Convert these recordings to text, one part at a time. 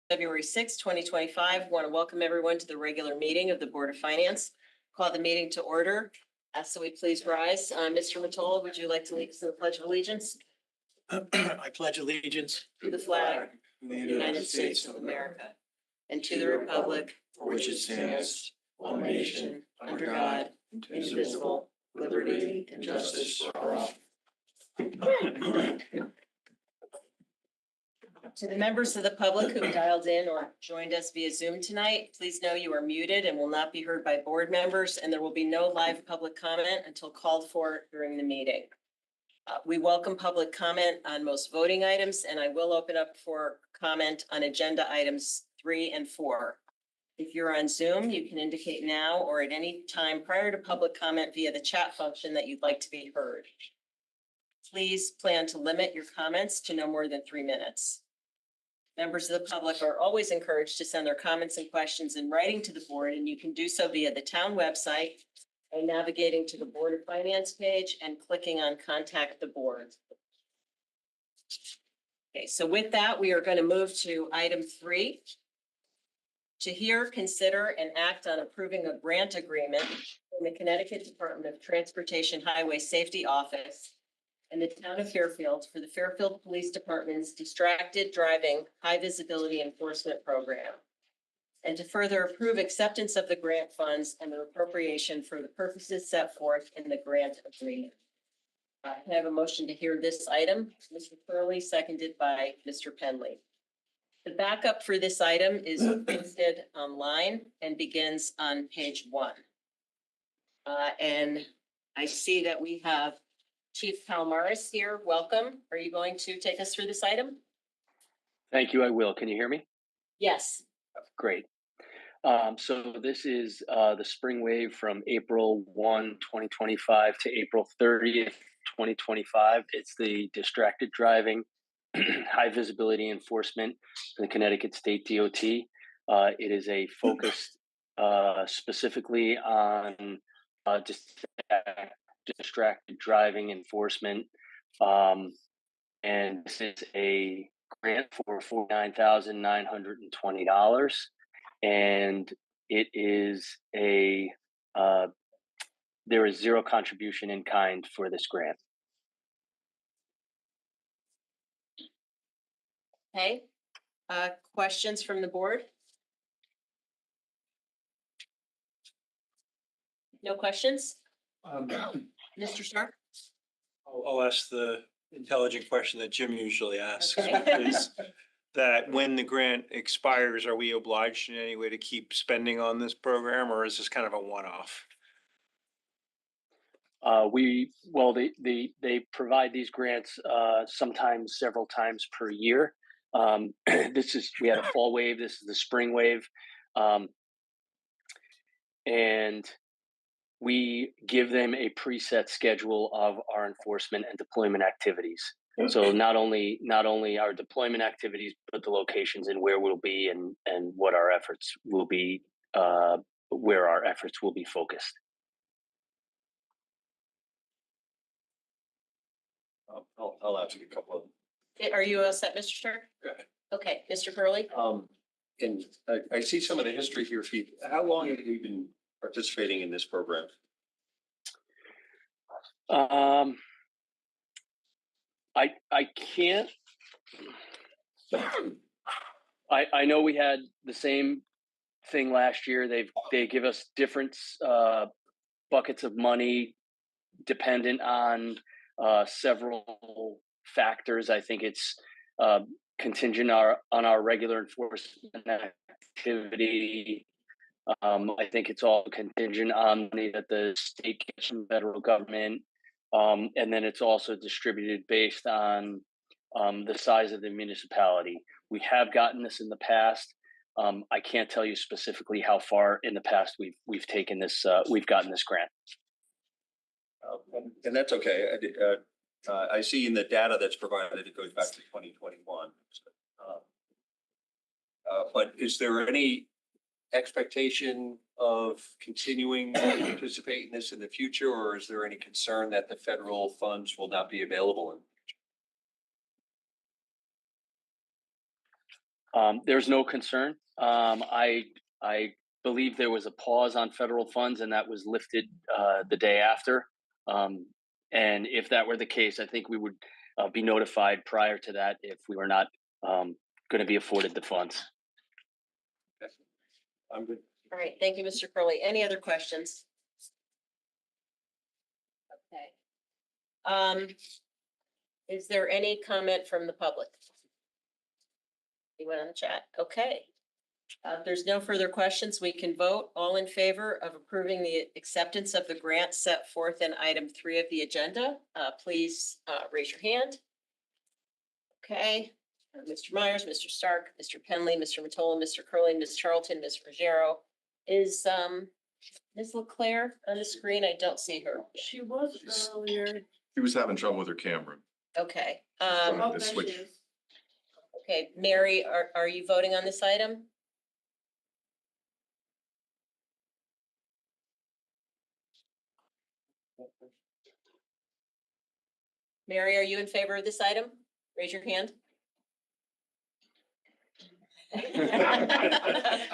February 6, 2025. Want to welcome everyone to the regular meeting of the Board of Finance. Call the meeting to order. So we please rise. Mr. Mottola, would you like to lead us in the Pledge of Allegiance? I pledge allegiance To the flag of the United States of America and to the republic for which it stands, one nation, under God, indivisible, liberty and justice for all. To the members of the public who dialed in or joined us via Zoom tonight, please know you are muted and will not be heard by board members, and there will be no live public comment until called for during the meeting. We welcome public comment on most voting items, and I will open up for comment on agenda items 3 and 4. If you're on Zoom, you can indicate now or at any time prior to public comment via the chat function that you'd like to be heard. Please plan to limit your comments to no more than 3 minutes. Members of the public are always encouraged to send their comments and questions in writing to the board, and you can do so via the town website by navigating to the Board of Finance page and clicking on Contact the Board. Okay, so with that, we are going to move to item 3. To hear, consider, and act on approving a grant agreement in the Connecticut Department of Transportation Highway Safety Office and the town of Fairfield for the Fairfield Police Department's Distracted Driving High Visibility Enforcement Program, and to further approve acceptance of the grant funds and their appropriation for the purposes set forth in the grant agreement. I have a motion to hear this item. Mr. Curley, seconded by Mr. Penley. The backup for this item is posted online and begins on page 1. And I see that we have Chief Palmaris here. Welcome. Are you going to take us through this item? Thank you. I will. Can you hear me? Yes. Great. So this is the spring wave from April 1, 2025 to April 30th, 2025. It's the distracted driving high visibility enforcement for the Connecticut State DOT. It is a focused specifically on distracted driving enforcement. And this is a grant for $49,920. And it is there is zero contribution in kind for this grant. Okay. Questions from the board? No questions? Mr. Stark? I'll ask the intelligent question that Jim usually asks. Okay. Is that when the grant expires, are we obliged in any way to keep spending on this program, or is this kind of a one-off? They provide these grants sometimes several times per year. We had a fall wave. This is the spring wave, and we give them a preset schedule of our enforcement and deployment activities. So not only our deployment activities, but the locations and where we'll be and what our efforts will be, where our efforts will be focused. I'll ask you a couple of. Are you all set, Mr. Stark? Go ahead. Okay, Mr. Curley? And I see some of the history here, Pete. How long have you been participating in this program? I can't. I know we had the same thing last year. They give us different buckets of money dependent on several factors. I think it's contingent on our regular enforcement activity. I think it's all contingent on money that the state gets from the federal government. And then it's also distributed based on the size of the municipality. We have gotten this in the past. I can't tell you specifically how far in the past we've taken this. We've gotten this grant. And that's okay. I see in the data that's provided, it goes back to 2021. But is there any expectation of continuing to participate in this in the future, or is there any concern that the federal funds will not be available in There's no concern. I believe there was a pause on federal funds and that was lifted the day after. And if that were the case, I think we would be notified prior to that if we were not going to be afforded the funds. I'm good. All right, thank you, Mr. Curley. Any other questions? Okay. Is there any comment from the public? Anyone on the chat? Okay. If there's no further questions, we can vote. All in favor of approving the acceptance of the grant set forth in item 3 of the agenda, please raise your hand. Okay. Mr. Myers, Mr. Stark, Mr. Penley, Mr. Mottola, Mr. Curley, Ms. Charlton, Ms. Ruggiero. Is Ms. LeClaire on the screen? I don't see her. She was earlier. She was having trouble with her camera. Okay. Oh, Oh, the there she switch. is. Okay, Mary, are you voting on this item? Mary, are you in favor of this item? Raise your hand.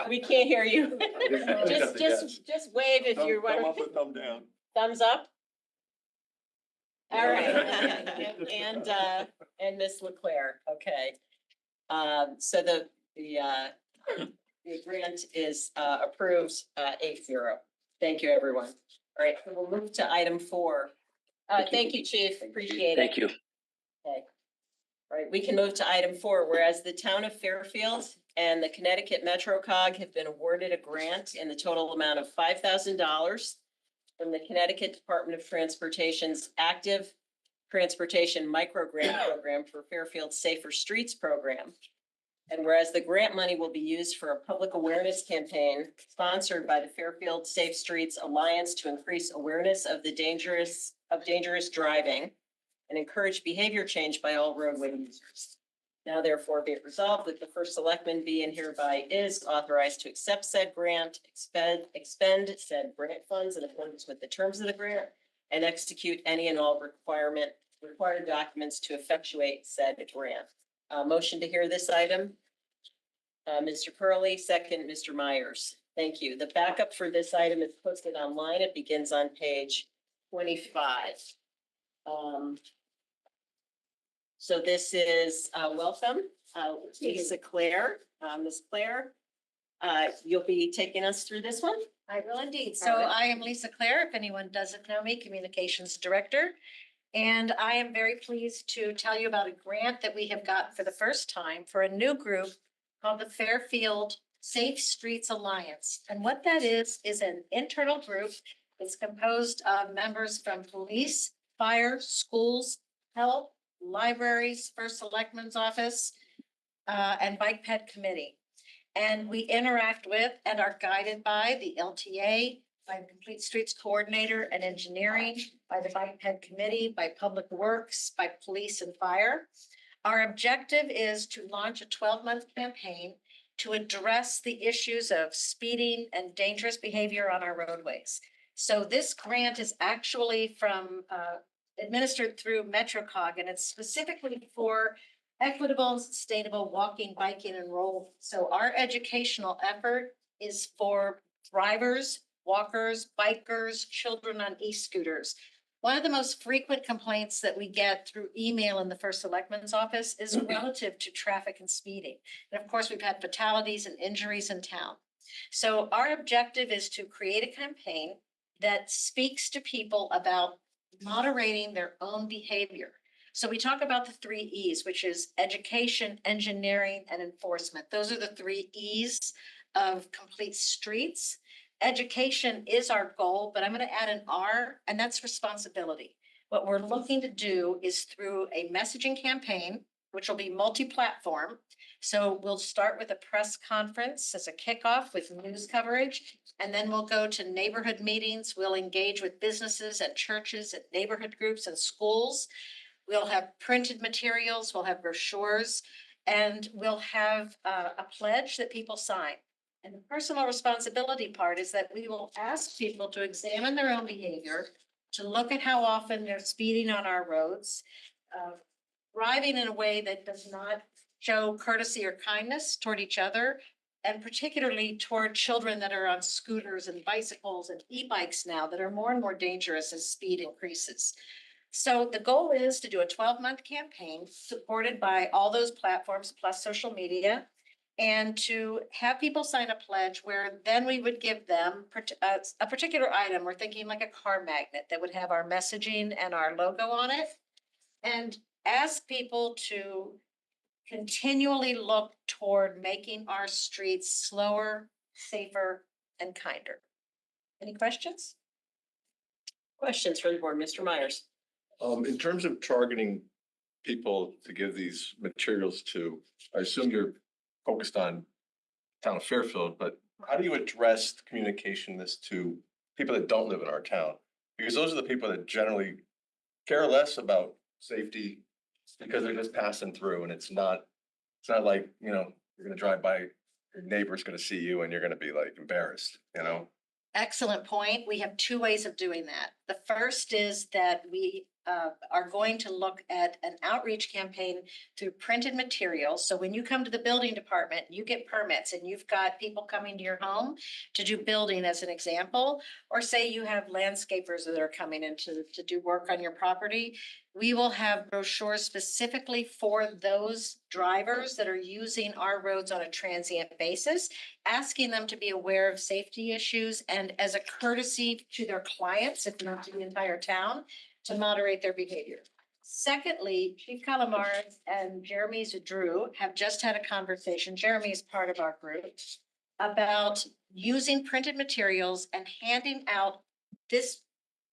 We can't hear you. Just wave if you're Thumb up wondering. or thumb down. Thumbs up? All right. And Ms. LeClaire, okay. So the grant is approved 8-0. Thank you, everyone. All right, so we'll move to item 4. Thank you, Chief, appreciate it. Thank you. Okay. All right, we can move to item 4, whereas the town of Fairfield and the Connecticut MetroCog have been awarded a grant in the total amount of $5,000 from the Connecticut Department of Transportation's Active Transportation Micro Grant Program for Fairfield's Safer Streets Program. And whereas the grant money will be used for a public awareness campaign sponsored by the Fairfield Safe Streets Alliance to increase awareness of dangerous driving and encourage behavior change by all roadway users. Now therefore be it resolved that the first selectman be and hereby is authorized to accept said grant, expend said grant funds in accordance with the terms of the grant, and execute any and all required documents to effectuate said grant. Motion to hear this item. Mr. Curley, second, Mr. Myers. Thank you. The backup for this item is posted online. It begins on page 25. So this is, welcome, Lisa Claire, Ms. Claire. You'll be taking us through this one? I will indeed. All So right. I am Lisa Claire, if anyone doesn't know me, Communications Director. And I am very pleased to tell you about a grant that we have gotten for the first time for a new group called the Fairfield Safe Streets Alliance. And what that is an internal group. It's composed of members from police, fire, schools, health, libraries, First Selectman's Office, and Bike Ped Committee. And we interact with and are guided by the LTA, by the Complete Streets Coordinator and Engineering, by the Bike Ped Committee, by Public Works, by Police and Fire. Our objective is to launch a 12-month campaign to address the issues of speeding and dangerous behavior on our roadways. So this grant is actually from administered through MetroCog, and it's specifically for equitable, sustainable walking, biking, and roll. So our educational effort is for drivers, walkers, bikers, children on e-scooters. One of the most frequent complaints that we get through email in the First Selectman's Office is relative to traffic and speeding. And of course, we've had fatalities and injuries in town. So our objective is to create a campaign that speaks to people about moderating their own behavior. So we talk about the 3 E's, which is education, engineering, and enforcement. Those are the 3 E's of Complete Streets. Education is our goal, but I'm going to add an R, and that's responsibility. What we're looking to do is through a messaging campaign, which will be multi-platform. So we'll start with a press conference as a kickoff with news coverage, and then we'll go to neighborhood meetings. We'll engage with businesses and churches and neighborhood groups and schools. We'll have printed materials, we'll have brochures, and we'll have a pledge that people sign. And the personal responsibility part is that we will ask people to examine their own behavior, to look at how often they're speeding on our roads, driving in a way that does not show courtesy or kindness toward each other, and particularly toward children that are on scooters and bicycles and e-bikes now that are more and more dangerous as speed increases. So the goal is to do a 12-month campaign supported by all those platforms plus social media, and to have people sign a pledge where then we would give them a particular item. We're thinking like a car magnet that would have our messaging and our logo on it, and ask people to continually look toward making our streets slower, safer, and kinder. Any questions? Questions from the board, Mr. Myers? In terms of targeting people to give these materials to, I assume you're focused on town of Fairfield, but how do you address the communication this to people that don't live in our town? Because those are the people that generally care less about safety because they're just passing through, and it's not like, you know, you're gonna drive by, your neighbor's gonna see you and you're gonna be like embarrassed, you know? Excellent point. We have two ways of doing that. The first is that we are going to look at an outreach campaign through printed materials. So when you come to the building department, you get permits and you've got people coming to your home to do building as an example, or say you have landscapers that are coming in to do work on your property. We will have brochures specifically for those drivers that are using our roads on a transient basis, asking them to be aware of safety issues and as a courtesy to their clients, if not to the entire town, to moderate their behavior. Secondly, Chief Calamares and Jeremy Zadru have just had a conversation. Jeremy is part of our group about using printed materials and handing out this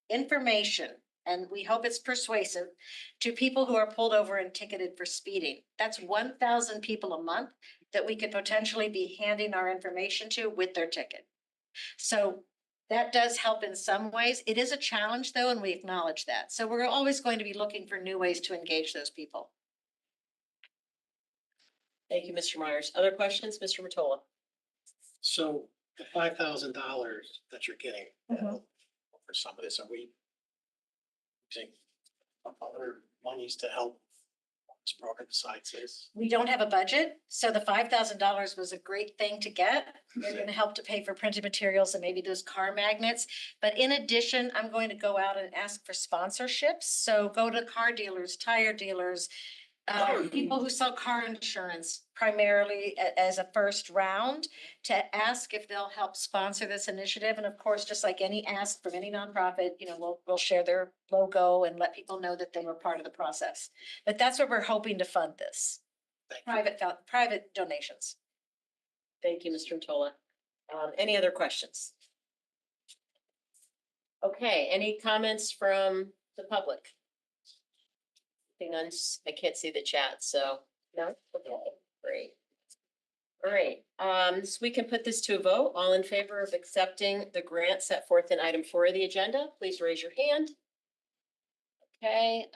information, and we hope it's persuasive, to people who are pulled over and ticketed for speeding. That's 1,000 people a month that we could potentially be handing our information to with their ticket. So that does help in some ways. It is a challenge though, and we acknowledge that. So we're always going to be looking for new ways to engage those people. Thank you, Mr. Myers. Other questions, Mr. Mottola? So the $5,000 that you're getting for some of this, are we using other monies to help this program besides this? We don't have a budget, so the $5,000 was a great thing to get. They're going to help to pay for printed materials and maybe those car magnets. But in addition, I'm going to go out and ask for sponsorships. So go to car dealers, tire dealers, people who sell car insurance primarily as a first round, to ask if they'll help sponsor this initiative. And of course, just like any ask from any nonprofit, you know, we'll share their logo and let people know that they were part of the process. But that's what we're hoping to fund this. Private donations. Thank you, Mr. Mottola. Any other questions? Okay, any comments from the public? I can't see the chat, so, no, okay, great. All right, so we can put this to a vote. All in favor of accepting the grant set forth in item 4 of the agenda, please raise your hand. Okay,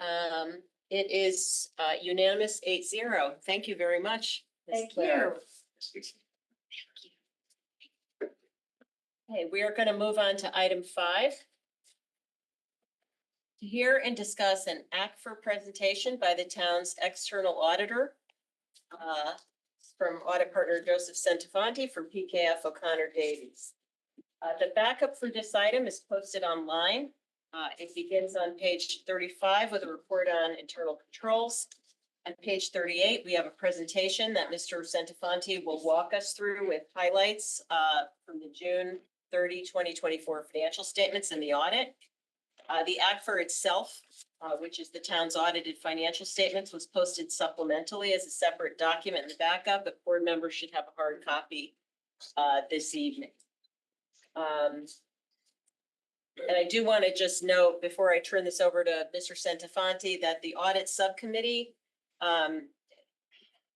it is unanimous 8-0. Thank you very much. Ms. Thank Claire. you. Okay, we are going to move on to item 5. To hear and discuss an ACFR presentation by the town's external auditor from audit partner Joseph Centifonti from PKF O'Connor Davies. The backup for this item is posted online. It begins on page 35 with a report on internal controls. On page 38, we have a presentation that Mr. Centifonti will walk us through with highlights from the June 30, 2024 financial statements and the audit. The ACFR itself, which is the town's audited financial statements, was posted supplementally as a separate document in the backup, but board members should have a hard copy this evening. And I do want to just note before I turn this over to Mr. Centifonti that the audit subcommittee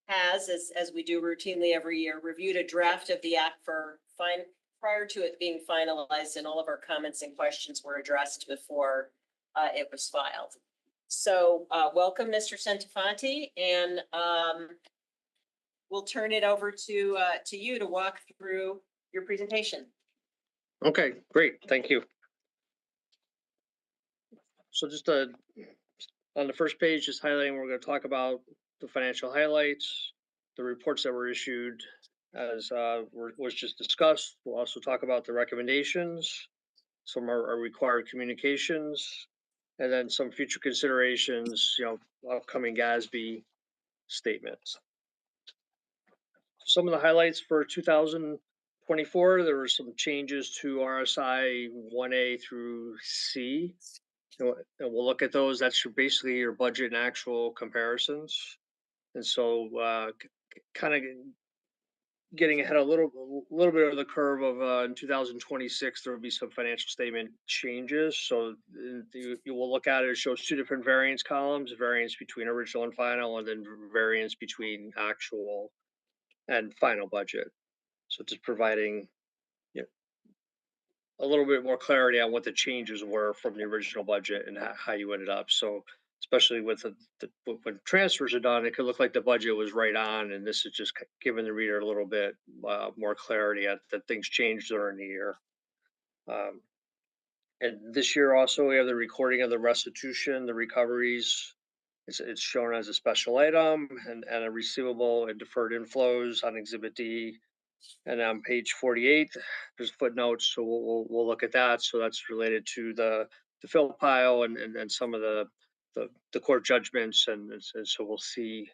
has, as we do routinely every year, reviewed a draft of the ACFR prior to it being finalized, and all of our comments and questions were addressed before it was filed. So welcome, Mr. Centifonti, and we'll turn it over to you to walk through your presentation. Okay, great. Thank you. So just on the first page, just highlighting, we're going to talk about the financial highlights, the reports that were issued as was just discussed. We'll also talk about the recommendations, some are required communications, and then some future considerations, upcoming GASB statements. Some of the highlights for 2024, there were some changes to RSI 1A through C. And we'll look at those. That's basically your budget and actual comparisons. And so kind of getting ahead a little bit of the curve of in 2026, there will be some financial statement changes. So you will look at it. It shows two different variance columns: variance between original and final, and then variance between actual and final budget. So just providing a little bit more clarity on what the changes were from the original budget and how you ended up. So especially with when transfers are done, it could look like the budget was right on, and this is just giving the reader a little bit more clarity that things changed during the year. And this year also, we have the recording of the restitution, the recoveries. It's shown as a special item and a receivable and deferred inflows on Exhibit D. And on page 48, there's footnotes, so we'll look at that. So that's related to the fill pile and some of the court judgments, and so we'll see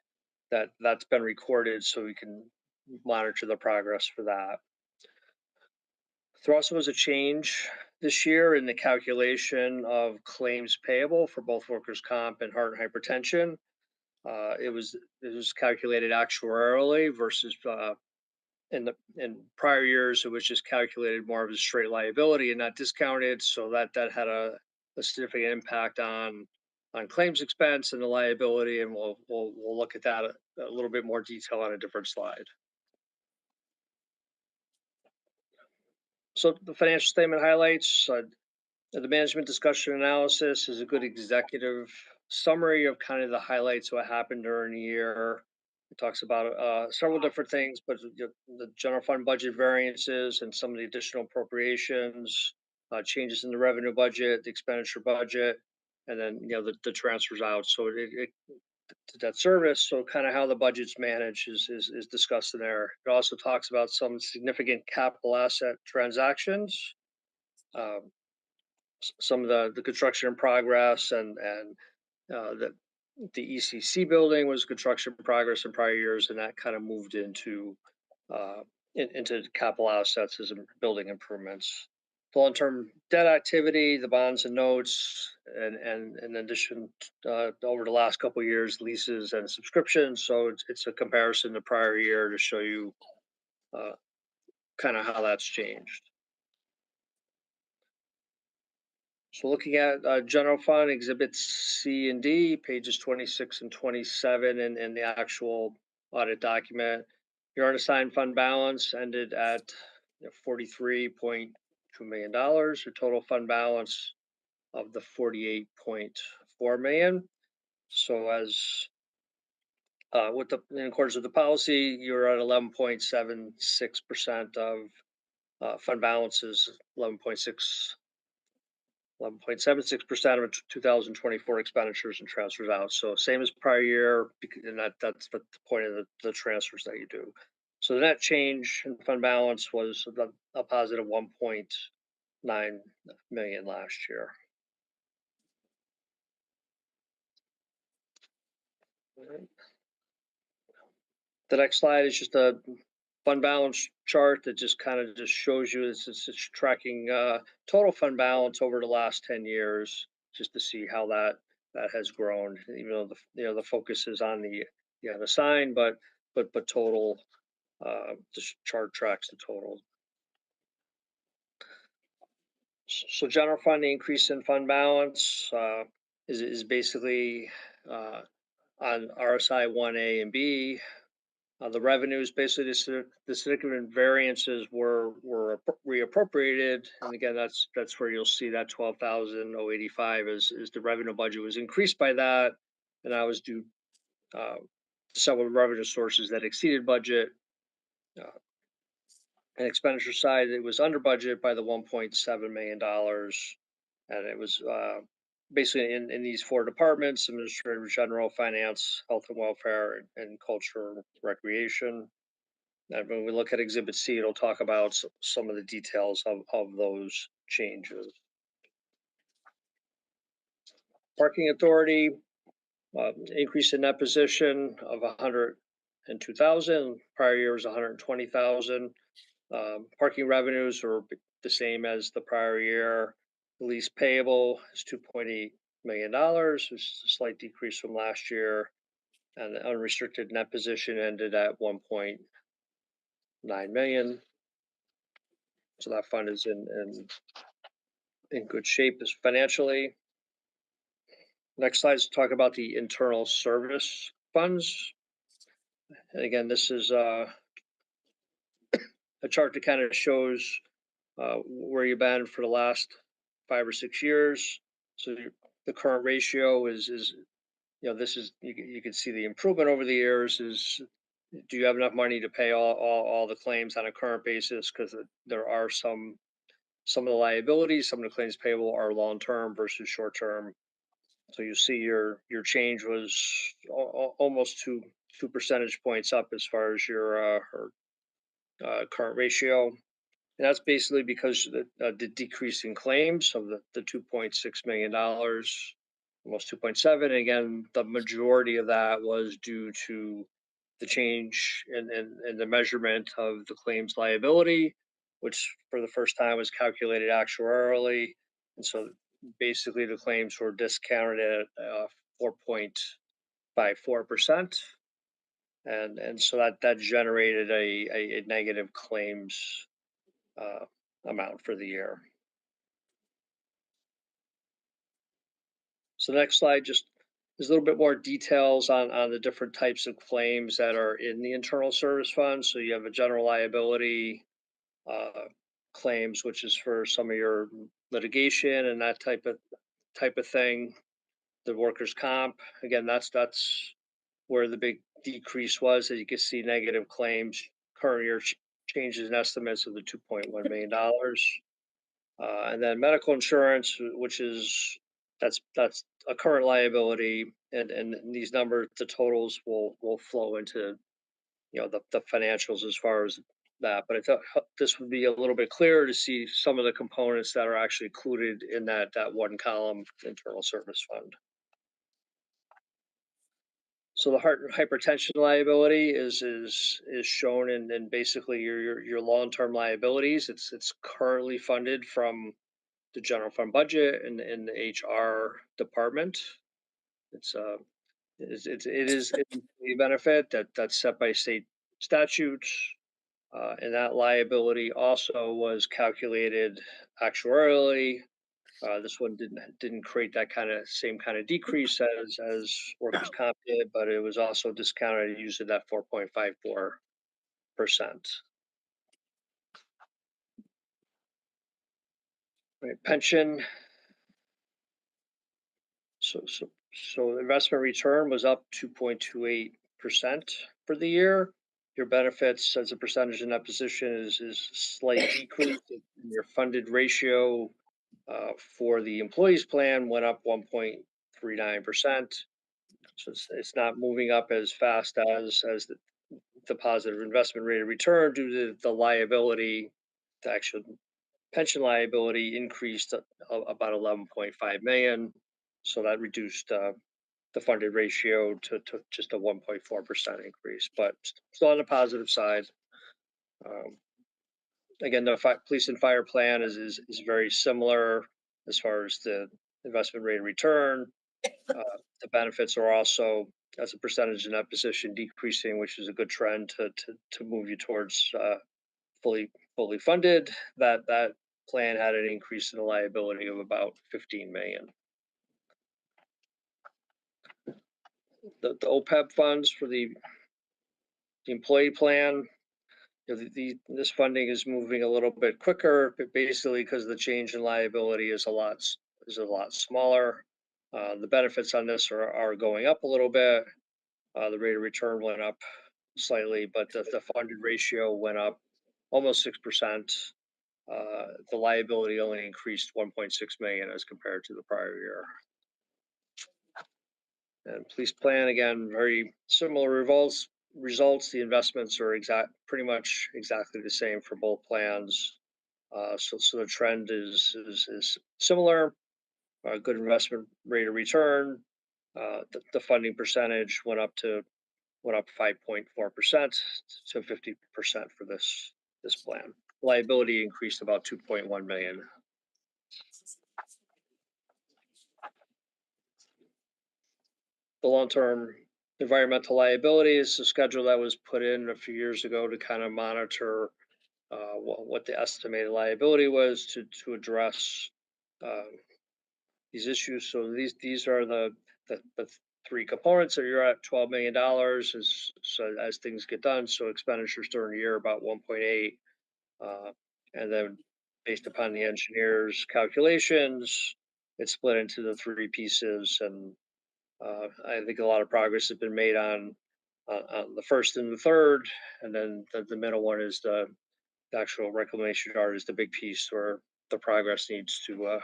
that that's been recorded, so we can monitor the progress for that. There also was a change this year in the calculation of claims payable for both workers' comp and heart and hypertension. It was calculated actuarially versus in prior years, it was just calculated more of a straight liability and not discounted. So that had a significant impact on claims expense and the liability. And we'll look at that a little bit more detail on a different slide. So the financial statement highlights, the management discussion analysis is a good executive summary of kind of the highlights of what happened during the year. It talks about several different things, but the general fund budget variances and some of the additional appropriations, changes in the revenue budget, the expenditure budget, and then the transfers out. So debt service. So kind of how the budget's managed is discussed in there. It also talks about some significant capital asset transactions, some of the construction in progress, and the ECC building was construction progress in prior years, and that kind of moved into capital assets as building improvements. Long-term debt activity, the bonds and notes, and in addition, over the last couple of years, leases and subscriptions. So it's a comparison to prior year to show you kind of how that's changed. So looking at general fund exhibits C and D, pages 26 and 27 in the actual audit document. Your unassigned fund balance ended at $43.2 million. Your total fund balance of the $48.4 million. So as in accordance with the policy, you're at 11.76% of fund balances, 11.76% of 2024 expenditures and transfers out. So same as prior year, and that's the point of the transfers that you do. So the net change in fund balance was a positive 1.9 million last year. The next slide is just a fund balance chart that just kind of shows you it's tracking total fund balance over the last 10 years, just to see how that has grown, even though the focus is on the unassigned, but total, this chart tracks the total. So general fund, the increase in fund balance is basically on RSI 1A and B. The revenues, basically the significant variances were reappropriated, and again, that's where you'll see that 12,085 is the revenue budget was increased by that, and that was due to several revenue sources that exceeded budget. And expenditure side, it was under budget by the $1.7 million, and it was basically in these four departments: administrative, general, finance, health and welfare, and culture and recreation. And when we look at Exhibit C, it'll talk about some of the details of those changes. Parking authority, increase in that position of 102,000. Prior year was 120,000. Parking revenues are the same as the prior year. Lease payable is $2.8 million, which is a slight decrease from last year. And the unrestricted net position ended at 1.9 million. So that fund is in good shape as financially. Next slide is talk about the internal service funds. And again, this is a chart that kind of shows where you've been for the last 5 or 6 years. So the current ratio is this is you can see the improvement over the years. Is do you have enough money to pay all the claims on a current basis? Because there are some of the liabilities, some of the claims payable are long term versus short term. So you see your change was almost two percentage points up as far as your current ratio. And that's basically because of the decrease in claims of the $2.6 million, almost 2.7. Again, the majority of that was due to the change in the measurement of the claims liability, which for the first time was calculated actuarially. And so basically the claims were discounted at 4.54%. And so that generated a negative claims amount for the year. So the next slide just is a little bit more details on the different types of claims that are in the internal service fund. So you have a general liability claims, which is for some of your litigation and that type of thing. The workers' comp, again, that's where the big decrease was. As you can see, negative claims current year changes in estimates of the $2.1 million. And then medical insurance, which is that's a current liability, and these numbers, the totals will flow into the financials as far as that. But I thought this would be a little bit clearer to see some of the components that are actually included in that one column internal service fund. So the heart and hypertension liability is shown in basically your long-term liabilities. It's currently funded from the general fund budget and in the HR department. It is a benefit that's set by state statutes, and that liability also was calculated actuarially. This one didn't create that same kind of decrease as workers' comp did, but it was also discounted using that 4.54%. Right, pension. So the investment return was up 2.28% for the year. Your benefits as a percentage in that position is slight decrease. Your funded ratio for the employees plan went up 1.39%. So it's not moving up as fast as the positive investment rate of return due to the liability. The actual pension liability increased about 11.5 million. So that reduced the funded ratio to just a 1.4% increase, but still on the positive side. Again, the police and fire plan is very similar as far as the investment rate of return. The benefits are also, as a percentage in that position, decreasing, which is a good trend to move you towards fully funded. That plan had an increase in the liability of about 15 million. The OPEB funds for the employee plan, this funding is moving a little bit quicker, but basically because the change in liability is a lot smaller. The benefits on this are going up a little bit. The rate of return went up slightly, but the funded ratio went up almost 6%. The liability only increased 1.6 million as compared to the prior year. And police plan, again, very similar results. The investments are pretty much exactly the same for both plans. So the trend is similar, good investment rate of return. The funding percentage went up 5.4% to 50% for this plan. Liability increased about 2.1 million. The long-term environmental liability is a schedule that was put in a few years ago to kind of monitor what the estimated liability was to address these issues. So these are the three components. So you're at $12 million as things get done. So expenditures during the year about 1.8, and then based upon the engineer's calculations, it's split into the three pieces. And I think a lot of progress has been made on the first and the third, and then the middle one is the actual reclamation yard is the big piece where the progress needs to,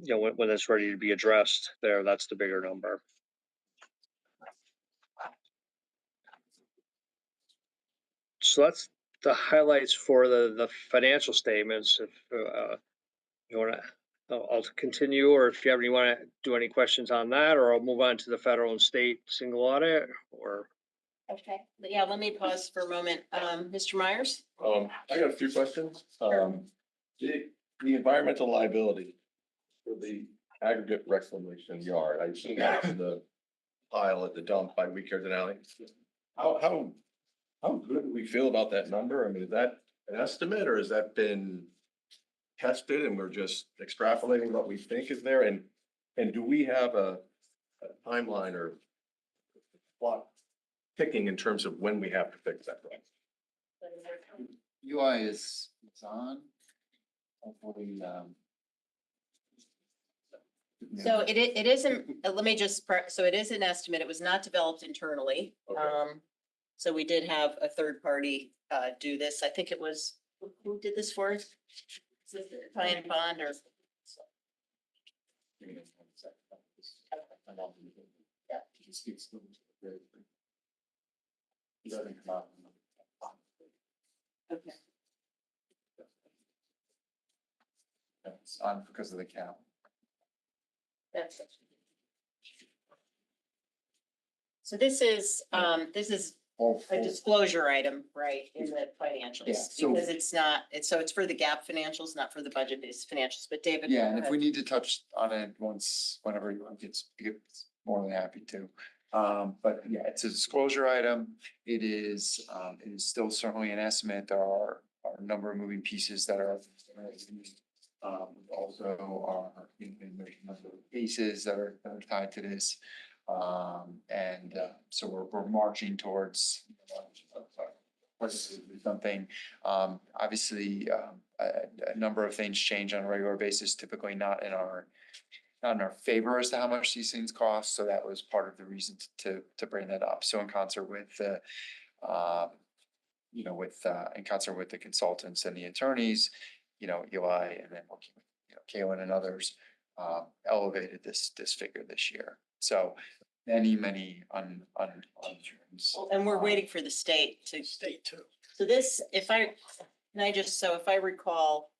when it's ready to be addressed there, that's the bigger number. So that's the highlights for the financial statements. If you want to, I'll continue, or if you have any want to do any questions on that, or I'll move on to the federal and state single audit, or. Okay, yeah, let me pause for a moment. Mr. Myers? I got a few questions. Sure. The environmental liability for the aggregate reclamation yard, I assume that's the pile at the dump by We Care Denali. How good do we feel about that number? I mean, is that an estimate, or has that been tested and we're just extrapolating what we think is there? And do we have a timeline or clock ticking in terms of when we have to fix that? UI is on. Hopefully, So it isn't, let me just, so it is an estimate. It was not developed internally. Okay. So we did have a third party do this. I think it was, who did this for us? Is this Ryan Bond or? Okay. It's on because of the count. That's it. So this is a disclosure item, right, in the financials, Yeah, so- because it's not, it's for the gap financials, not for the budget-based financials, but David. Yeah, go and if ahead. we need to touch on it whenever you want, it's more than happy to. But yeah, it's a disclosure item. It is still certainly an estimate. There are a number of moving pieces that are. Also are in there's a number of cases that are tied to this. So we're marching towards something. Obviously, a number of things change on a regular basis, typically not in our favor as to how much these things cost. So that was part of the reason to bring that up. So in concert with the in concert with the consultants and the attorneys, Eli, and then working with, Kaylin and others, elevated this figure this year. So many unknowns. And we're waiting for the state to. State too. So this, if I recall,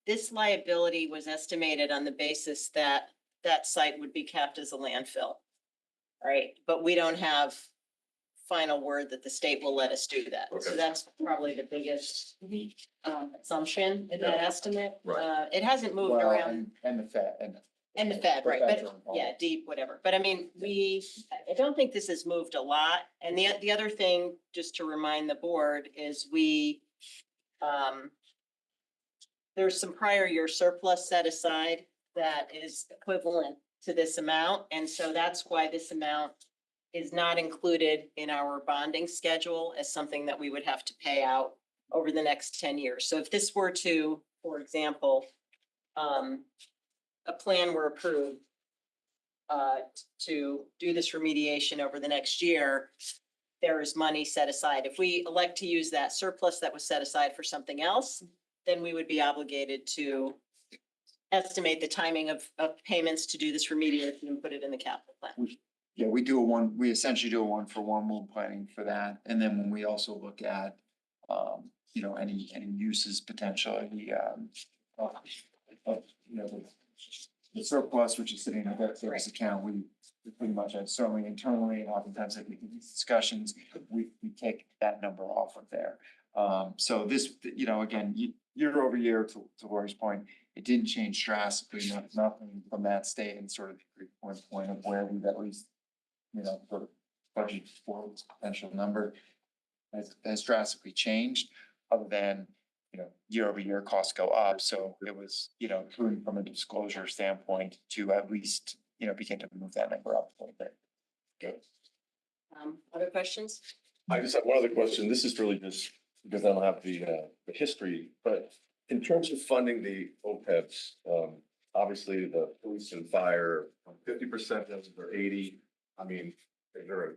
this liability was estimated on the basis that that site would be kept as a landfill. Right, but we don't have final word that the state will let us do that. So Okay. that's probably the biggest assumption in that estimate. Right. It hasn't moved Well, around. and the Fed And the Fed, right, feds but are involved. yeah, deep, whatever. But I mean, I don't think this has moved a lot. And the other thing, just to remind the board, is there's some prior year surplus set aside that is equivalent to this amount. And so that's why this amount is not included in our bonding schedule as something that we would have to pay out over the next 10 years. So if this were to, for example, a plan were approved to do this remediation over the next year, there is money set aside. If we elect to use that surplus that was set aside for something else, then we would be obligated to estimate the timing of payments to do this remediation and put it in the capital plan. Yeah, we essentially do a one for one, we're planning for that. And then when we also look at, any uses potentially, the surplus, which is sitting in a debt service account, we pretty much, certainly internally, and oftentimes like these discussions, we take that number off of there. So this, again, year over year, to Lori's point, it didn't change drastically, nothing from that state and sort of the point of where we've at least, sort of budget for this potential number has drastically changed, other than, year over year costs go up. So it was, prudent from a disclosure standpoint to at least, begin to move that number up a little bit. Good. Other questions? I just have one other question. This is really just because I don't have the history, but in terms of funding the OPEBs, obviously the police and fire, 50% or 80. I mean, is there a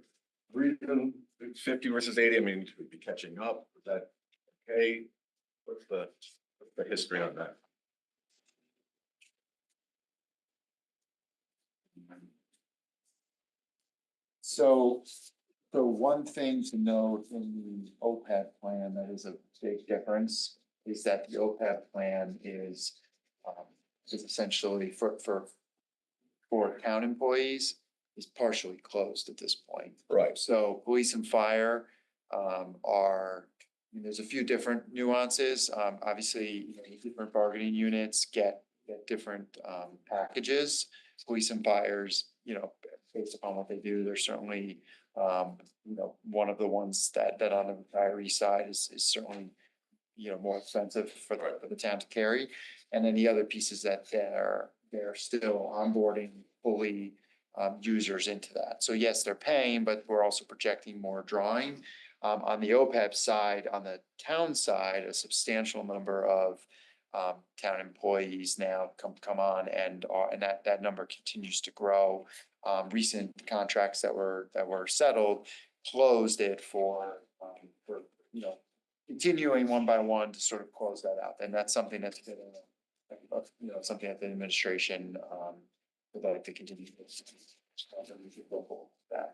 reason it's 50 versus 80? I mean, should we be catching up? Is that okay? What's the history on that? So one thing to note in the OPEB plan that is a big difference is that the OPEB plan is essentially for town employees is partially closed at this point. Right. So police and fire there's a few different nuances. Obviously, different bargaining units get different packages. Police and fires, based upon what they do, they're certainly one of the ones that on the retiree side is certainly more expensive for the town to carry. And then the other pieces that they're still onboarding fully users into that. So yes, they're paying, but we're also projecting more drawing. On the OPEB side, on the town side, a substantial number of town employees now come on, and that number continues to grow. Recent contracts that were settled closed it for continuing one by one to sort of close that out. And that's something that's been something that the administration would like to continue.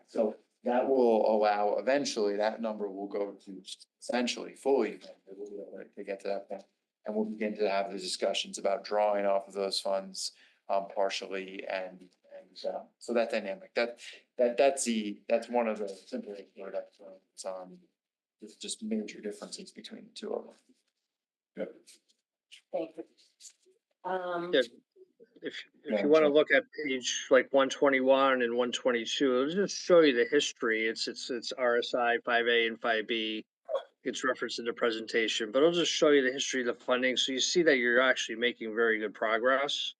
So that will allow, eventually, that number will go to essentially fully to get to that point. And we'll begin to have the discussions about drawing off of those funds partially and so that dynamic, that's one of the simple that's there's just major differences between the two of them. Good. Thank you. Yeah. If you want to look at page like 121 and 122, it'll just show you the history. It's RSI 5A and 5B. It's referenced in the presentation, but it'll just show you the history of the funding. So you see that you're actually making very good progress.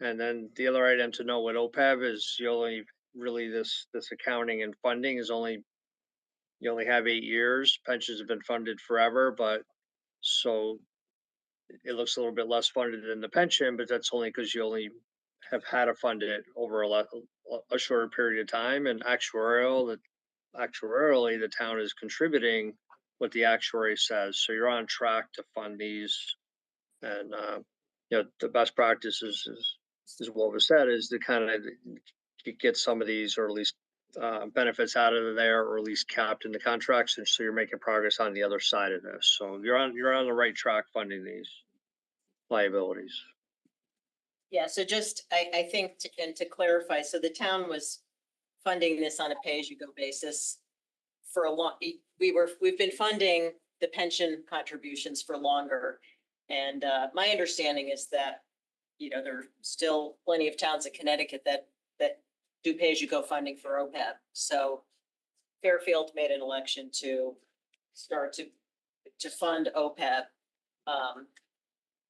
And then the other item to know with OPEB is you only really this accounting and funding is you only have 8 years. Pensions have been funded forever, but so it looks a little bit less funded than the pension, but that's only because you only have had to fund it over a shorter period of time. And actuarially, the town is contributing what the actuary says. So you're on track to fund these. And the best practice is what was said is to kind of get some of these, or at least benefits out of there, or at least capped in the contracts, and so you're making progress on the other side of this. So you're on the right track funding these liabilities. Yeah, so just, I think, to clarify, so the town was funding this on a pay-as-you-go basis for a long, we've been funding the pension contributions for longer. And my understanding is that, there are still plenty of towns in Connecticut that do pay-as-you-go funding for OPEB. So Fairfield made an election to start to fund OPEB.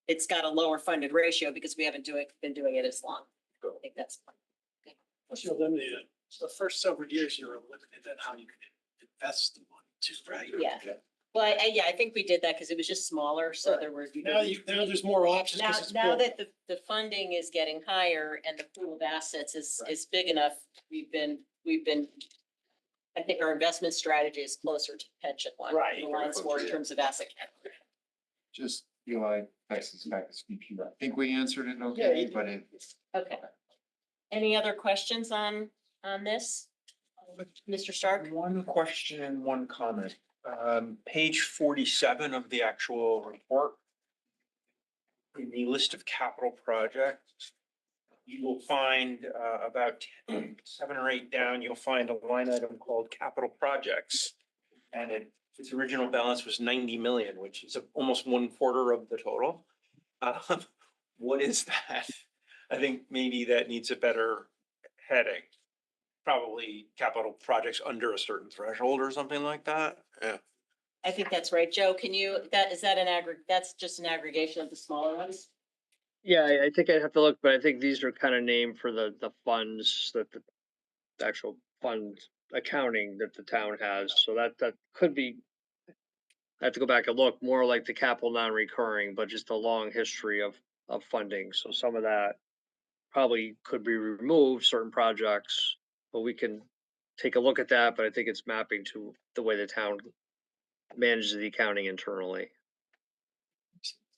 It's got a lower funded ratio because we haven't been doing it as long. I think that's fine. Plus you're limited. So the first several years, you're limited on how you can invest the money too, right? Yeah. Well, I think we did that because it was just smaller, so Right. there were. Now there's more options. 'Cause it's Now built. that the funding is getting higher and the pool of assets is big enough, we've been, I think our investment strategy is closer to the pension one. Right. Aligns more in terms of asset category. Just Eli texts us back his computer. I think we answered it Yeah, okay, you did. but it, Okay. Any other questions on this? Mr. Stark? One question and one comment. Page 47 of the actual report. In the list of capital projects, you will find about 7 or 8 down, you'll find a line item called capital projects. And its original balance was 90 million, which is almost 1/4 of the total. What is that? I think maybe that needs a better heading. Probably capital projects under a certain threshold or something like that. Yeah. I think that's right. Joe, can you, is that that's just an aggregation of the smaller ones? Yeah, I think I'd have to look, but I think these are kind of named for the funds that the actual fund accounting that the town has. So that could be, I have to go back and look, more like the capital non-recurring, but just a long history of funding. So some of that probably could be removed, certain projects, but we can take a look at that. But I think it's mapping to the way the town manages the accounting internally.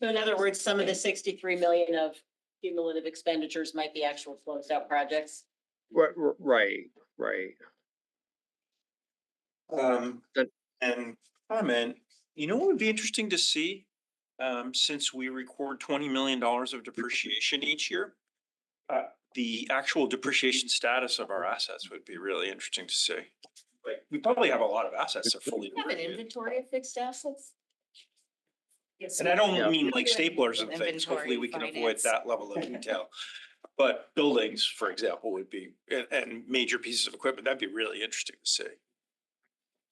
So in other words, some of the 63 million of cumulative expenditures might be actual closed out projects. Right. That- And comment, you know what would be interesting to see? Since we record $20 million of depreciation each year. The actual depreciation status of our assets would be really interesting to see. Like, we probably have a lot of assets that are fully Have an depreciated. inventory of fixed assets? Yes. And I don't Yeah. mean like staplers and things, hopefully we can avoid that level of detail. But buildings, for example, would be, and major pieces of equipment, that'd be really interesting to see.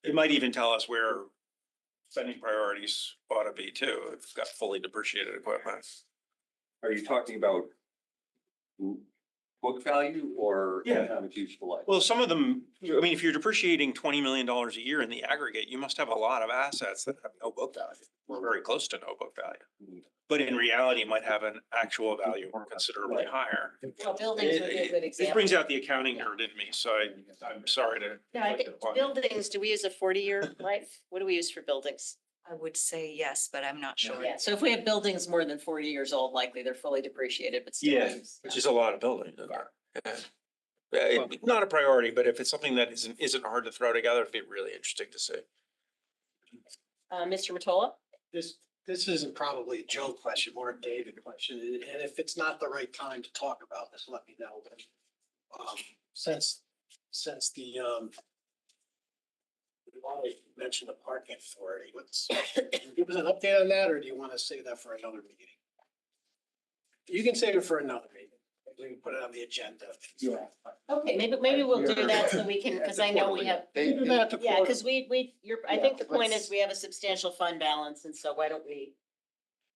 It might even tell us where spending priorities ought to be too, if we've got fully depreciated equipment. Are you talking about book value or Yeah. economic useful life? Well, some of them, I mean, if you're depreciating $20 million a year in the aggregate, you must have a lot of assets that have no book value. We're very close to no book value. But in reality, it might have an actual value considerably higher. Well, buildings would be a good It example. brings out the accounting nerd in me, so I'm sorry to. No, I think buildings, do we use a 40-year life? What do we use for buildings? I would say yes, but I'm not sure. Yeah, so if we have buildings more than 40 years old, likely they're fully depreciated, but still. Yeah, which is a lot of buildings. Not a priority, but if it's something that isn't hard to throw together, it'd be really interesting to see. Mr. Matola? This isn't probably a Joe question, more a David question, and if it's not the right time to talk about this, let me know. But, since the, you mentioned the parking authority, can you give us an update on that, or do you want to save that for another meeting? You can save it for another meeting. We can put it on the agenda. yeah. Okay, maybe we'll do that so we can, because I know we have, They, Do that at the yeah, quarter. because I think the point is we have a substantial fund balance, and so why don't we?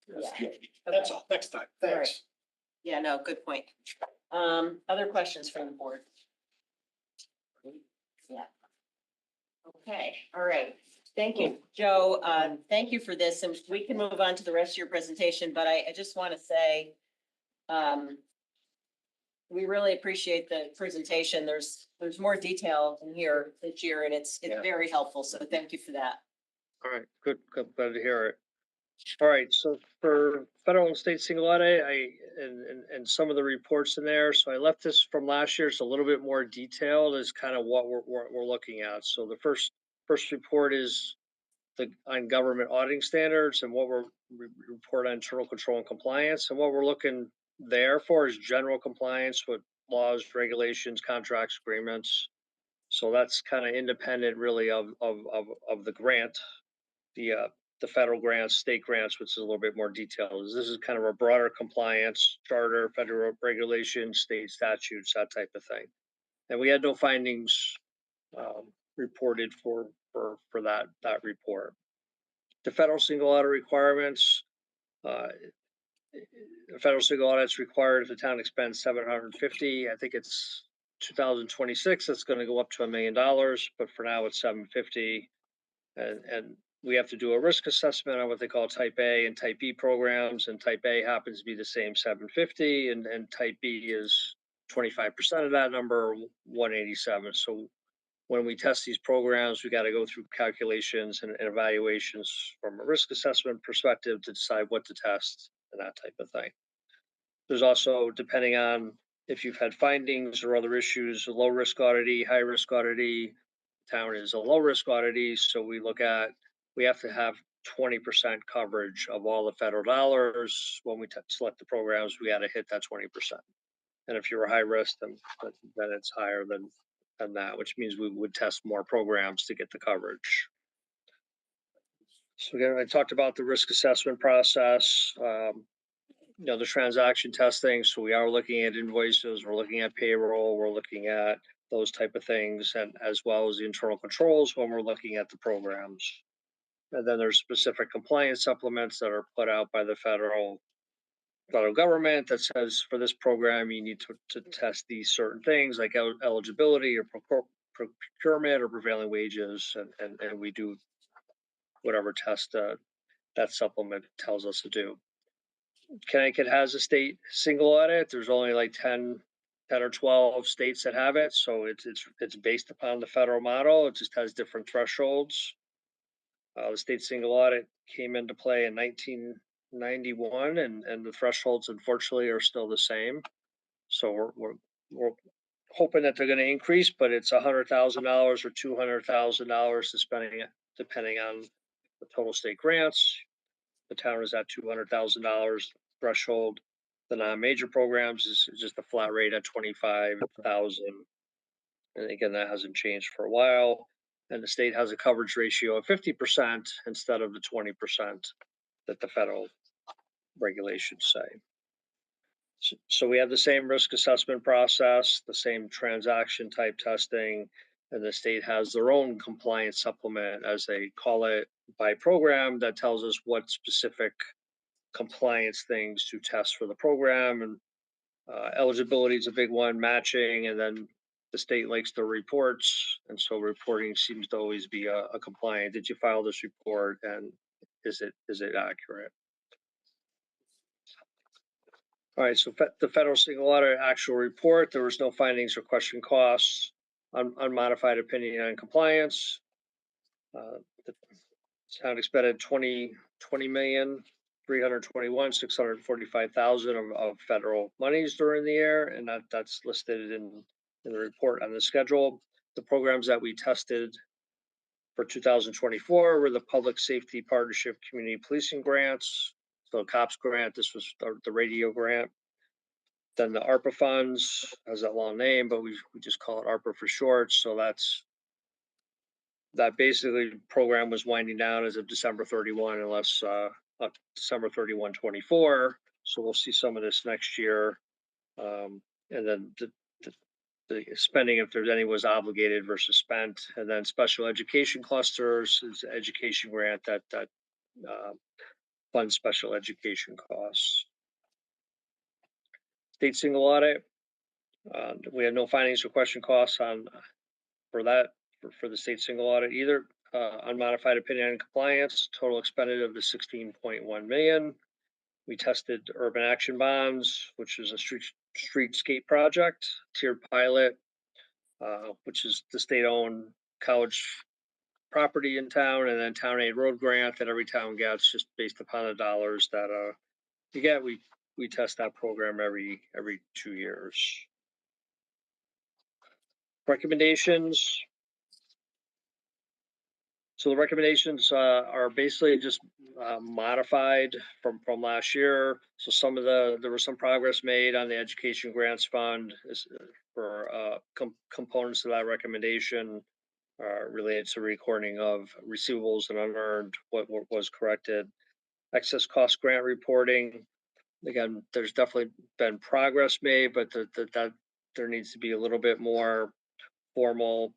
Yeah. That's all, next time, thanks. Yeah, no, good point. Other questions from the board? Yeah. Okay, all right. Thank you, Joe. Thank you for this, and we can move on to the rest of your presentation, but I just want to say, we really appreciate the presentation. There's more detail in here this year, and it's very helpful, so thank you for that. All right, good, glad to hear it. All right, so for federal and state single audit, and some of the reports in there, so I left this from last year. It's a little bit more detailed is kind of what we're looking at. So the first report is on government auditing standards and what we're report on internal control and compliance. And what we're looking there for is general compliance with laws, regulations, contracts, agreements. So that's kind of independent really of the grant, the federal grants, state grants, which is a little bit more detailed. This is kind of a broader compliance, charter, federal regulations, state statutes, that type of thing. And we had no findings reported for that report. The federal single audit requirements, the federal single audit's required if the town expends 750. I think it's 2026, it's going to go up to $1 million, but for now it's 750. And we have to do a risk assessment on what they call type A and type B programs, and type A happens to be the same 750, and type B is 25% of that number, 187. So when we test these programs, we got to go through calculations and evaluations from a risk assessment perspective to decide what to test and that type of thing. There's also, depending on if you've had findings or other issues, a low risk auditee, high risk auditee. Town is a low risk auditee, so we have to have 20% coverage of all the federal dollars. When we select the programs, we got to hit that 20%. And if you're a high risk, then it's higher than that, which means we would test more programs to get the coverage. So again, I talked about the risk assessment process, the transaction testing. So we are looking at invoices, we're looking at payroll, we're looking at those type of things, and as well as the internal controls when we're looking at the programs. And then there's specific compliance supplements that are put out by the federal government that says for this program, you need to test these certain things like eligibility or procurement or prevailing wages. And we do whatever test that supplement tells us to do. Connecticut has a state single audit. There's only like 10 or 12 states that have it. So it's based upon the federal model. It just has different thresholds. The state single audit came into play in 1991, and the thresholds unfortunately are still the same. So we're hoping that they're going to increase, but it's $100,000 or $200,000 depending on the total state grants. The town is at $200,000 threshold. The non-major programs is just a flat rate at $25,000. And again, that hasn't changed for a while. And the state has a coverage ratio of 50% instead of the 20% that the federal regulations say. So we have the same risk assessment process, the same transaction type testing, and the state has their own compliance supplement, as they call it, by program that tells us what specific compliance things to test for the program. And eligibility is a big one, matching, and then the state likes the reports, and so reporting seems to always be a compliant. Did you file this report, and is it accurate? All right, so the federal single audit actual report, there was no findings or question costs, unmodified opinion on compliance. The town expended $20,321,645,000 of federal monies during the year, and that's listed in the report on the schedule. The programs that we tested for 2024 were the Public Safety Partnership Community Policing Grants, so COPS grant, this was the radio grant. Then the ARPA funds has that long name, but we just call it ARPA for short. So that basically program was winding down as of December 31, unless December 31, 24. So we'll see some of this next year. And then the spending, if there's any, was obligated versus spent. And then special education clusters is an education grant that funds special education costs. State single audit. We have no findings or question costs for the state single audit either. Unmodified opinion on compliance, total expended of the 16.1 million. We tested urban action bonds, which is a streetscape project, tiered pilot, which is the state-owned college property in town, and then town aid road grant that every town gets just based upon the dollars that you get. We test that program every 2 years. Recommendations. So the recommendations are basically just modified from last year. So there was some progress made on the education grants fund for components of that recommendation related to recording of receivables and unearned, what was corrected. Excess cost grant reporting. Again, there's definitely been progress made, but that there needs to be a little bit more formal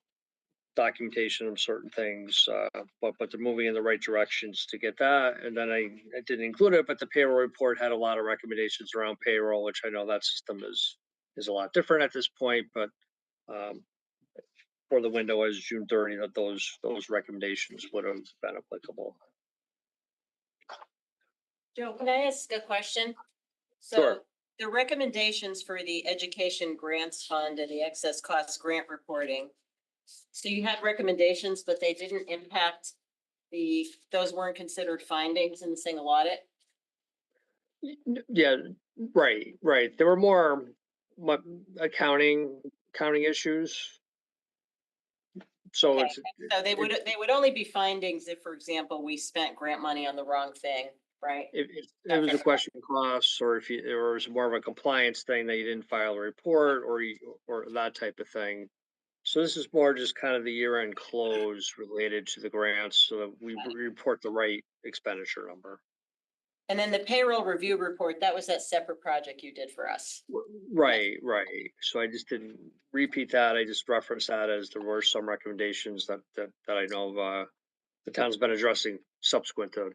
documentation of certain things, but they're moving in the right directions to get that. And then I didn't include it, but the payroll report had a lot of recommendations around payroll, which I know that system is a lot different at this point, but for the window as June 30, that those recommendations would have been applicable. Joe, can I ask a question? Sure. So the recommendations for the education grants fund and the excess costs grant reporting, So you had recommendations, but they didn't impact those weren't considered findings in the single audit? Yeah, right. There were more accounting issues. So Okay, it's, so they would only be findings if, for example, we spent grant money on the wrong thing, right? if it was a question of costs, or if you, or it was more of a compliance thing that you didn't file a report, or or that type of thing. So this is more just kind of the year-end close related to the grants, so that we report the right expenditure number. And then the payroll review report, that was that separate project you did for us. Right. So I just didn't repeat that. I just referenced that as there were some recommendations that I know the town's been addressing subsequent to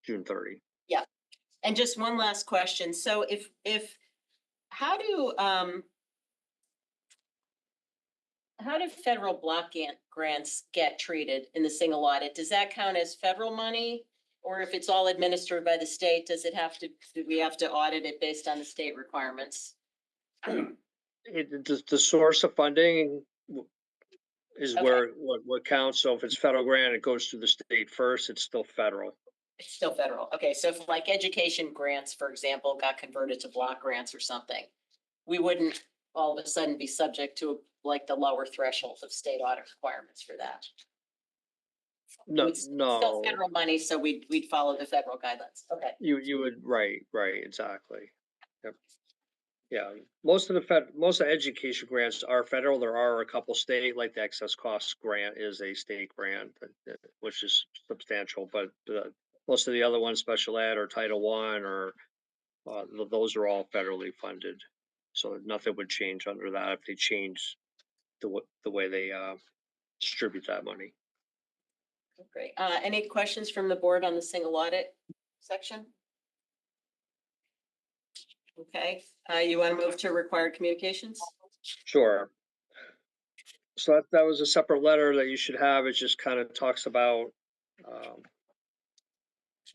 June 30. Yeah. And just one last question. So how do federal block grants get treated in the single audit? Does that count as federal money? Or if it's all administered by the state, do we have to audit it based on the state requirements? The source of funding is Okay. where what counts. So if it's federal grant, it goes through the state first. It's still federal. It's still federal. Okay, so if like education grants, for example, got converted to block grants or something, we wouldn't all of a sudden be subject to like the lower threshold of state audit requirements for that. No, It's still no. federal money, so we'd follow the federal guidelines. Okay. You would, right, exactly. Yep. Yeah, most of the education grants are federal. There are a couple state, like the excess costs grant is a state grant, which is substantial, but most of the other ones, special ed or Title I, or those are all federally funded. So nothing would change under that if they change the way they distribute that money. Great. Any questions from the board on the single audit section? Okay, you want to move to required communications? Sure. So that was a separate letter that you should have. It just kind of talks about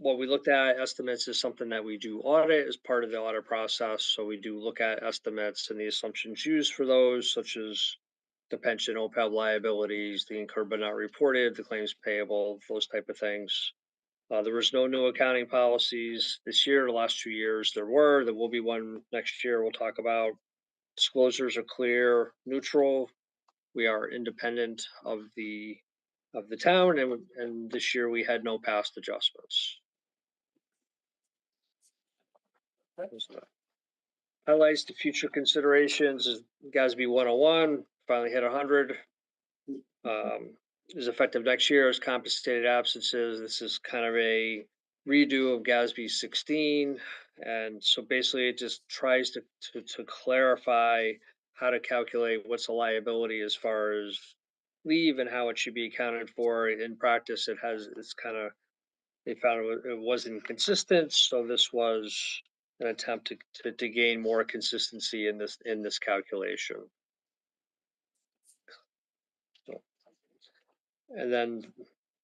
what we looked at. Estimates is something that we do audit as part of the audit process. So we do look at estimates and the assumptions used for those, such as the pension OPEB liabilities, the incurred but not reported, the claims payable, those type of things. There was no new accounting policies this year. The last 2 years there will be one next year. We'll talk about. Disclosures are clear, neutral. We are independent of the town, and this year we had no past adjustments. Highlights the future considerations is GASB 101 finally hit 100. Is effective next year as compensated absences. This is kind of a redo of GASB 16, and so basically it just tries to clarify how to calculate what's a liability as far as leave and how it should be accounted for. In practice, it's kind of, they found it wasn't consistent, so this was an attempt to gain more consistency in this calculation. And then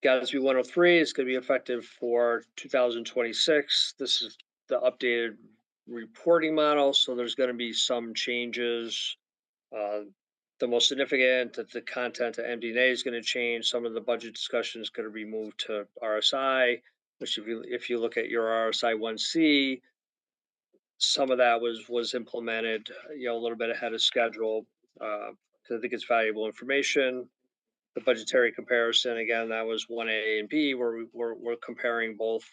GASB 103 is going to be effective for 2026. This is the updated reporting model, so there's going to be some changes. The most significant, that the content of MD&A is going to change. Some of the budget discussion is going to be moved to RSI, which if you look at your RSI 1C, some of that was implemented, a little bit ahead of schedule. Because I think it's valuable information. The budgetary comparison, again, that was 1A and B, where we're comparing both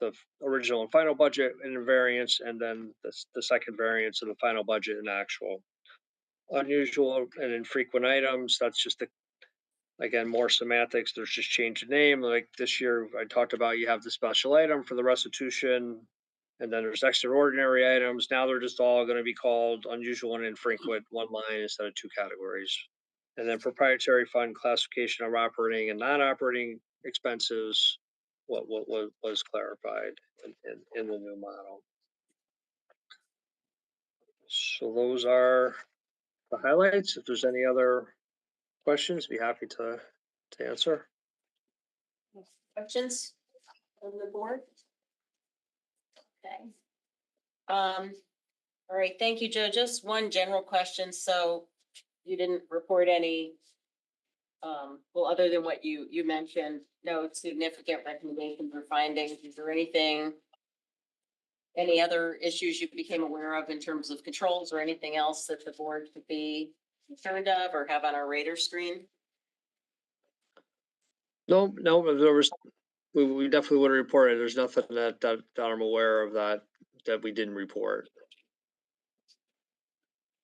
the original and final budget and the variance, and then the second variance of the final budget and actual. Unusual and infrequent items, that's just again, more semantics. There's just change of name. Like this year, I talked about, you have the special item for the restitution, and then there's extraordinary items. Now they're just all going to be called unusual and infrequent, one line instead of 2 categories. And then proprietary fund classification of operating and non-operating expenses, what was clarified in the new model. So those are the highlights. If there's any other questions, be happy to answer. Questions from the board? Okay. All right, thank you, Joe. Just one general question. So you didn't report any well, other than what you mentioned, no significant recommendations or findings. Is there anything, any other issues you became aware of in terms of controls or anything else that the board could be concerned of or have on our radar screen? No, no, there was, we definitely would have reported. There's nothing that I'm aware of that we didn't report.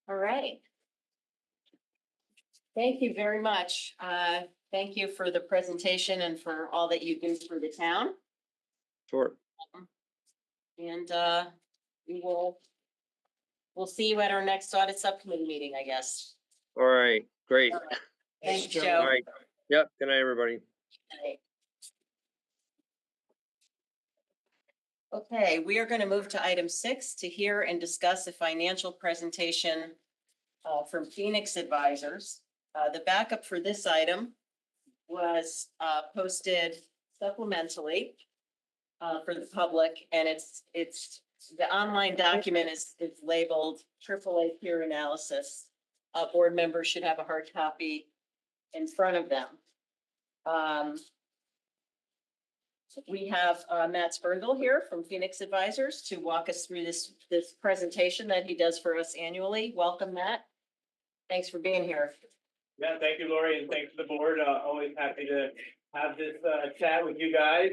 All right. Thank you very much. Thank you for the presentation and for all that you do for the town. Sure. And we'll see you at our next audit subcommittee meeting, I guess. All right, great. Thanks, Joe. Joe. All right. Yep. Good night, everybody. Okay, we are going to move to item 6 to hear and discuss a financial presentation from Phoenix Advisors. The backup for this item was posted supplementally for the public, and it's the online document is labeled AAA peer analysis. Board members should have a hard copy in front of them. We have Matt Spurgill here from Phoenix Advisors to walk us through this presentation that he does for us annually. Welcome, Matt. Thanks for being here. Yeah, thank you, Lori, and thanks to the board. Always happy to have this chat with you guys.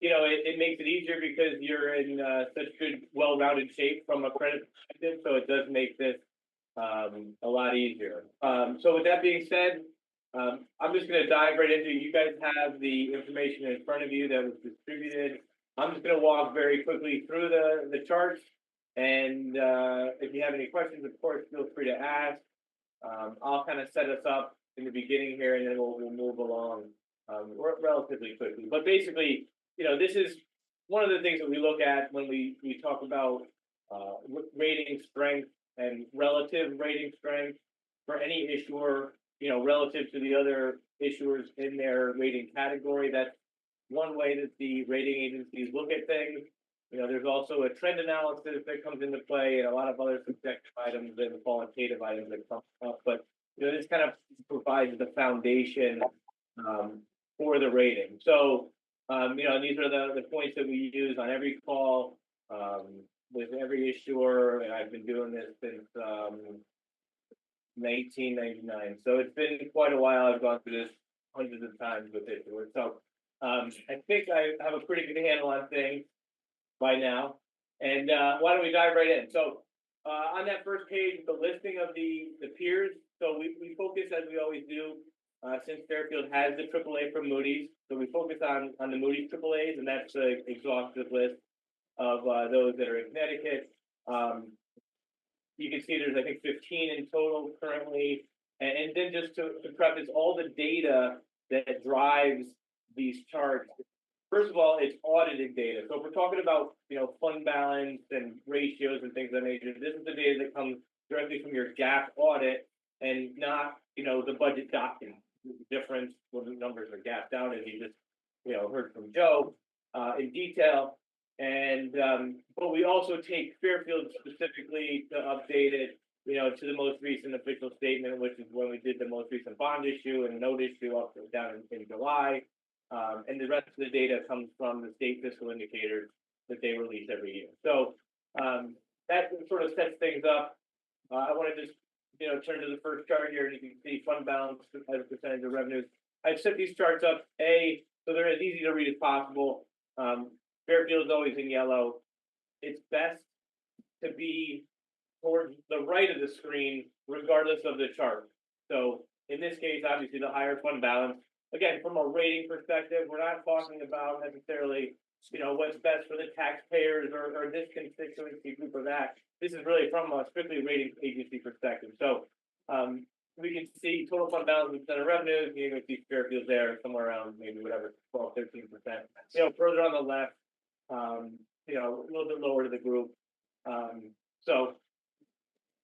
You know, it makes it easier because you're in such good, well-rounded shape from a credit perspective, so it does make this a lot easier. So with that being said, I'm just going to dive right into it. You guys have the information in front of you that was distributed. I'm just going to walk very quickly through the charts, and if you have any questions, of course, feel free to ask. I'll kind of set us up in the beginning here, and then we'll move along relatively quickly. But basically, you know, this is one of the things that we look at when we talk about rating strength and relative rating strength for any issuer, you know, relative to the other issuers in their rating category. That's one way that the rating agencies look at things. You know, there's also a trend analysis that comes into play and a lot of other subjective items and qualitative items that come up. But, you know, this kind of provides the foundation for the rating. So, you know, these are the points that we use on every call with every issuer. And I've been doing this since 1999. So it's been quite a while. I've gone through this hundreds of times with issuers. So I think I have a pretty good handle on things by now. And why don't we dive right in? So on that first page, the listing of the peers. So we focus, as we always do, since Fairfield has the AAA from Moody's. So we focus on the Moody's AAAs, and that's the exhaustive list of those that are in Connecticut. You can see there's, I think, 15 in total currently. And then just to preface, all the data that drives these charts, first of all, it's audited data. So if we're talking about, you know, fund balance and ratios and things of that nature, this is the data that comes directly from your GAAP audit and not, you know, the budget document. The difference when the numbers are gapped out, as you just, you know, heard from Joe in detail. And but we also take Fairfield specifically to update it, you know, to the most recent official statement, which is when we did the most recent bond issue and note issue up down in July. And the rest of the data comes from the state fiscal indicators that they release every year. So that sort of sets things up. I want to just, you know, turn to the first chart here, and you can see fund balance as a percentage of revenues. I've set these charts up so they're as easy to read as possible. Fairfield is always in yellow. It's best to be towards the right of the screen, regardless of the chart. So in this case, obviously the higher fund balance. Again, from a rating perspective, we're not talking about necessarily, you know, what's best for the taxpayers or this constituency group or that. This is really from a strictly rating agency perspective. So we can see total fund balance percent of revenues. You can see Fairfield there somewhere around maybe whatever 12, 13%. You know, further on the left, you know, a little bit lower to the group. So,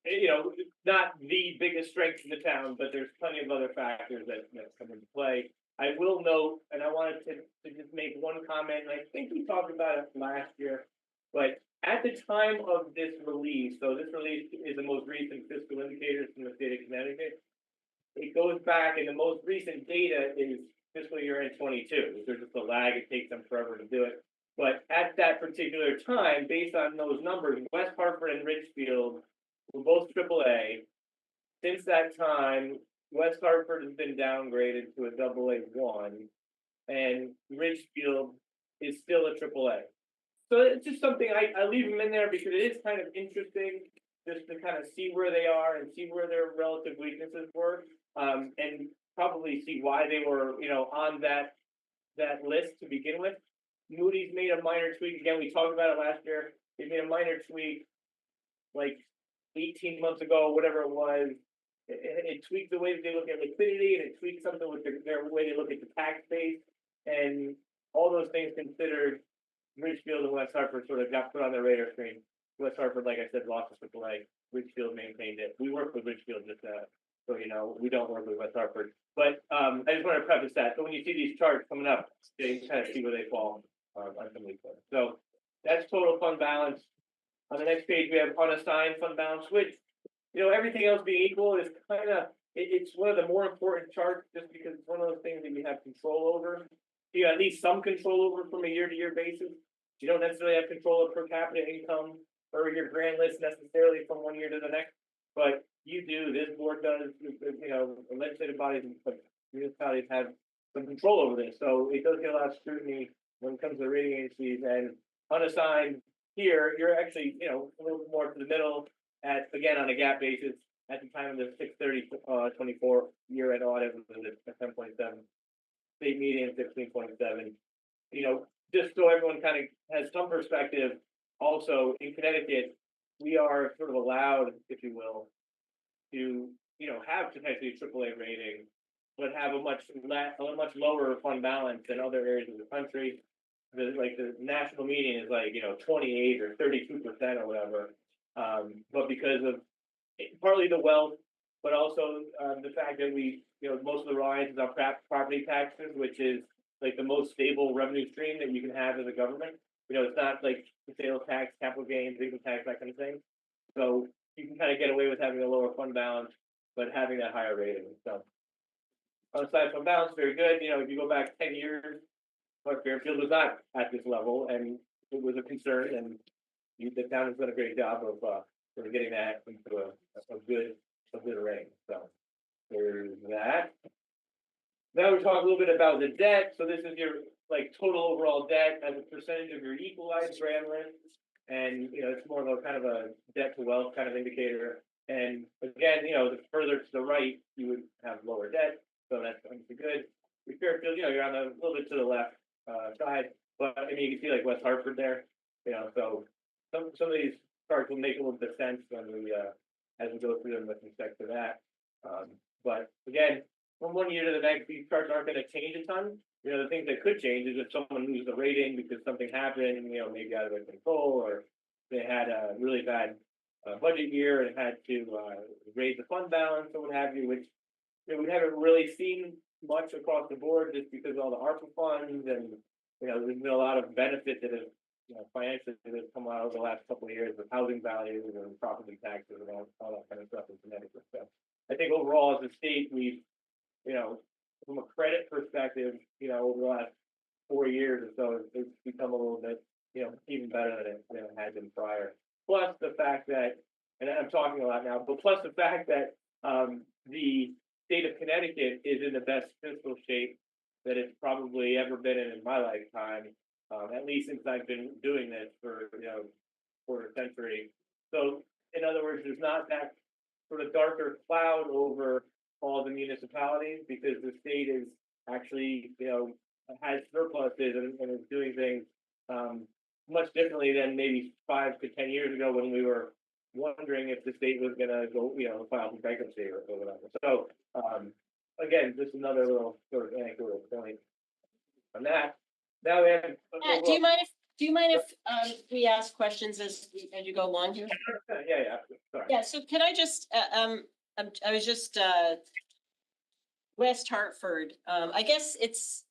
you know, not the biggest strength in the town, but there's plenty of other factors that come into play. I will note, and I wanted to just make one comment, and I think we talked about it last year, but at the time of this release, so this release is the most recent fiscal indicators from the state of Connecticut. it goes back, and the most recent data is fiscal year end 22. There's just a lag, it takes them forever to do it. But at that particular time, based on those numbers, West Hartford and Ridgefield were both AAA. Since that time, West Hartford has been downgraded to a AA1, and Ridgefield is still a AAA. So it's just something I leave them in there because it is kind of interesting just to kind of see where they are and see where their relative weaknesses were, and probably see why they were, on that list to begin with. Moody's made a minor tweak. Again, we talked about it last year. They made a minor tweak like 18 months ago, whatever it was. It tweaked the way that they look at liquidity, and it tweaked something with their way they look at the tax base, and all those things considered. Ridgefield and West Hartford sort of got put on their radar screen. West Hartford, like I said, lost to AAA. Ridgefield maintained it. We work with Ridgefield just so you know, we don't work with West Hartford. But I just want to preface that. So when you see these charts coming up, you can kind of see where they fall on some of these things. So that's total fund balance. On the next page, we have unassigned fund balance, which, everything else being equal is kind of, it's one of the more important charts just because it's one of those things that you have control over. You have at least some control over from a year-to-year basis. You don't necessarily have control of per capita income or your grand list necessarily from one year to the next, but you do, this board does, the legislative bodies and municipalities have some control over this. So it does get a lot of scrutiny when it comes to the rating agencies, and unassigned here, you're actually, a little bit more to the middle again, on a GAAP basis at the time of the 6/30/24 year-end audit was at 10.7. State median 16.7. Just so everyone kind of has some perspective, also in Connecticut, we are sort of allowed, if you will, to have potentially a AAA rating, but have a much lower fund balance than other areas of the country. The national median is 28 or 32% or whatever. But because of partly the wealth, but also the fact that most of the reliance is on property taxes, which is like the most stable revenue stream that you can have as a government. It's not like the sales tax, capital gains, income tax, that kind of thing. So you can kind of get away with having a lower fund balance, but having that higher rating. So unassigned fund balance, very good. If you go back 10 years, Fairfield was not at this level, and it was a concern, and the town has done a great job of sort of getting that into a good range. So there's that. Now we talk a little bit about the debt. So this is your total overall debt as a percentage of your equalized grand list, and it's more of a kind of a debt to wealth kind of indicator. And again, the further to the right, you would have lower debt, so that's obviously good. With Fairfield, you're on a little bit to the left side, but you can see West Hartford there. So some of these charts will make a little bit of sense when we as we go through them with respect to that. But again, from one year to the next, these charts aren't going to change a ton. The things that could change is if someone loses a rating because something happened, maybe out of their control, or they had a really bad budget year and had to raise the fund balance or what have you, which we haven't really seen much across the board just because of all the ARPA funds, and there's been a lot of benefit that has financially that has come out over the last couple of years with housing values and property taxes and all that kind of stuff in Connecticut. So I think overall as a state, we've from a credit perspective, over the last 4 years or so, it's become a little bit, even better than it had been prior. Plus the fact that, and I'm talking a lot now, but plus the fact that the state of Connecticut is in the best fiscal shape that it's probably ever been in my lifetime, at least since I've been doing this for, quarter century. So in other words, there's not that sort of darker cloud over all the municipalities because the state is actually, has surpluses and is doing things much differently than maybe 5 to 10 years ago when we were wondering if the state was going to go, file for bankruptcy or whatever. So again, just another little sort of anecdotal point on that. Now we have. Do you mind if we ask questions as you go along here? Yeah. Sorry. Yeah. So can I just I was just West Hartford. I guess it's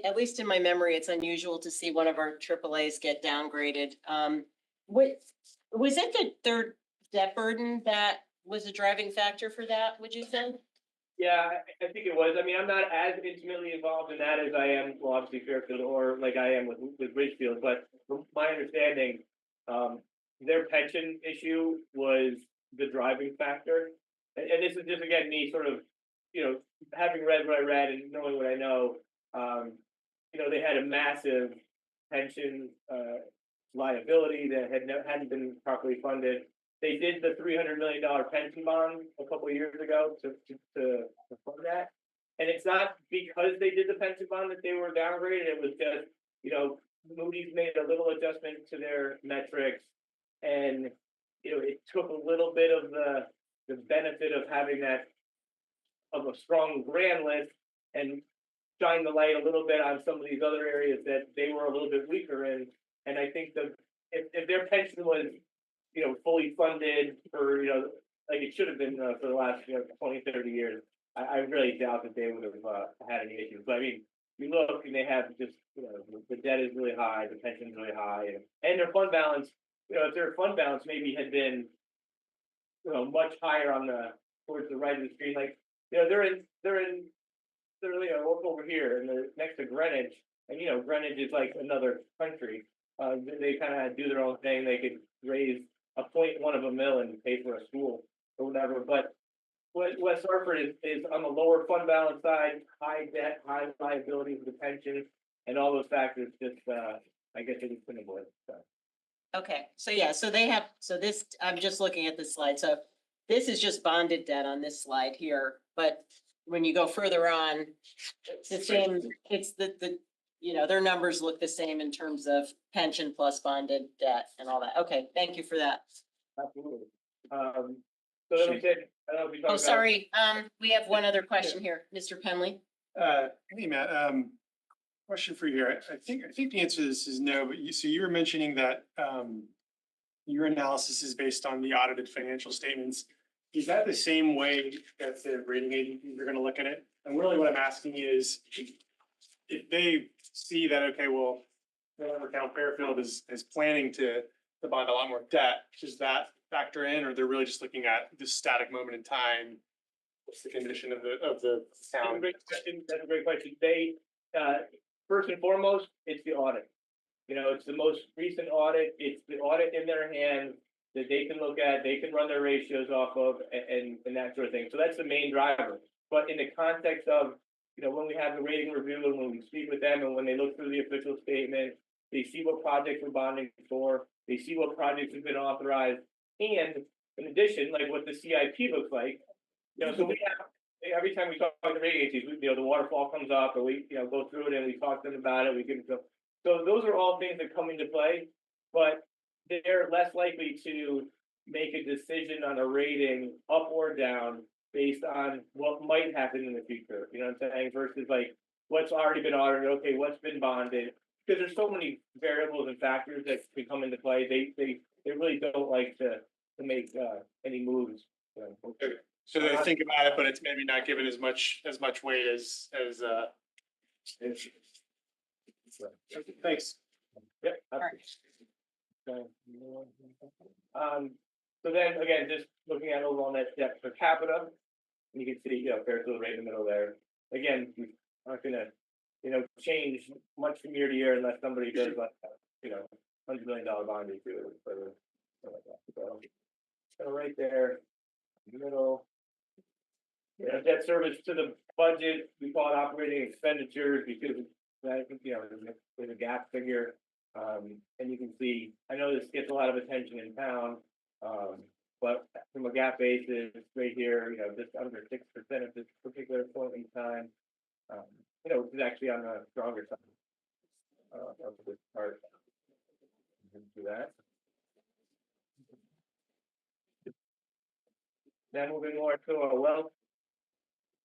at least in my memory, it's unusual to see one of our AAAs get downgraded. Was it their debt burden that was a driving factor for that? Would you say? Yeah, I think it was. I mean, I'm not as intimately involved in that as I am, well, obviously Fairfield or like I am with Ridgefield, but from my understanding, their pension issue was the driving factor. And this is just again me sort of, having read what I read and knowing what I know, they had a massive pension liability that hadn't been properly funded. They did the $300 million pension bond a couple of years ago to fund that. And it's not because they did the pension bond that they were downgraded. It was just, Moody's made a little adjustment to their metrics. And, it took a little bit of the benefit of having of a strong brand list and shine the light a little bit on some of these other areas that they were a little bit weaker in. And I think if their pension was, fully funded for, like it should have been for the last, 20, 30 years, I really doubt that they would have had any issues. But I mean, you look and they have just, the debt is really high, the pension's really high, and their fund balance, if their fund balance maybe had been, much higher towards the right of the screen, like, they're over here and they're next to Greenwich, and Greenwich is like another country. They kind of do their own thing. They could raise a 0.1 of a mil and pay for a school or whatever. But West Hartford is on the lower fund balance side, high debt, high liabilities with the pension, and all those factors just, I guess, they just couldn't avoid. So. Okay, so yeah, this, I'm just looking at this slide. So this is just bonded debt on this slide here, but when you go further on, it's the same, it's their numbers look the same in terms of pension plus bonded debt and all that. Okay, thank you for that. Absolutely. So then we said, I don't know if we talked about. Sorry, we have one other question here, Mr. Penley. Hey, Matt, question for you here. I think the answer to this is no, but you were mentioning that, your analysis is based on the audited financial statements. Is that the same way that the rating agencies are gonna look at it? And really what I'm asking is, if they see that, okay, well, whatever town Fairfield is planning to bond a lot more debt, does that factor in, or they're really just looking at this static moment in time? What's the condition of the town? That's a great question. They, first and foremost, it's the audit. It's the most recent audit. It's the audit in their hands that they can look at, they can run their ratios off of and that sort of thing. So that's the main driver. But in the context of, when we have the rating review and when we speak with them and when they look through the official statement, they see what projects we're bonding for, they see what projects have been authorized. And in addition, like what the CIP looks like, so we have, every time we talk about the rating agencies, the waterfall comes up and we, go through it and we talk to them about it, we give them. So those are all things that come into play, but they're less likely to make a decision on a rating up or down based on what might happen in the future. You know what I'm saying? Versus like what's already been audited. Okay, what's been bonded? Because there's so many variables and factors that can come into play. They really don't like to make any moves. So they think about it, but it's maybe not given as much weight as. Thanks. Yep. So then again, just looking at overall net debt per capita, you can see, Fairfield right in the middle there. Again, we're not gonna, change much from year to year unless somebody does like, $100 million bond issue or something like that. So right there, in the middle. Debt service to the budget, we call it operating expenditures because that, there's a gap figure. And you can see, I know this gets a lot of attention in town, but from a gap basis, right here, just under 6% at this particular point in time, which is actually on the stronger side of this part. Do that. Then moving more to our wealth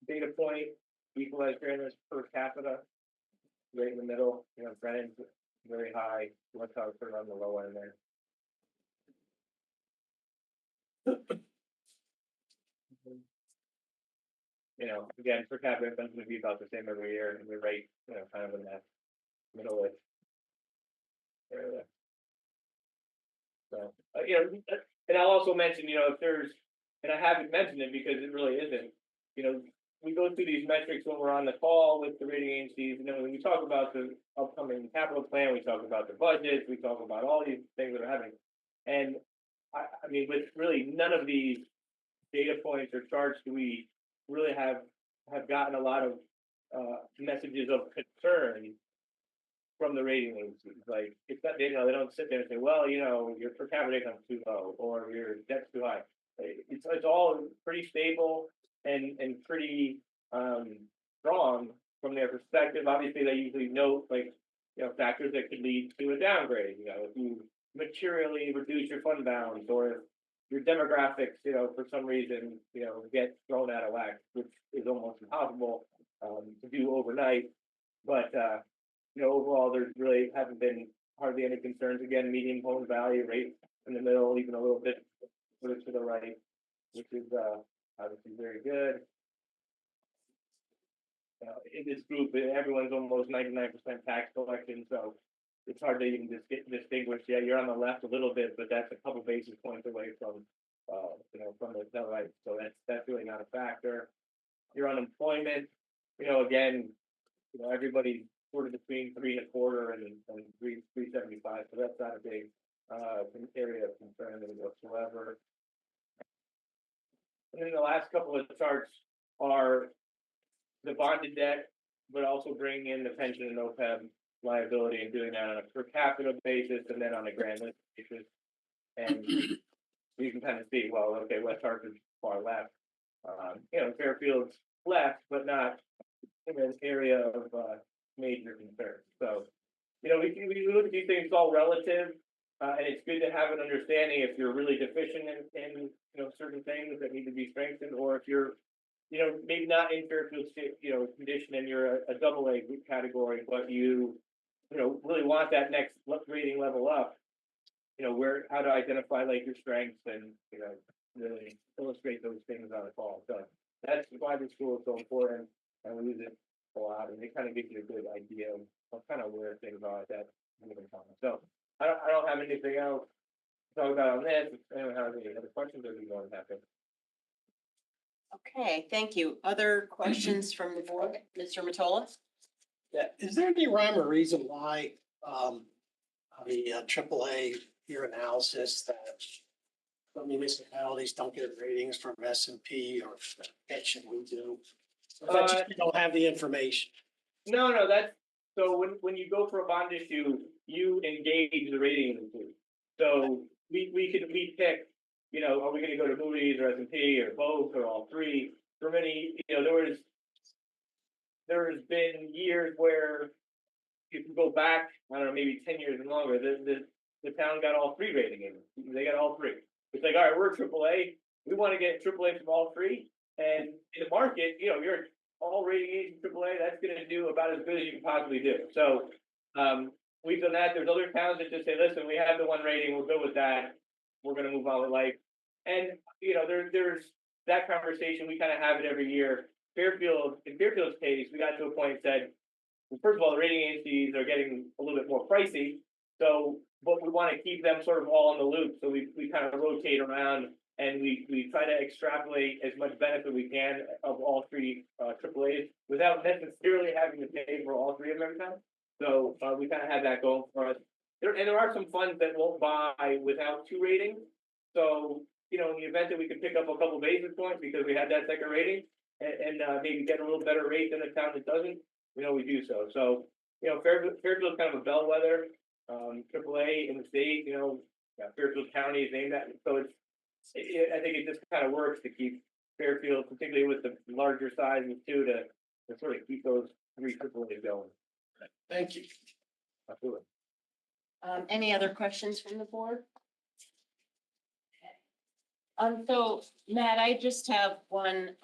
data point, equalized fairness per capita, right in the middle, Greenwich very high, West Hartford on the low end there. Again, per capita it's going to be about the same every year, and we're right, kind of in that middle area. So, and I'll also mention, if there's, and I haven't mentioned it because it really isn't, we go through these metrics when we're on the call with the rating agencies, and then when we talk about the upcoming capital plan, we talk about the budget, we talk about all these things that are happening. And I mean, with really none of these data points or charts do we really have gotten a lot of messages of concern from the rating agencies. Like, it's not, they don't sit there and say, well, your per capita income's too low or your debt's too high. It's all pretty stable and pretty strong from their perspective. Obviously, they usually note factors that could lead to a downgrade. If you materially reduce your fund balance, or if your demographics, for some reason, get thrown out of whack, which is almost impossible to do overnight. But overall, there's really haven't been hardly any concerns. Again, median home value rate in the middle, even a little bit to the right, which is obviously very good. In this group, everyone's almost 99% tax collection, so it's hard to even distinguish. Yeah, you're on the left a little bit, but that's a couple basis points away from from the right. So that's really not a factor. Your unemployment, again, everybody's sort of between 3.25 and 3.75. So that's not a big area of concern whatsoever. And then the last couple of charts are the bonded debt, but also bringing in the pension and OPEB liability and doing that on a per capita basis and then on a grand list basis. And you can kind of see, well, okay, West Hartford is far left. Fairfield's left, but not in an area of major concern. So, we look at these things, it's all relative, and it's good to have an understanding if you're really deficient in certain things that need to be strengthened, or if you're maybe not in Fairfield's condition and you're a double A category, but you really want that next rating level up. How to identify your strengths and really illustrate those things on the call. So that's why the school is so important, and we use it a lot, and it kind of gives you a good idea of kind of where things are at that given time. So I don't have anything else to talk about on this. If anyone has any other questions, I'd be more than happy. Okay, thank you. Other questions from the board? Mr. Matola? Yeah, is there any rhyme or reason why the AAA peer analysis that some municipalities don't get ratings from S&P or Fitch and we do? Or is that just we don't have the information? No, that's so when you go for a bond issue, you engage the rating agency. So we pick, are we going to go to Moody's or S&P or both or all three? For many, there's been years where if you go back, I don't know, maybe 10 years and longer, the town got all three rating agencies. They got all three. It's like, all right, we're AAA. We want to get AAA from all three. And in the market, you're all rating agency AAA. That's going to do about as good as you can possibly do. So we've done that. There's other towns that just say, listen, we have the one rating. We're good with that. We're going to move on with life. And there's that conversation. We kind of have it every year. In Fairfield's case, we got to a point and said, well, first of all, the rating agencies are getting a little bit more pricey. So, but we want to keep them sort of all in the loop. So we kind of rotate around and we try to extrapolate as much benefit we can of all three AAAs without necessarily having to pay for all three of them every time. So we kind of have that going for us. There are some funds that won't buy without two ratings. So, in the event that we could pick up a couple basis points because we had that second rating and maybe get a little better rate than a town that doesn't, we do so. So, Fairfield's kind of a bellwether, AAA in the state, Fairfield County is named that. So I think it just kind of works to keep Fairfield, particularly with the larger sizes too, to sort of keep those three AAAs going. Thank you. Absolutely. Any other questions from the board? So Matt, I just have one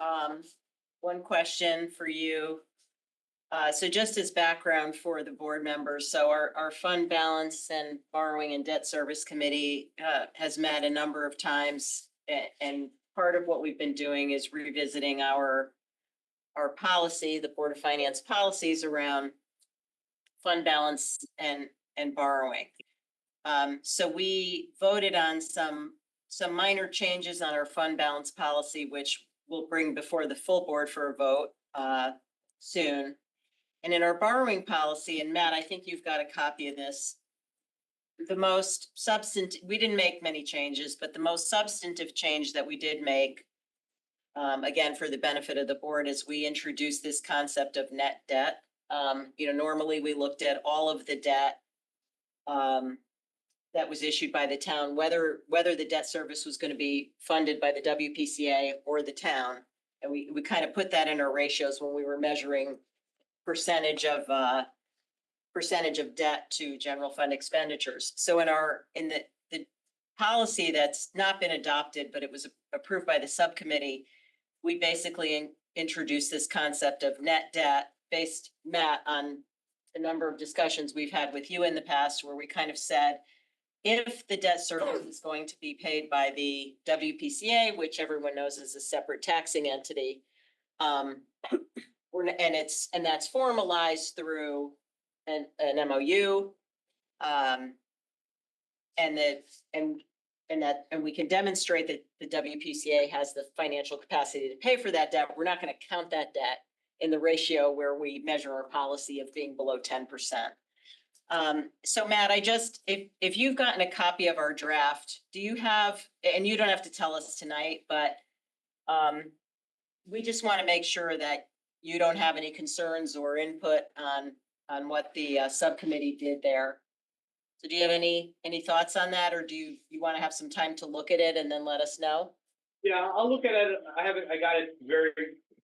question for you. So just as background for the board members, so our fund balance and borrowing and debt service committee has met a number of times. And part of what we've been doing is revisiting our policy, the Board of Finance policies around fund balance and borrowing. So we voted on some minor changes on our fund balance policy, which we'll bring before the full board for a vote soon. And in our borrowing policy, and Matt, I think you've got a copy of this. The most substantive, we didn't make many changes, but the most substantive change that we did make, again, for the benefit of the board, is we introduced this concept of net debt. Normally we looked at all of the debt that was issued by the town, whether the debt service was going to be funded by the WPCA or the town. And we kind of put that in our ratios when we were measuring percentage of debt to general fund expenditures. So in the policy that's not been adopted, but it was approved by the subcommittee, we basically introduced this concept of net debt based, Matt, on a number of discussions we've had with you in the past, where we kind of said, if the debt service is going to be paid by the WPCA, which everyone knows is a separate taxing entity, and that's formalized through an MOU, and we can demonstrate that the WPCA has the financial capacity to pay for that debt. We're not going to count that debt in the ratio where we measure our policy of being below 10%. So Matt, if you've gotten a copy of our draft, do you have, and you don't have to tell us tonight, but we just want to make sure that you don't have any concerns or input on what the subcommittee did there. So do you have any thoughts on that, or do you want to have some time to look at it and then let us know? Yeah, I'll look at it. I got it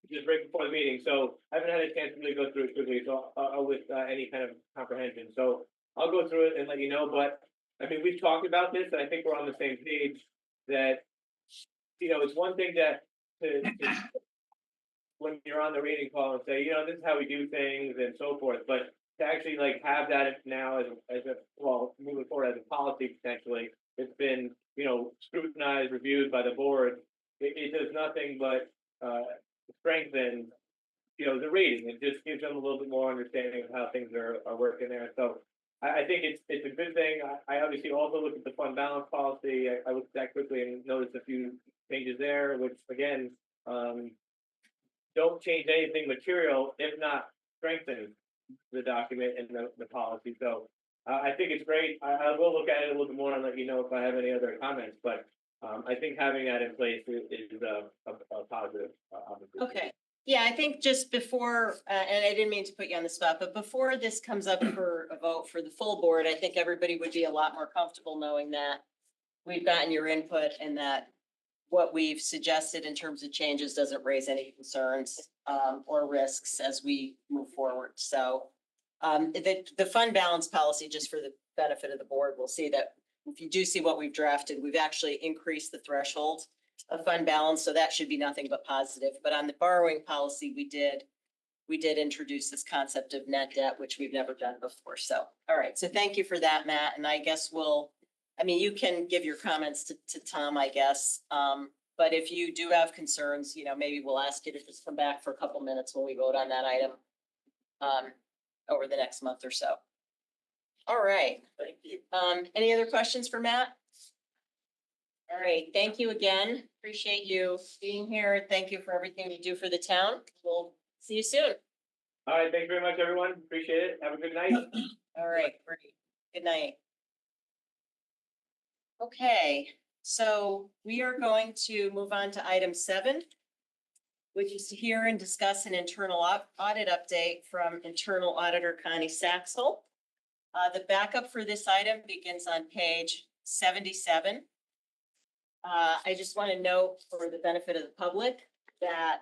just right before the meeting, so I haven't had a chance to really go through it quickly, so with any kind of comprehension. So I'll go through it and let you know, but I mean, we've talked about this, and I think we're on the same page that, it's one thing to when you're on the reading call and say, this is how we do things and so forth, but to actually have that now moving forward as a policy potentially, it's been, scrutinized, reviewed by the board. It does nothing but strengthen, the rating. It just gives them a little bit more understanding of how things are working there. So I think it's a good thing. I obviously also looked at the fund balance policy. I looked at that quickly and noticed a few changes there, which again, don't change anything material, if not strengthen the document and the policy. So I think it's great. I will look at it a little bit more and let you know if I have any other comments, but I think having that in place is a positive. Okay. Yeah, I think just before, and I didn't mean to put you on the spot, but before this comes up for a vote for the full board, I think everybody would be a lot more comfortable knowing that we've gotten your input and that what we've suggested in terms of changes doesn't raise any concerns or risks as we move forward. So the fund balance policy, just for the benefit of the board, we'll see that if you do see what we've drafted, we've actually increased the threshold of fund balance. So that should be nothing but positive. But on the borrowing policy, we did introduce this concept of net debt, which we've never done before. So, all right. So thank you for that, Matt. And I guess you can give your comments to Tom, I guess. But if you do have concerns, maybe we'll ask you to just come back for a couple minutes when we vote on that item over the next month or so. All right. Thank you. Any other questions for Matt? All right. Thank you again. Appreciate you being here. Thank you for everything you do for the town. We'll see you soon. All right. Thank you very much, everyone. Appreciate it. Have a good night. All right. Great. Good night. Okay, so we are going to move on to item 7, which is to hear and discuss an internal audit update from Internal Auditor Connie Saxel. The backup for this item begins on page 77. I just want to note for the benefit of the public that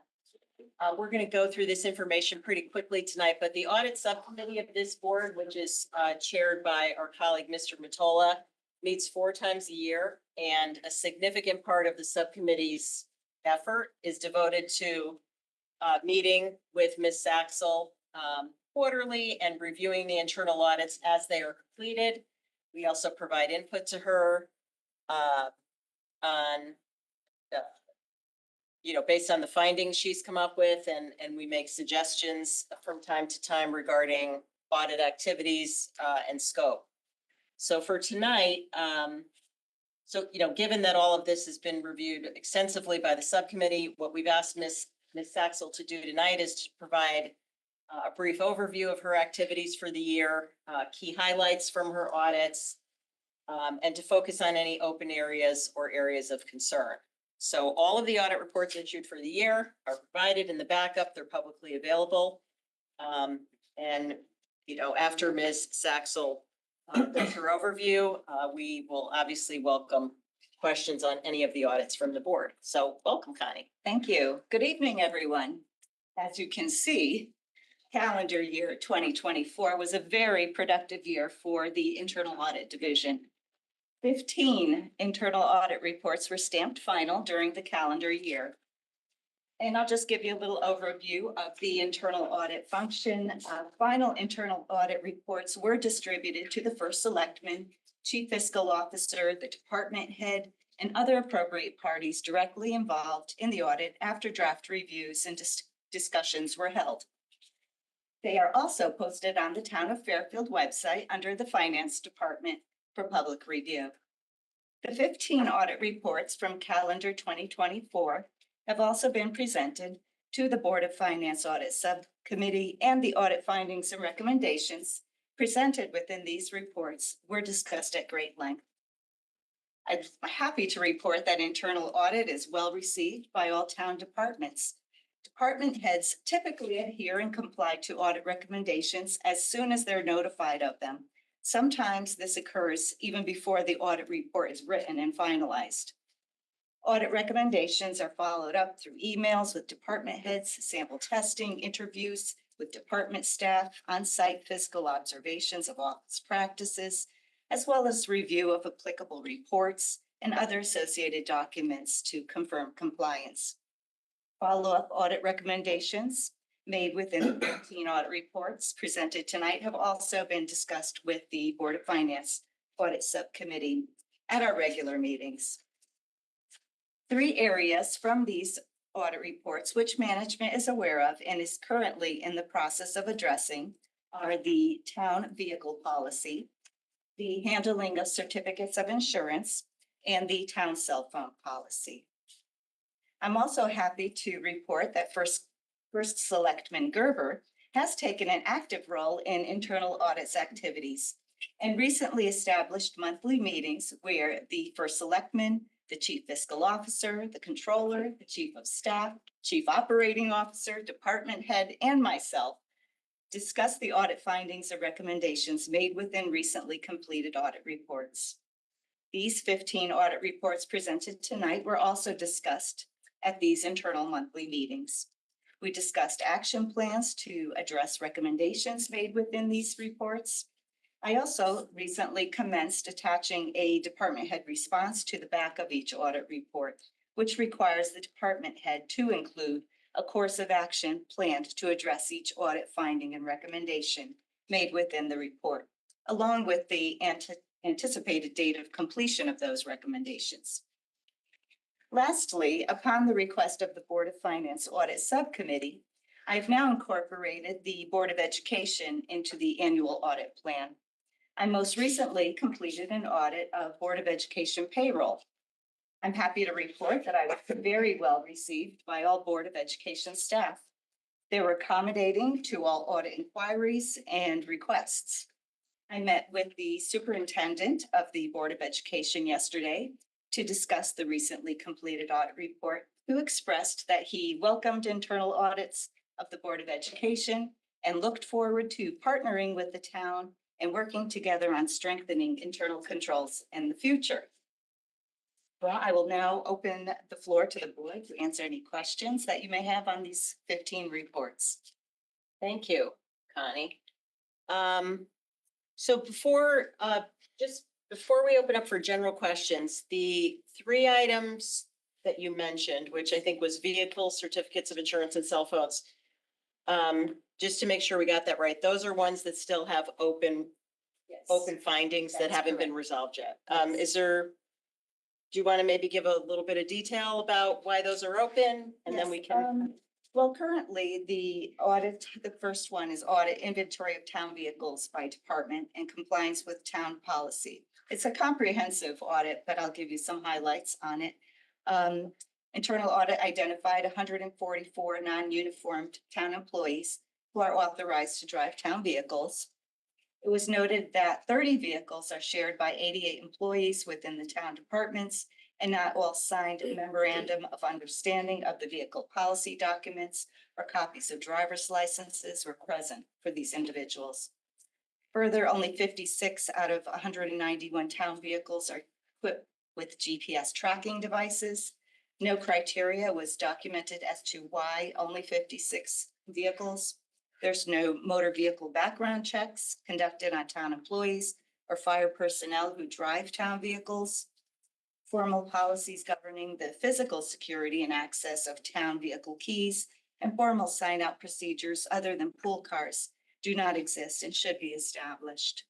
we're going to go through this information pretty quickly tonight, but the audit subcommittee of this board, which is chaired by our colleague, Mr. Matola, meets 4 times a year, and a significant part of the subcommittee's effort is devoted to meeting with Ms. Saxel quarterly and reviewing the internal audits as they are completed. We also provide input to her on, based on the findings she's come up with, and we make suggestions from time to time regarding audit activities and scope. So for tonight, So, given that all of this has been reviewed extensively by the subcommittee, what we've asked Ms. Saxel to do tonight is to provide a brief overview of her activities for the year, key highlights from her audits, and to focus on any open areas or areas of concern. So all of the audit reports issued for the year are provided in the backup. They're publicly available. And, after Ms. Saxel does her overview, we will obviously welcome questions on any of the audits from the board. So welcome, Connie. Thank you. Good evening, everyone. As you can see, calendar year 2024 was a very productive year for the Internal Audit Division. 15 internal audit reports were stamped final during the calendar year. And I'll just give you a little overview of the internal audit function. Final internal audit reports were distributed to the first selectman, chief fiscal officer, the department head, and other appropriate parties directly involved in the audit after draft reviews and discussions were held. They are also posted on the Town of Fairfield website under the Finance Department for public review. The 15 audit reports from calendar 2024 have also been presented to the Board of Finance Audit Subcommittee, and the audit findings and recommendations presented within these reports were discussed at great length. I'm happy to report that internal audit is well received by all town departments. Department heads typically adhere and comply to audit recommendations as soon as they're notified of them. Sometimes this occurs even before the audit report is written and finalized. Audit recommendations are followed up through emails with department heads, sample testing, interviews with department staff, on-site fiscal observations of office practices, as well as review of applicable reports and other associated documents to confirm compliance. Follow-up audit recommendations made within the 15 audit reports presented tonight have also been discussed with the Board of Finance Audit Subcommittee at our regular meetings. 3 areas from these audit reports which management is aware of and is currently in the process of addressing are the town vehicle policy, the handling of certificates of insurance, and the town cell phone policy. I'm also happy to report that First Selectman Gerber has taken an active role in internal audits activities and recently established monthly meetings where the First Selectman, the Chief Fiscal Officer, the Controller, the Chief of Staff, Chief Operating Officer, Department Head, and myself discuss the audit findings and recommendations made within recently completed audit reports. These 15 audit reports presented tonight were also discussed at these internal monthly meetings. We discussed action plans to address recommendations made within these reports. I also recently commenced attaching a department head response to the back of each audit report, which requires the department head to include a course of action planned to address each audit finding and recommendation made within the report, along with the anticipated date of completion of those recommendations. Lastly, upon the request of the Board of Finance Audit Subcommittee, I've now incorporated the Board of Education into the annual audit plan. I most recently completed an audit of Board of Education payroll. I'm happy to report that I was very well received by all Board of Education staff. They were accommodating to all audit inquiries and requests. I met with the superintendent of the Board of Education yesterday to discuss the recently completed audit report, who expressed that he welcomed internal audits of the Board of Education and looked forward to partnering with the town and working together on strengthening internal controls in the future. Well, I will now open the floor to the board to answer any questions that you may have on these 15 reports. Thank you, Connie. So before we open up for general questions, the 3 items that you mentioned, which I think was vehicle, certificates of insurance, and cell phones, just to make sure we got that right, those are ones that still have open findings that That's haven't been correct. resolved yet. Do you want to maybe give a little bit of detail about why those are open? And then we can. Well, currently the audit, the first one is audit inventory of town vehicles by department and compliance with town policy. It's a comprehensive audit, but I'll give you some highlights on it. Internal audit identified 144 non-uniformed town employees who are authorized to drive town vehicles. It was noted that 30 vehicles are shared by 88 employees within the town departments, and not all signed a memorandum of understanding of the vehicle policy documents or copies of driver's licenses were present for these individuals. Further, only 56 out of 191 town vehicles are equipped with GPS tracking devices. No criteria was documented as to why only 56 vehicles. There's no motor vehicle background checks conducted on town employees or fire personnel who drive town vehicles. Formal policies governing the physical security and access of town vehicle keys and formal sign-out procedures other than pool cars do not exist and should be established.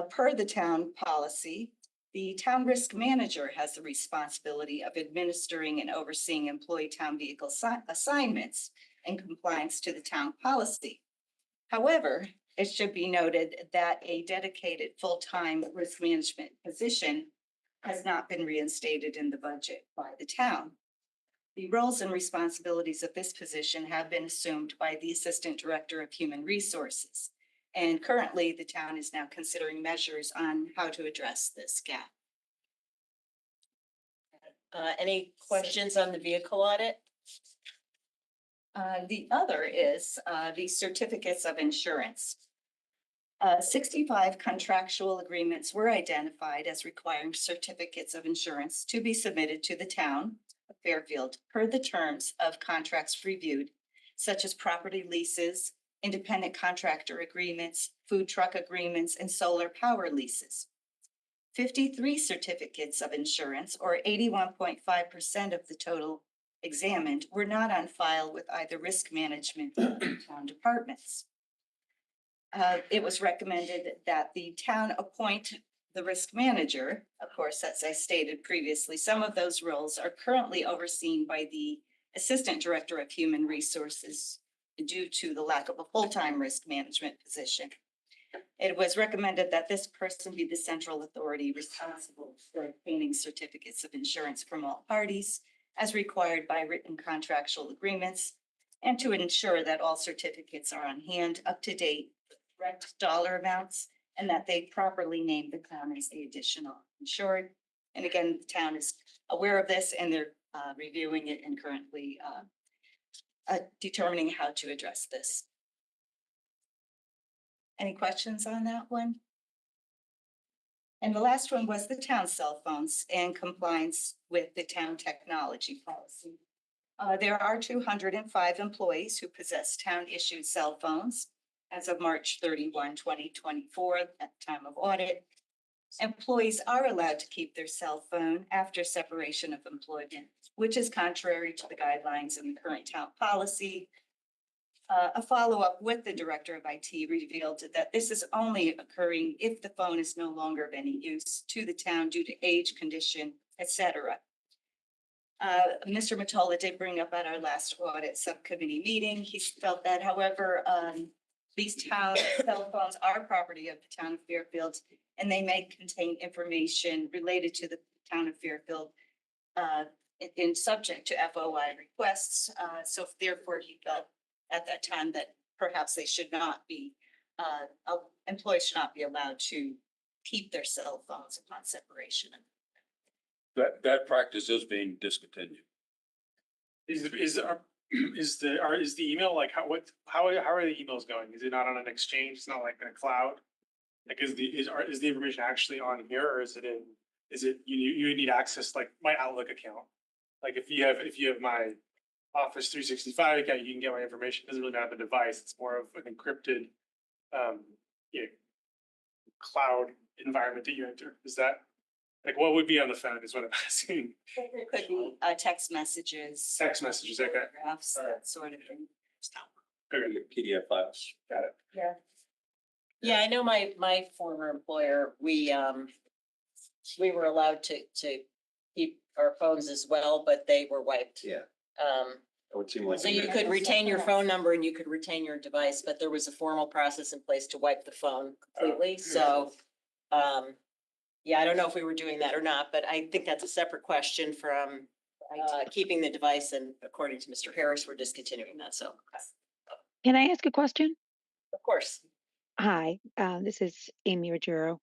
Per the town policy, the town risk manager has the responsibility of administering and overseeing employee town vehicle assignments in compliance to the town policy. However, it should be noted that a dedicated full-time risk management position has not been reinstated in the budget by the town. The roles and responsibilities of this position have been assumed by the Assistant Director of Human Resources. And currently, the town is now considering measures on how to address this gap. Any questions on the vehicle audit? The other is the certificates of insurance. 65 contractual agreements were identified as requiring certificates of insurance to be submitted to the town of Fairfield per the terms of contracts reviewed, such as property leases, independent contractor agreements, food truck agreements, and solar power leases. 53 certificates of insurance, or 81.5% of the total examined, were not on file with either risk management or town departments. It was recommended that the town appoint the risk manager. Of course, as I stated previously, some of those roles are currently overseen by the Assistant Director of Human Resources due to the lack of a full-time risk management position. It was recommended that this person be the central authority responsible for obtaining certificates of insurance from all parties as required by written contractual agreements, and to ensure that all certificates are on hand, up to date, correct dollar amounts, and that they properly name the town as the additional insured. And again, the town is aware of this and they're reviewing it and currently determining how to address this. Any questions on that one? And the last one was the town cell phones and compliance with the town technology policy. There are 205 employees who possess town-issued cell phones as of March 31, 2024, at the time of audit. Employees are allowed to keep their cell phone after separation of employment, which is contrary to the guidelines in the current town policy. A follow-up with the Director of IT revealed that this is only occurring if the phone is no longer of any use to the town due to age, condition, etc. Mr. Matola did bring up at our last audit subcommittee meeting. He felt that, however, these town cell phones are property of the town of Fairfield, and they may contain information related to the town of Fairfield in subject to FOI requests. So therefore, he felt at that time that perhaps they should not be, employees should not be allowed to keep their cell phones upon separation. That practice is being discontinued. Is the email like how are the emails going? Is it not on an exchange? It's not like a cloud? Like is the information actually on here, or is it you need access like my Outlook account? Like if you have my Office 365 account, you can get my information. It doesn't really matter the device. It's more of an encrypted cloud environment that you enter. Is that like what would be on the phone is what I'm asking. There could be text messages. Text messages, okay. Photographs, that sort of thing. Okay. PDF files. Got it. Yeah. Yeah, I know my former employer, we were allowed to keep our phones as well, but they were wiped. Yeah. It would seem like. So you could retain your phone number and you could retain your device, but there was a formal process in place to wipe the phone completely. So Yeah, I don't know if we were doing that or not, but I think that's a separate question from keeping the device, and according to Mr. Harris, we're discontinuing that, so. Can I ask a question? Of course. Hi, this is Amy Ruggiero.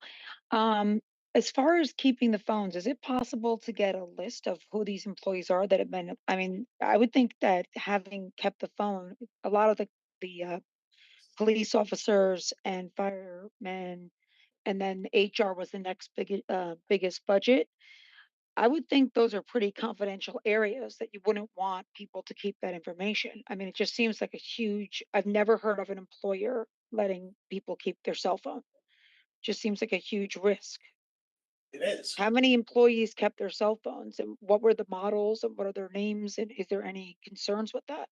Um, as far as keeping the phones, is it possible to get a list of who these employees are that have been, I mean, I would think that having kept the phone, a lot of the police officers and firemen, and then HR was the next biggest budget. I would think those are pretty confidential areas that you wouldn't want people to keep that information. I mean, it just seems like a huge, I've never heard of an employer letting people keep their cell phone. Just seems like a huge risk. It is. How many employees kept their cell phones and what were the models and what are their names? And is there any concerns with that?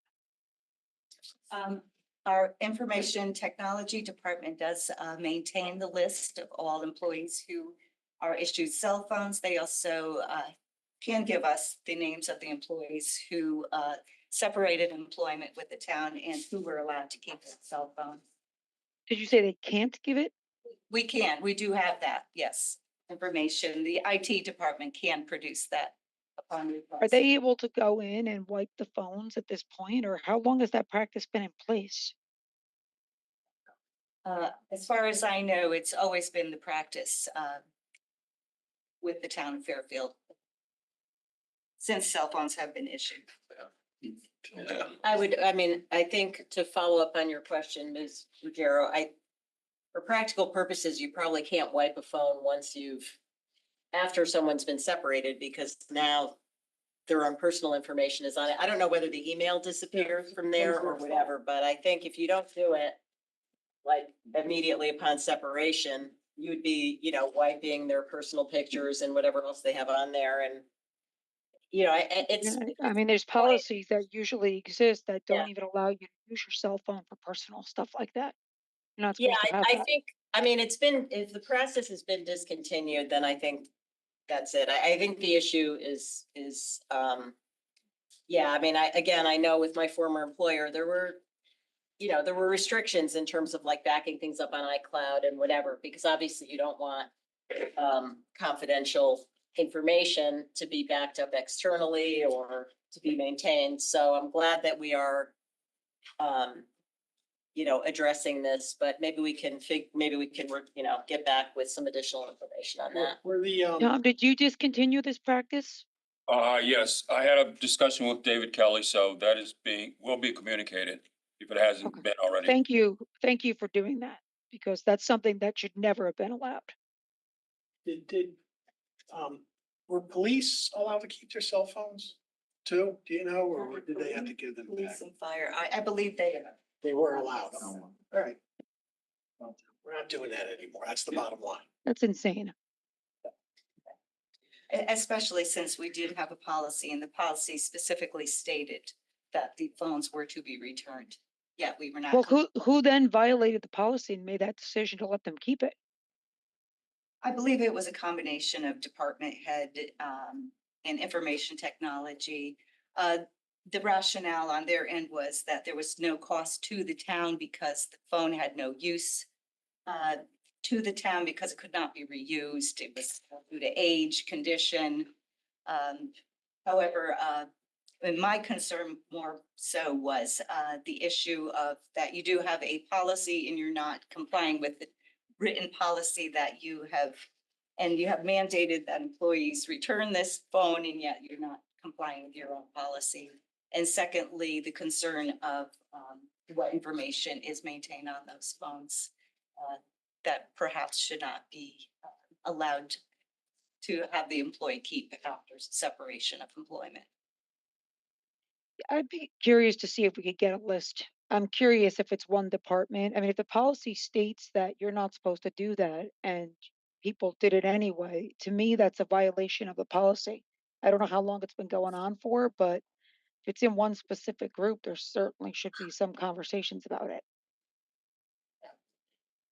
Our information technology department does maintain the list of all employees who are issued cell phones. They also can give us the names of the employees who separated employment with the town and who were allowed to keep a cell phone. Did you say they can't give it? We can, we do have that, yes, information. The IT department can produce that upon request. Are they able to go in and wipe the phones at this point, or how long has that practice been in place? As far as I know, it's always been the practice with the town of Fairfield since cell phones have been issued. I think to follow up on your question, Ms. Ruggiero, for practical purposes, you probably can't wipe a phone once after someone's been separated, because now their own personal information is on it. I don't know whether the email disappears from there or whatever, but I think if you don't do it like immediately upon separation, you would be, wiping their personal pictures and whatever else they have on there. And, it's. I mean, there's policies that usually exist that Yeah. don't even allow you to use your cell phone for personal stuff like that. You're not Yeah, supposed to have I that. think, if the process has been discontinued, then I think that's it. I think the issue is, I know with my former employer, there were restrictions in terms of like backing things up on iCloud and whatever, because obviously you don't want confidential information to be backed up externally or to be maintained. So I'm glad that we are addressing this, but maybe we can get back with some additional information on that. Were the, Tom, did you discontinue this practice? Yes, I had a discussion with David Kelly, so that will be communicated if it hasn't Okay. been already. Thank you. Thank you for doing that, because that's something that should never have been allowed. were police allowed to keep their cell phones too? Do you know, or did they have to give them back? Police and fire, I believe They were allowed. All right. Well, we're not doing that anymore. That's the bottom line. That's insane. especially since we did have a policy and the policy specifically stated that the phones were to be returned. Yeah, we were not. Well, who then violated the policy and made that decision to let them keep it? I believe it was a combination of department head and information technology. The rationale on their end was that there was no cost to the town because the phone had no use to the town because it could not be reused. It was due to age, condition. However, and my concern more so was the issue of that you do have a policy and you're not complying with the written policy that you have, and you have mandated that employees return this phone, and yet you're not complying with your own policy. And secondly, the concern of what information is maintained on those phones that perhaps should not be allowed to have the employee keep after separation of employment. I'd be curious to see if we could get a list. I'm curious if it's one department. I mean, if the policy states that you're not supposed to do that and people did it anyway, to me, that's a violation of the policy. I don't know how long it's been going on for, but if it's in one specific group, there certainly should be some conversations about it.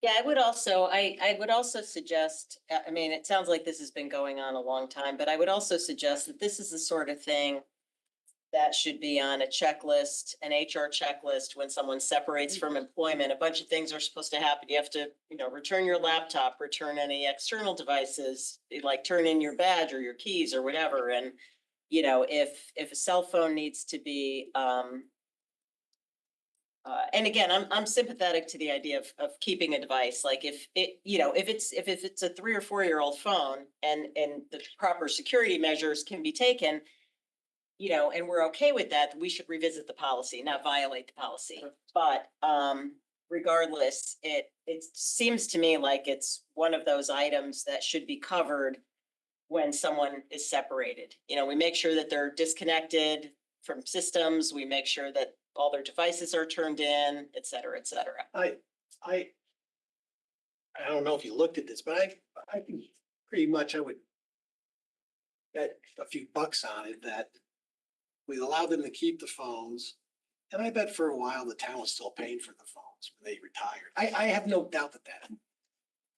Yeah, I would also suggest, it sounds like this has been going on a long time, but I would also suggest that this is the sort of thing that should be on a checklist, an HR checklist. When someone separates from employment, a bunch of things are supposed to happen. You have to, return your laptop, return any external devices, like turn in your badge or your keys or whatever. And, if a cell phone needs to be, and again, I'm sympathetic to the idea of keeping a device, like if it's a 3 or 4-year-old phone and the proper security measures can be taken, and we're okay with that, we should revisit the policy, not violate the policy. But regardless, it seems to me like it's one of those items that should be covered when someone is separated. We make sure that they're disconnected from systems, we make sure that all their devices are turned in, et cetera, et cetera. I don't know if you looked at this, but I think pretty much I would bet a few bucks on it that we allowed them to keep the phones. And I bet for a while the town was still paying for the phones when they retired. I have no doubt that.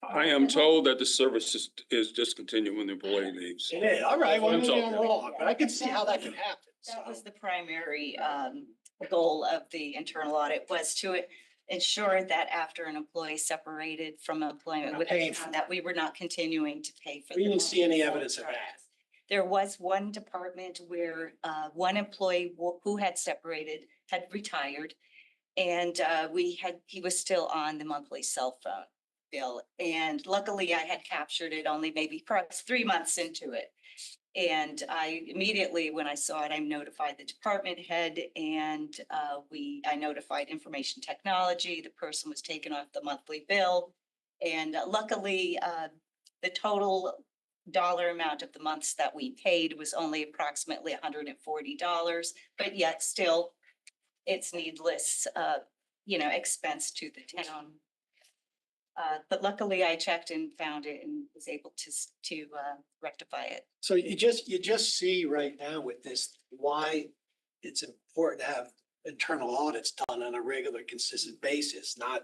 I am told that the service is discontinued when the employee leaves. It is, all right, well, That's maybe all. I'm wrong, but I could see how that could happen. That was the primary goal of the internal audit, was to ensure that after an employee separated from employment Not with paying the for town, that we were not continuing to pay for. We the didn't see any phone evidence of that. charges. There was one department where one employee who had separated had retired, and he was still on the monthly cell phone bill. And luckily I had captured it only maybe perhaps 3 months into it. And I immediately, when I saw it, I notified the department head, and I notified information technology. The person was taken off the monthly bill. And luckily, the total dollar amount of the months that we paid was only approximately $140, but yet still it's needless, expense to the town. But luckily I checked and found it and was able to rectify it. So you just see right now with this, why it's important to have internal audits done on a regular, consistent basis, not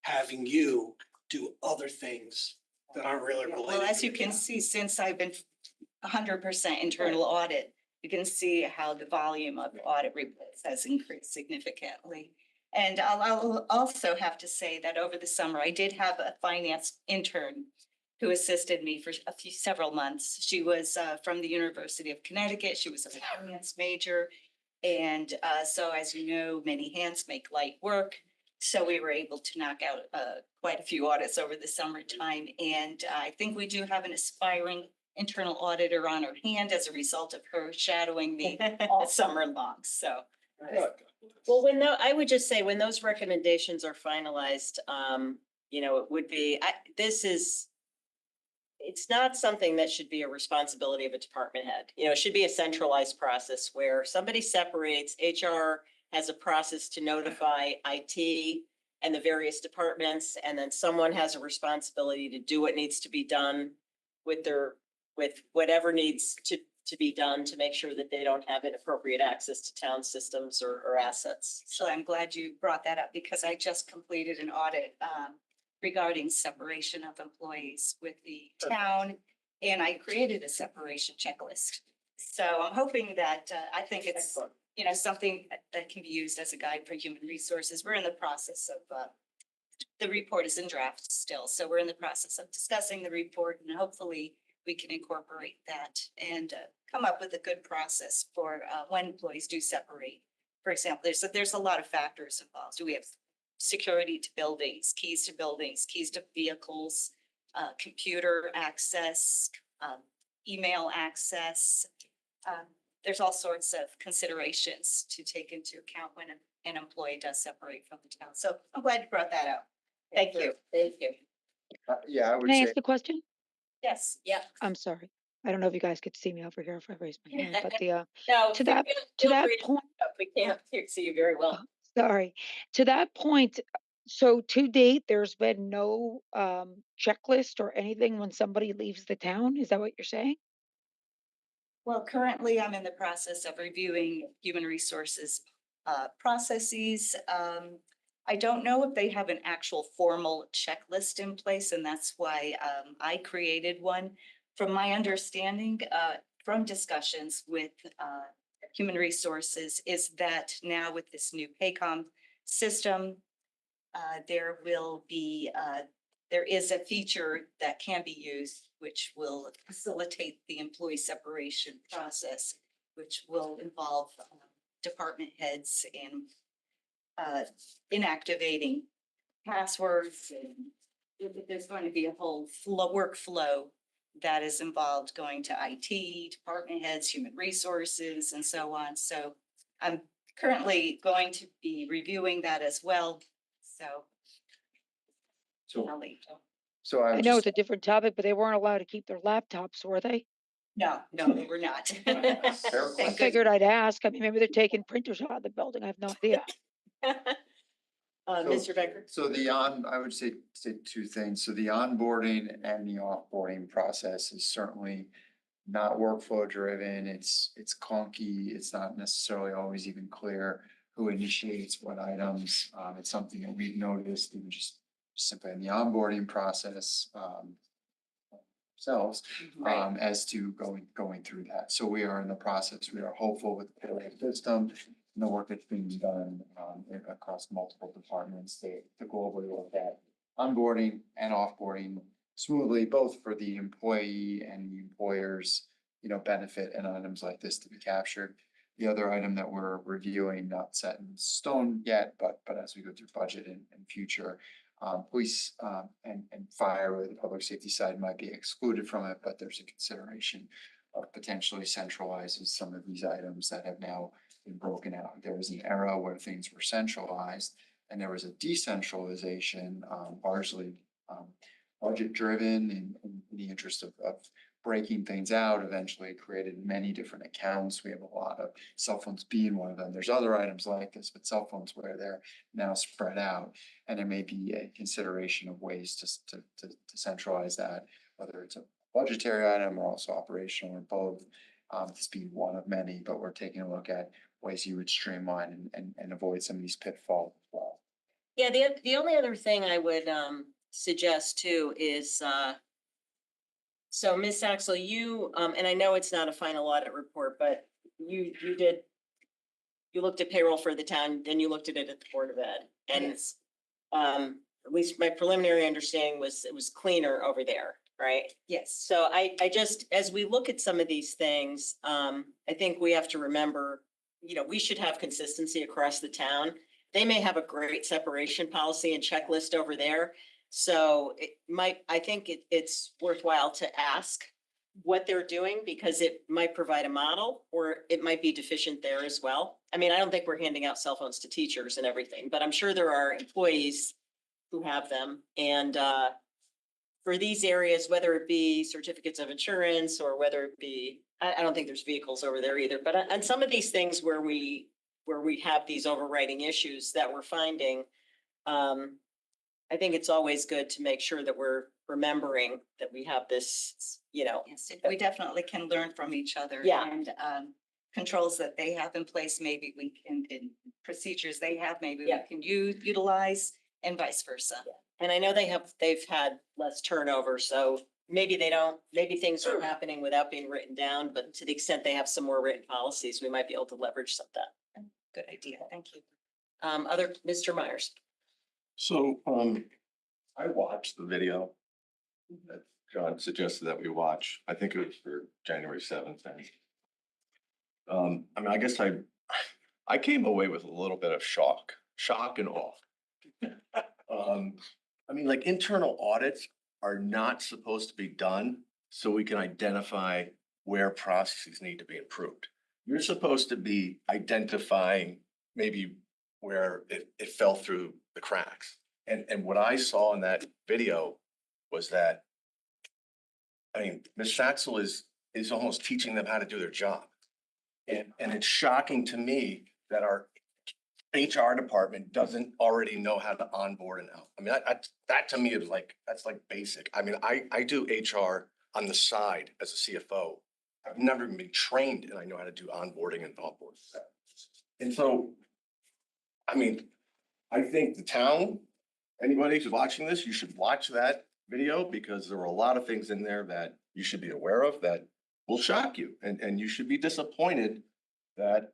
having you do other things that aren't really related. Well, as to you your can job. see, since I've been 100% internal audit, you can see how the volume of audit reports has increased significantly. And I'll also have to say that over the summer, I did have a finance intern who assisted me for several months. She was from the University of Connecticut. She was a finance major. And so as you know, many hands make light work. So we were able to knock out quite a few audits over the summertime. And I think we do have an aspiring internal auditor on her hand as a result of her shadowing me all summer long. So. Well, I would just say, when those recommendations are finalized, it would be, it's not something that should be a responsibility of a department head. It should be a centralized process where somebody separates, HR has a process to notify IT and the various departments, and then someone has a responsibility to do what needs to be done with whatever needs to be done to make sure that they don't have inappropriate access to town systems or assets. So I'm glad you brought that up, because I just completed an audit regarding separation of employees with the town, and I created a separation checklist. So I'm hoping that, I think it's, something that can be used as a guide for human resources. We're in the process of, the report is in draft still, so we're in the process of discussing the report, and hopefully we can incorporate that and come up with a good process for when employees do separate. For example, there's a lot of factors involved. Do we have security to buildings, keys to vehicles, computer access, email access? There's all sorts of considerations to take into account when an employee does separate from the town. So I'm glad you brought that up. Thank you. Thank you. Yeah, I would Can I say, ask a question? Yes. Yeah. I'm sorry. I don't know if you guys could see me over here if I raise my hand, but No, to that feel free point, we can't see you very well. sorry, to that point, so to date, there's been no checklist or anything when somebody leaves the town? Is that what you're saying? Well, currently I'm in the process of reviewing human resources processes. I don't know if they have an actual formal checklist in place, and that's why I created one. From my understanding, from discussions with Human Resources is that now with this new Paycom system, there will be, there is a feature that can be used, which will facilitate the employee separation process, which will involve department heads in inactivating passwords. And there's going to be a whole workflow that is involved going to IT, department heads, human resources, and so on. So I'm currently going to be reviewing that as well. So. So, I'll leave. so I I was know just, it's a different topic, but they weren't allowed to keep their laptops, were they? No, they were not. I Thank figured I'd ask. I mean, maybe they're taking printers out of the building. I have no idea. Mr. Becker? so I would say two things. So the onboarding and the offboarding process is certainly not workflow driven. It's clunky. It's not necessarily always even clear who initiates what items. It's something that we've noticed even just simply in the onboarding process, ourselves, Right. as to going through that. So we are in the process. We are hopeful with the payroll system and the work that's being done, across multiple departments to globally look at onboarding and offboarding smoothly, both for the employee and the employer's, benefit and items like this to be captured. The other item that we're reviewing, not set in stone yet, but as we go through budget and future, police, and fire with the public safety side might be excluded from it, but there's a consideration of potentially centralizing some of these items that have now been broken out. There was an era where things were centralized and there was a decentralization, largely, budget driven in the interest of breaking things out, eventually created many different accounts. We have a lot of cell phones being one of them. There's other items like this, but cell phones where they're now spread out. And there may be a consideration of ways to centralize that, whether it's a budgetary item or also operational or both. This being one of many, but we're taking a look at ways you would streamline and avoid some of these pitfalls as well. Yeah, the only other thing I would suggest too is so Ms. Axel, you and I know it's not a final audit report, but you looked at payroll for the town, then you looked at it at the Board of Ed. And Yes. at least my preliminary understanding was it was cleaner over there, right? Yes. So I just, as we look at some of these things, I think we have to remember, we should have consistency across the town. They may have a great separation policy and checklist over there. So I think it's worthwhile to ask what they're doing because it might provide a model or it might be deficient there as well. I mean, I don't think we're handing out cell phones to teachers and everything, but I'm sure there are employees who have them. And for these areas, whether it be certificates of insurance or whether it be, I don't think there's vehicles over there either, but on some of these things where we have these overriding issues that we're finding, I think it's always good to make sure that we're remembering that we have this, Yes, we definitely can learn from each other. Yeah. And controls that they have in place, maybe we can, and procedures they have, maybe we Yeah. can utilize and vice versa. and I know they've had less turnover, so maybe things are happening without being written down, but to the extent they have some more written policies, we might be able to leverage some of that. Good idea. Thank you. Mr. Myers. So, I watched the video that John suggested that we watch. I think it was for January 7th. I mean, I guess I came away with a little bit of shock and awe. I mean, like internal audits are not supposed to be done so we can identify where processes need to be improved. You're supposed to be identifying maybe where it fell through the cracks. And what I saw in that video was that, I mean, Ms. Saxel is almost teaching them how to do their job. And it's shocking to me that our HR department doesn't already know how to onboard and out. I mean, that to me is that's like basic. I mean, I do HR on the side as a CFO. I've never even been trained and I know how to do onboarding and offboarding. And so, I mean, I think the town, anybody who's watching this, you should watch that video because there were a lot of things in there that you should be aware of that will shock you. And you should be disappointed that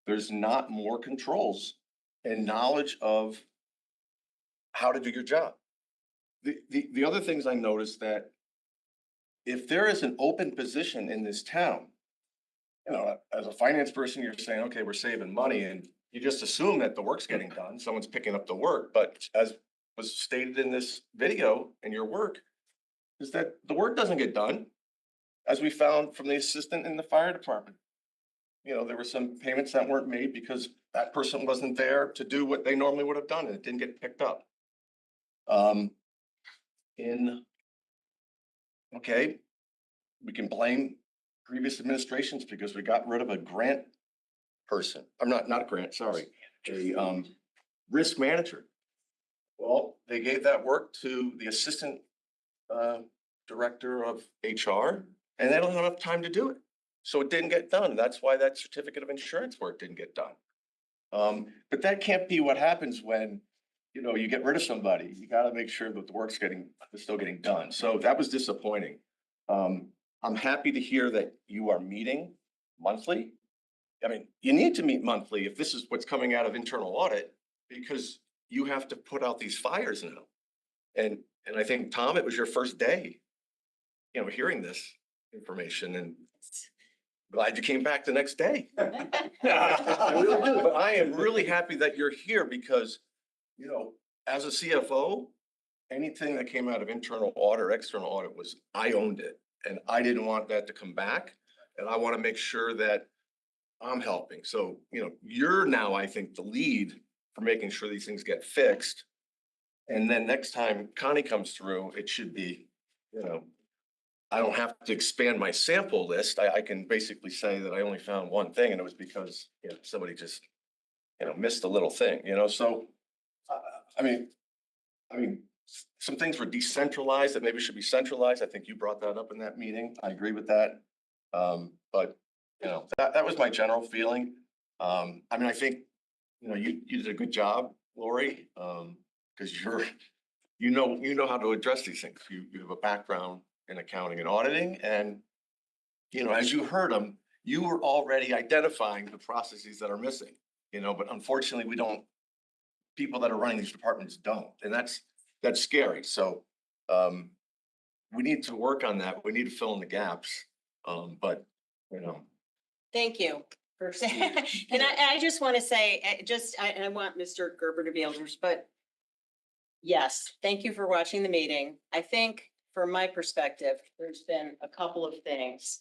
there's not more controls and knowledge of how to do your job. The other things I noticed that if there is an open position in this town, you know, as a finance person, you're saying, okay, we're saving money, and you just assume that the work's getting done, someone's picking up the work, but as was stated in this video and your work, is that the work doesn't get done, as we found from the assistant in the fire department. You know, there were some payments that weren't made because that person wasn't there to do what they normally would have done, and it didn't get picked up. Okay, we can blame previous administrations because we got rid of a grant person. I'm not a grant, sorry, a risk manager. Well, they gave that work to the assistant director of HR, and they don't have enough time to do it. So it didn't get done. That's why that certificate of insurance work didn't get done. But that can't be what happens when, you know, you get rid of somebody. You gotta make sure that the work's still getting done. So that was disappointing. I'm happy to hear that you are meeting monthly. I mean, you need to meet monthly if this is what's coming out of internal audit, because you have to put out these fires now. And I think, Tom, it was your first day, you know, hearing this information, and glad you came back the next day. I really do, but I am really happy that you're here because, you know, as a CFO, anything that came out of internal audit or external audit was, I owned it, and I didn't want that to come back. And I want to make sure that I'm helping. So, you know, you're now, I think, the lead for making sure these things get fixed. And then next time Connie comes through, it should be, you know, I don't have to expand my sample list. I can basically say that I only found one thing, and it was because, you know, somebody just, you know, missed a little thing, you know, so, I mean, some things were decentralized that maybe should be centralized. I think you brought that up in that meeting. I agree with that. But, you know, that was my general feeling. I mean, I think, you know, you did a good job, Lori, because you know how to address these things. You have a background in accounting and auditing, and, you know, as you heard them, you were already identifying the processes that are missing, you know, but unfortunately people that are running these departments don't, and that's scary. So, we need to work on that. We need to fill in the gaps. But, you know. Thank you for saying, and I just want to say, I want Mr. Gerber to be able to, but yes, thank you for watching the meeting. I think from my perspective, there's been a couple of things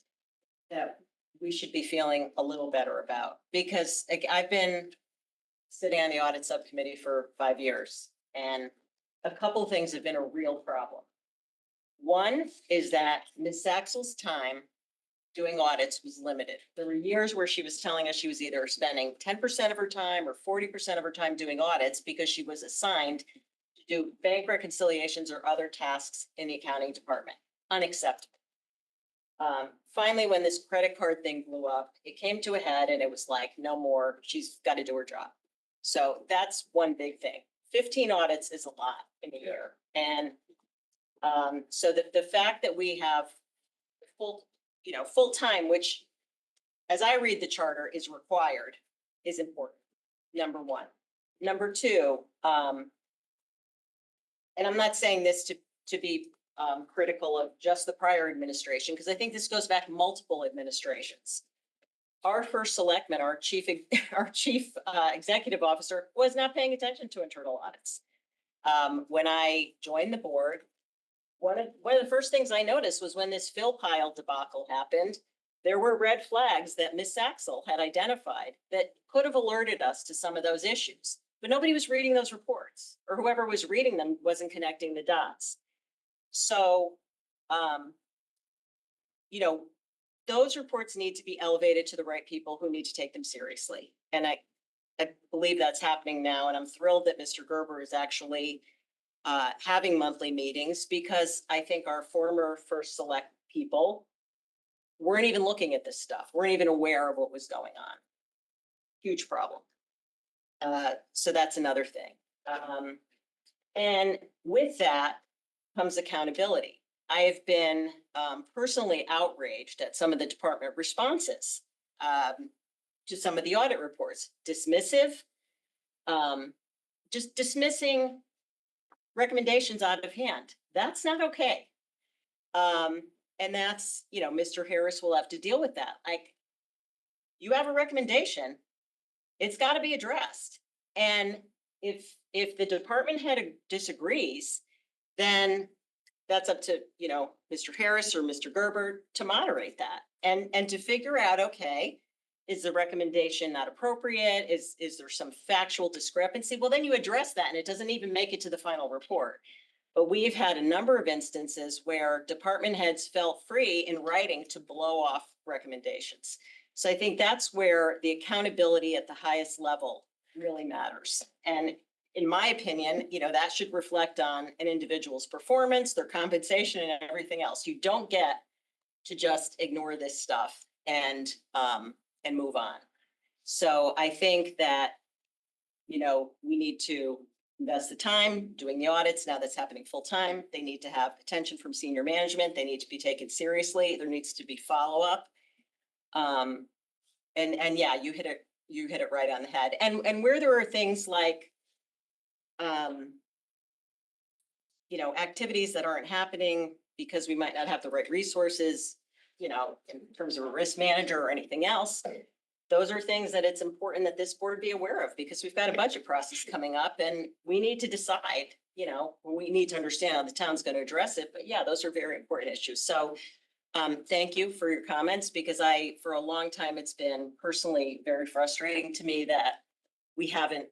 that we should be feeling a little better about, because like, I've been sitting on the audit subcommittee for 5 years, and a couple of things have been a real problem. One is that Ms. Saxel's time doing audits was limited. There were years where she was telling us she was either spending 10% of her time or 40% of her time doing audits because she was assigned to do bank reconciliations or other tasks in the accounting department. Unacceptable. Finally, when this credit card thing blew up, it came to a head, and it was like, no more, she's got to do her job. So that's one big thing. 15 audits is a lot in a year. And so the fact that we have full time, which, as I read the charter, is required, is important. Number one. Number two, and I'm not saying this to be critical of just the prior administration, because I think this goes back multiple administrations. Our first selectman, our chief executive officer, was not paying attention to internal audits. When I joined the board, one of the first things I noticed was when this Phil Pyle debacle happened, there were red flags that Ms. Saxel had identified that could have alerted us to some of those issues. But nobody was reading those reports, or whoever was reading them wasn't connecting the dots. So, you know, those reports need to be elevated to the right people who need to take them seriously. And I believe that's happening now. And I'm thrilled that Mr. Gerber is actually having monthly meetings, because I think our former first select people weren't even looking at this stuff, weren't even aware of what was going on. Huge problem. So that's another thing. And with that comes accountability. I have been personally outraged at some of the department responses to some of the audit reports, dismissive, just dismissing recommendations out of hand. That's not okay. And that's, you know, Mr. Harris will have to deal with that. Like, you have a recommendation, it's got to be addressed. And if the department head disagrees, then that's up to, you know, Mr. Harris or Mr. Gerber to moderate that and to figure out, okay, is the recommendation not appropriate? Is there some factual discrepancy? Well, then you address that and it doesn't even make it to the final report. But we've had a number of instances where department heads felt free in writing to blow off recommendations. So I think that's where the accountability at the highest level really matters. And in my opinion, you know, that should reflect on an individual's performance, their compensation, and everything else. You don't get to just ignore this stuff and move on. So I think that, you know, we need to invest the time doing the audits. Now that's happening full time. They need to have attention from senior management. They need to be taken seriously. There needs to be follow-up. And yeah, you hit it right on the head. And where there are things like, you know, activities that aren't happening because we might not have the right resources, you know, in terms of a risk manager or anything else. Those are things that it's important that this board be aware of because we've got a budget process coming up and we need to decide, you know, we need to understand how the town's going to address it. But yeah, those are very important issues. So thank you for your comments because for a long time, it's been personally very frustrating to me that we haven't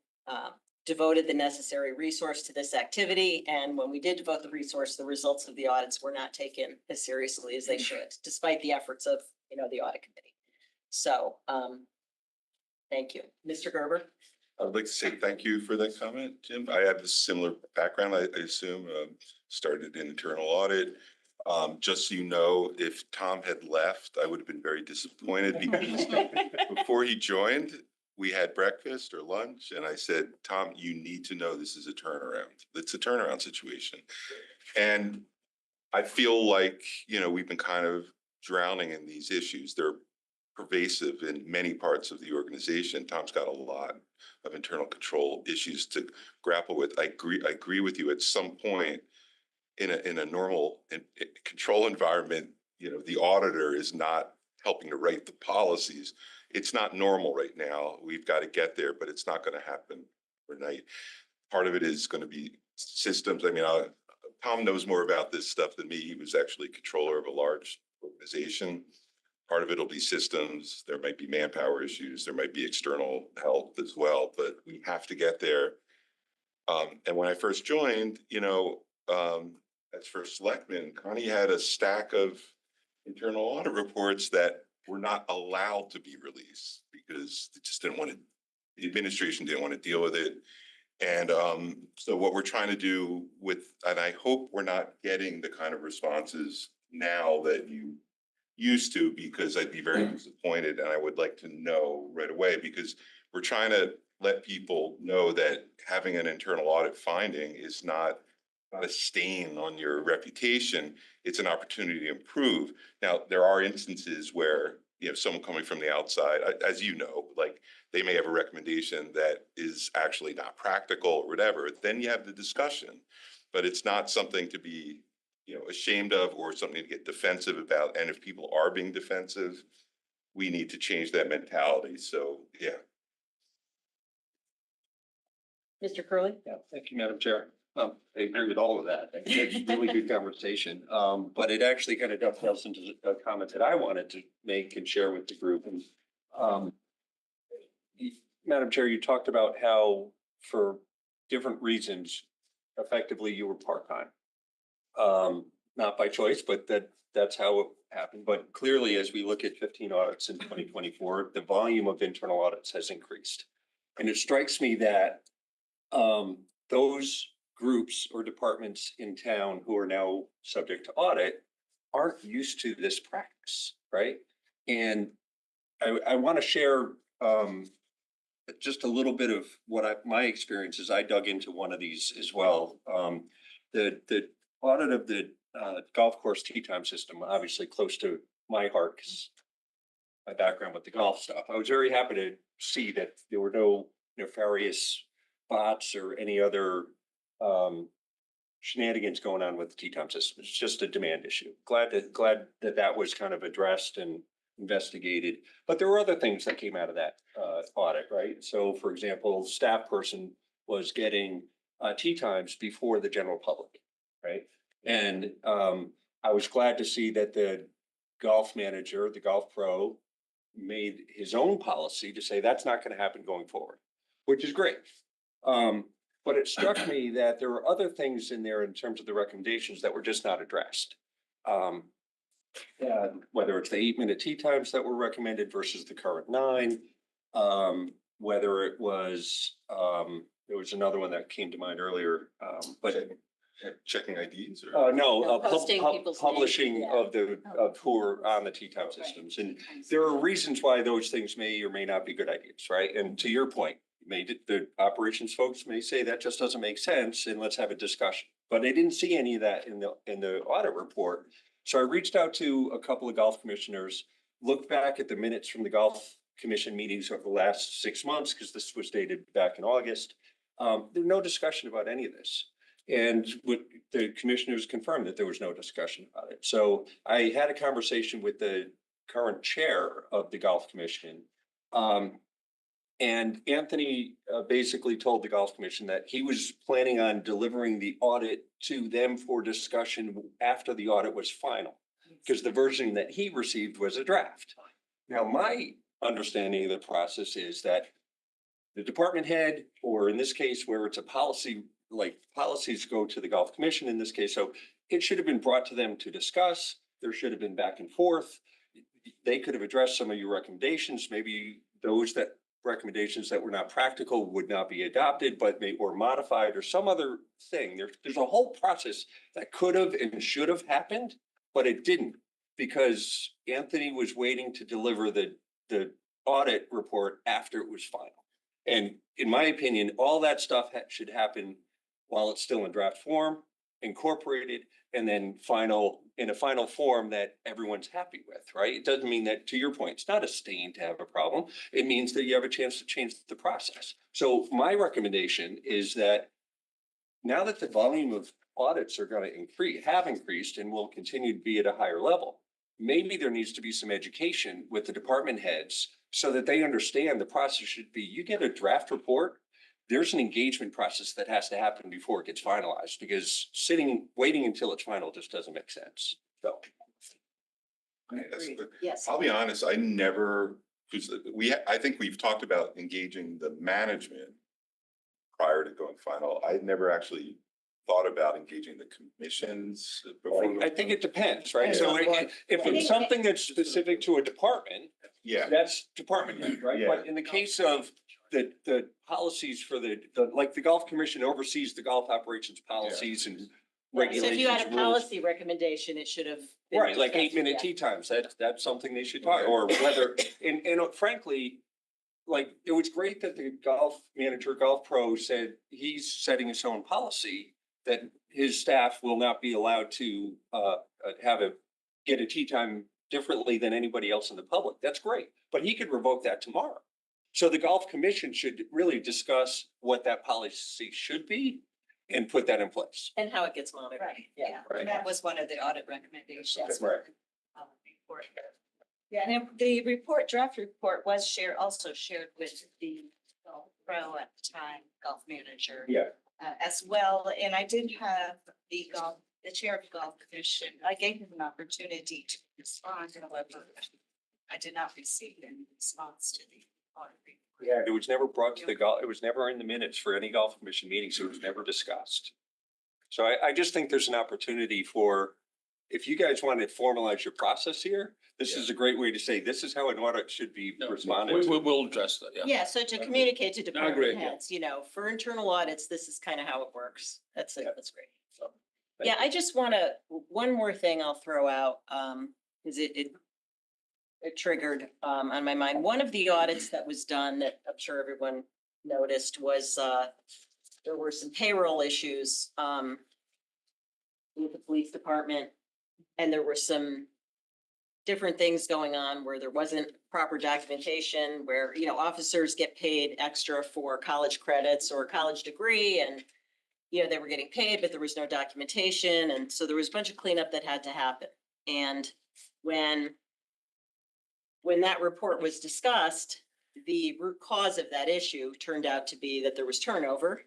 devoted the necessary resource to this activity. And when we did devote the resource, the results of the audits were not taken as seriously as they should, despite the efforts of, you know, the audit committee. So thank you. Mr. Gerber. I would like to say thank you for that comment, Jim. I have a similar background, I assume, started in internal audit. Just so you know, if Tom had left, I would have been very disappointed because before he joined, we had breakfast or lunch and I said, Tom, you need to know this is a turnaround. It's a turnaround situation. And I feel like, you know, we've been kind of drowning in these issues. They're pervasive in many parts of the organization. Tom's got a lot of internal control issues to grapple with. I agree with you. At some point in a normal control environment, you know, the auditor is not helping to write the policies. It's not normal right now. We've got to get there, but it's not going to happen overnight. Part of it is going to be systems. I mean, Tom knows more about this stuff than me. He was actually controller of a large organization. Part of it will be systems. There might be manpower issues. There might be external help as well, but we have to get there. And when I first joined, you know, as first selectman, Connie had a stack of internal audit reports that were not allowed to be released because they just didn't want to, the administration didn't want to deal with it. And so what we're trying to do and I hope we're not getting the kind of responses now that you used to, because I'd be very disappointed and I would like to know right away, because we're trying to let people know that having an internal audit finding is not a stain on your reputation. It's an opportunity to improve. Now, there are instances where, you know, someone coming from the outside, as you know, like they may have a recommendation that is actually not practical or whatever, then you have the discussion, but it's not something to be, you know, ashamed of or something to get defensive about. And if people are being defensive, we need to change that mentality. So, yeah. Mr. Curley? Yeah, thank you, Madam Chair. I agree with all of that. I think it's a really good conversation. But it actually kind of dovetails into a comment that I wanted to make and share with the group. And Madam Chair, you talked about how for different reasons, effectively you were part-time. Not by choice, but that's how it happened. But clearly, as we look at 15 audits in 2024, the volume of internal audits has increased. And it strikes me that those groups or departments in town who are now subject to audit aren't used to this practice, right? And I want to share just a little bit of what my experience is. I dug into one of these as well. The audit of the golf course tee time system, obviously close to my heart, because my background with the golf stuff. I was very happy to see that there were no nefarious bots or any other shenanigans going on with the tee time system. It's just a demand issue. Glad that that was kind of addressed and investigated. But there were other things that came out of that audit, right? So for example, staff person was getting tee times before the general public, right? And I was glad to see that the golf manager, the golf pro, made his own policy to say that's not going to happen going forward, which is great. But it struck me that there were other things in there in terms of the recommendations that were just not addressed. Whether it's the 8-minute tee times that were recommended versus the current 9, whether it was, there was another one that came to mind earlier, but Checking IDs or? no, Posting people's names, publishing yeah. of who are on the tee time systems. And there are reasons why those things may or may not be good ideas, right? And to your point, the operations folks may say that just doesn't make sense and let's have a discussion. But I didn't see any of that in the audit report. So I reached out to a couple of golf commissioners, looked back at the minutes from the golf commission meetings over the last 6 months, because this was dated back in August. There's no discussion about any of this. And the commissioners confirmed that there was no discussion about it. So I had a conversation with the current chair of the golf commission. And Anthony basically told the golf commission that he was planning on delivering the audit to them for discussion after the audit was final, because the version that he received was a draft. Now, my understanding of the process is that the department head, or in this case, where it's a policy, like policies go to the golf commission in this case, so it should have been brought to them to discuss. There should have been back and forth. They could have addressed some of your recommendations, maybe those recommendations that were not practical would not be adopted, but or modified or some other thing. There's a whole process that could have and should have happened, but it didn't, because Anthony was waiting to deliver the audit report after it was final. And in my opinion, all that stuff should happen while it's still in draft form, incorporated, and then in a final form that everyone's happy with, right? It doesn't mean that, to your point, it's not a stain to have a problem. It means that you have a chance to change the process. So my recommendation is that now that the volume of audits are going to have increased and will continue to be at a higher level, maybe there needs to be some education with the department heads so that they understand the process should be, you get a draft report, there's an engagement process that has to happen before it gets finalized, because waiting until it's final just doesn't make sense. So. Yes. I'll be honest, I never, because I think we've talked about engaging the management prior to going final. I never actually thought about engaging the commissions before. I think it depends, right? So Yeah. if it's something that's specific to a department, Yeah. that's department head, right? Yeah. But in the case of the policies for like the golf commission oversees the golf operations policies and So if regulations, you had a rules. policy recommendation, it should have. been Right, like discussed, 8-minute yeah. tee times, that's something they should talk, or whether, and frankly, like, it was great that the golf manager, golf pro said he's setting his own policy, that his staff will not be allowed to get a tee time differently than anybody else in the public. That's great, but he could revoke that tomorrow. So the golf commission should really discuss what that policy should be and put that in place. And how it gets monitored. Right, Yeah. yeah, Right. that was one of the audit recommendations. Right. Report. Yeah, and the draft report was also shared with the golf pro at the time, golf manager. Yeah. As well, and I did have the chair of the golf commission, I gave him an opportunity to respond, however, I did not receive any response to the audit report. Yeah, it was never brought to it was never in the minutes for any golf commission meeting, so it was never discussed. So I just think there's an opportunity for, if you guys want to formalize your process here, this is a great way to say, this is how an audit should be responded to. We'll address that, yeah. Yeah, so to communicate to agree, department yeah. heads, for internal audits, this is kind of how it works. That's it, that's great. So, Yeah, I just one more thing I'll throw out, because it triggered on my mind. One of the audits that was done that I'm sure everyone noticed was there were some payroll issues with the police department, and there were some different things going on where there wasn't proper documentation, where, you know, officers get paid extra for college credits or a college degree and, you know, they were getting paid, but there was no documentation. And so there was a bunch of cleanup that had to happen. And when that report was discussed, the root cause of that issue turned out to be that there was turnover.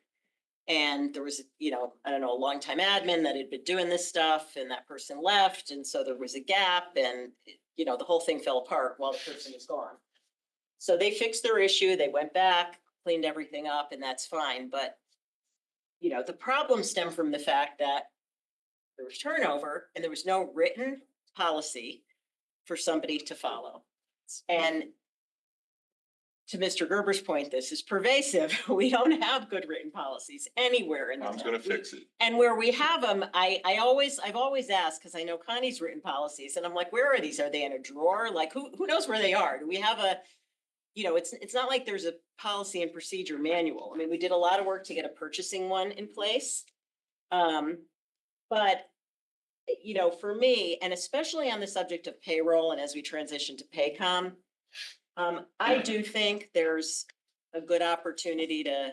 And there was, you know, I don't know, a longtime admin that had been doing this stuff and that person left. And so there was a gap and, you know, the whole thing fell apart while the person was gone. So they fixed their issue. They went back, cleaned everything up, and that's fine. But, you know, the problem stemmed from the fact that there was turnover and there was no written policy for somebody to follow. And to Mr. Gerber's point, this is pervasive. We don't have good written policies anywhere in the Tom's town. gonna fix it. And where we have them, I've always asked, because I know Connie's written policies, and I'm like, where are these? Are they in a drawer? Like, who knows where they are? Do we have a, you know, it's not like there's a policy and procedure manual. I mean, we did a lot of work to get a purchasing one in place. But, you know, for me, and especially on the subject of payroll and as we transition to Paycom, I do think there's a good opportunity to,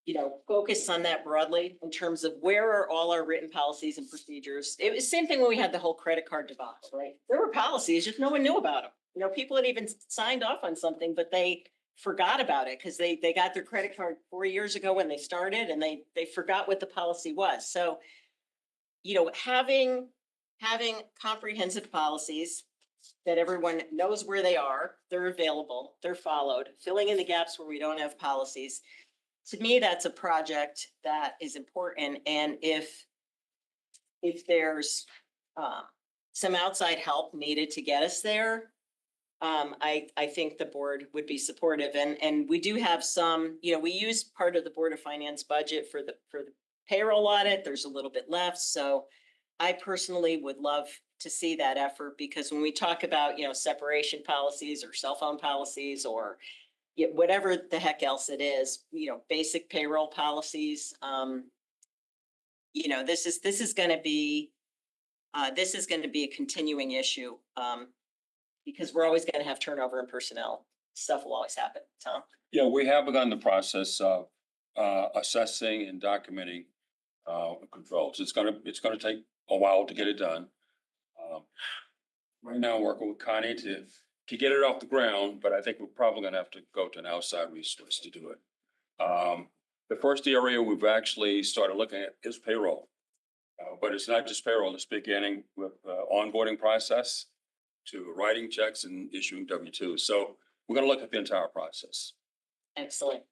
you know, focus on that broadly in terms of where are all our written policies and procedures. It was the same thing when we had the whole credit card debacle, right? There were policies, just no one knew about them. You know, people had even signed off on something, but they forgot about it because they got their credit card 4 years ago when they started and they forgot what the policy was. So, you know, having comprehensive policies that everyone knows where they are, they're available, they're followed, filling in the gaps where we don't have policies. To me, that's a project that is important. And if there's some outside help needed to get us there, I think the board would be supportive. And we do have some, you know, we use part of the Board of Finance budget for the payroll audit. There's a little bit left. So I personally would love to see that effort, because when we talk about, you know, separation policies or cell phone policies or whatever the heck else it is, you know, basic payroll policies, you know, this is going to be a continuing issue, because we're always going to have turnover in personnel. Stuff will always happen. Tom? Yeah, we have begun the process of assessing and documenting controls. It's gonna take a while to get it done. Right now, I'm working with Connie to get it off the ground, but I think we're probably gonna have to go to an outside resource to do it. The first area we've actually started looking at is payroll. But it's not just payroll, it's beginning with onboarding process to writing checks and issuing W-2s. So we're gonna look at the entire process. Excellent.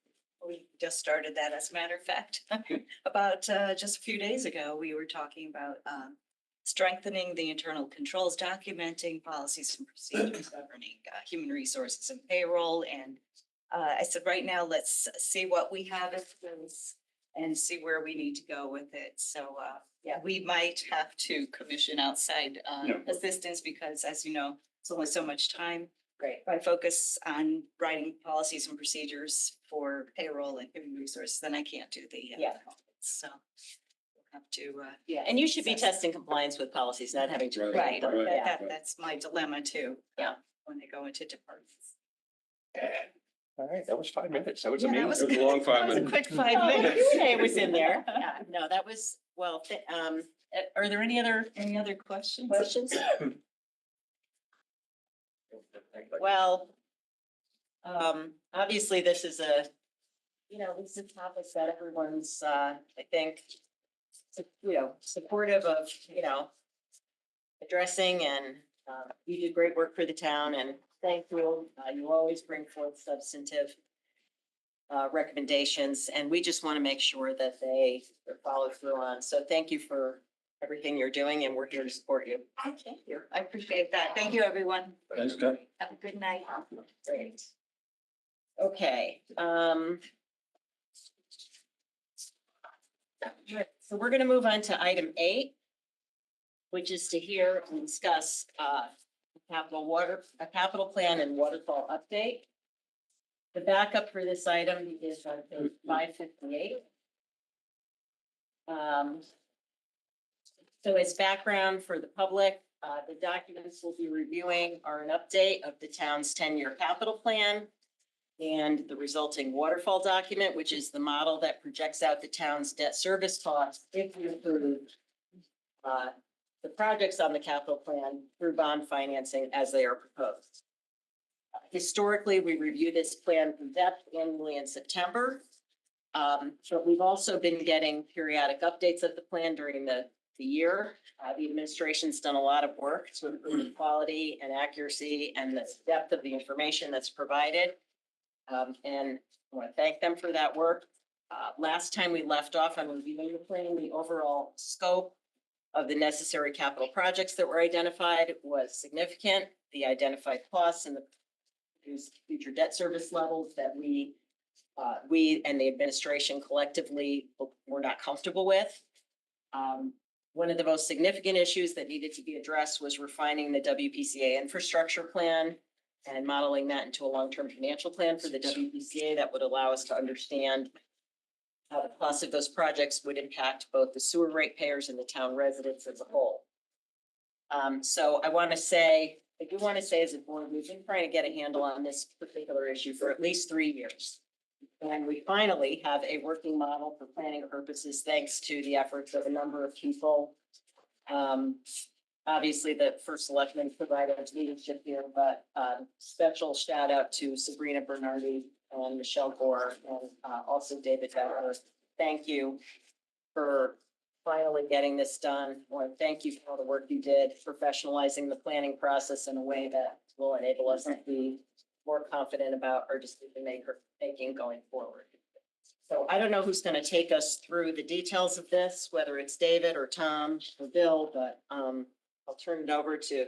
We just started that, as a matter of fact. About just a few days ago, we were talking about strengthening the internal controls, documenting policies and procedures governing human resources and payroll. And I said, right now, let's see what we have in place and see where we need to go with it. So yeah, we might have to commission outside assistance, because, as you know, it's only so much time. Great. If I focus on writing policies and procedures for payroll and human resources, then I can't do the so we'll have to Yeah, and you should be testing compliance with policies, not having to. right. Yeah. That's my dilemma too. Yeah. When they go into departments. All right, that was 5 minutes. That was Yeah, that amazing. was It was a long 5 That was a minutes. quick 5 Oh, the minutes. Q&A was in there. Yeah, no, that was, well, are there any other questions? questions? Well, obviously this is this is a topic that everyone's, I think, supportive of, addressing, and, you do great work for the town, and thank you. You always bring forth substantive recommendations, and we just want to make sure that they are followed through on. So thank you for everything you're doing, and we're here to support you. Thank you. I appreciate that. Thank you, everyone. Thanks, Scott. Have a good night. Great. Okay. So we're going to move on to item 8, which is to hear and discuss a capital plan and waterfall update. The backup for this item is on page 558. So as background for the public, the documents we'll be reviewing are an update of the town's 10-year capital plan and the resulting waterfall document, which is the model that projects out the town's debt service costs if we approve the projects on the capital plan through bond financing as they are proposed. Historically, we review this plan in depth annually in September. But we've also been getting periodic updates of the plan during the year. The administration's done a lot of work to improve the quality and accuracy and the depth of the information that's provided. And I want to thank them for that work. Last time we left off on reviewing the plan, the overall scope of the necessary capital projects that were identified was significant. The identified costs and the future debt service levels that we and the administration collectively were not comfortable with. One of the most significant issues that needed to be addressed was refining the WPCA infrastructure plan and modeling that into a long-term financial plan for the WPCA that would allow us to understand how the cost of those projects would impact both the sewer ratepayers and the town residents as a whole. So I do want to say as a board, we've been trying to get a handle on this particular issue for at least 3 years. And we finally have a working model for planning purposes, thanks to the efforts of a number of people. Obviously, the first selectman provided leadership here, but special shout out to Sabrina Bernardi and Michelle Gore and also David Becker. Thank you for finally getting this done. I want to thank you for all the work you did, professionalizing the planning process in a way that will enable us to be more confident about our decision making going forward. So I don't know who's going to take us through the details of this, whether it's David or Tom or Bill, but I'll turn it over to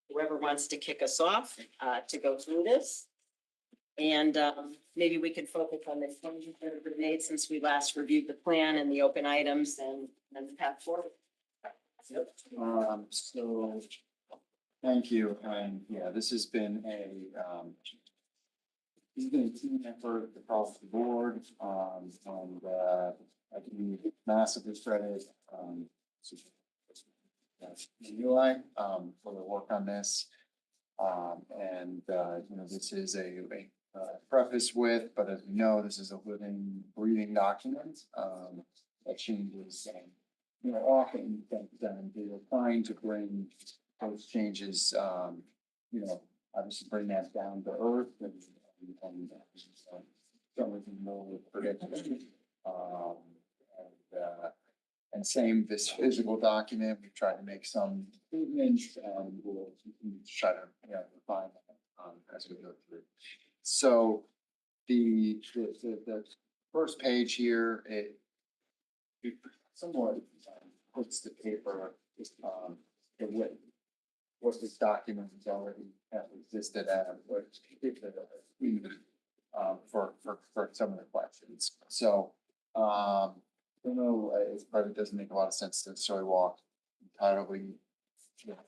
whoever wants to kick us off to go through this. And maybe we can focus on the changes that have been made since we last reviewed the plan and the open items and the path forward. So thank you. And yeah, this has been a team effort across the board. And I can massively credit Eli for the work on this. And this is a preface with, but as we know, this is a living, breathing document that changes, often. We're trying to bring those changes, obviously bring that down to earth and something more predictable. And same this physical document, we've tried to make some improvements and we'll try to refine that as we go through. So the first page here, it somewhat puts the paper what this document has already existed at, what for some of the questions. So I don't know, it probably doesn't make a lot of sense to necessarily walk entirely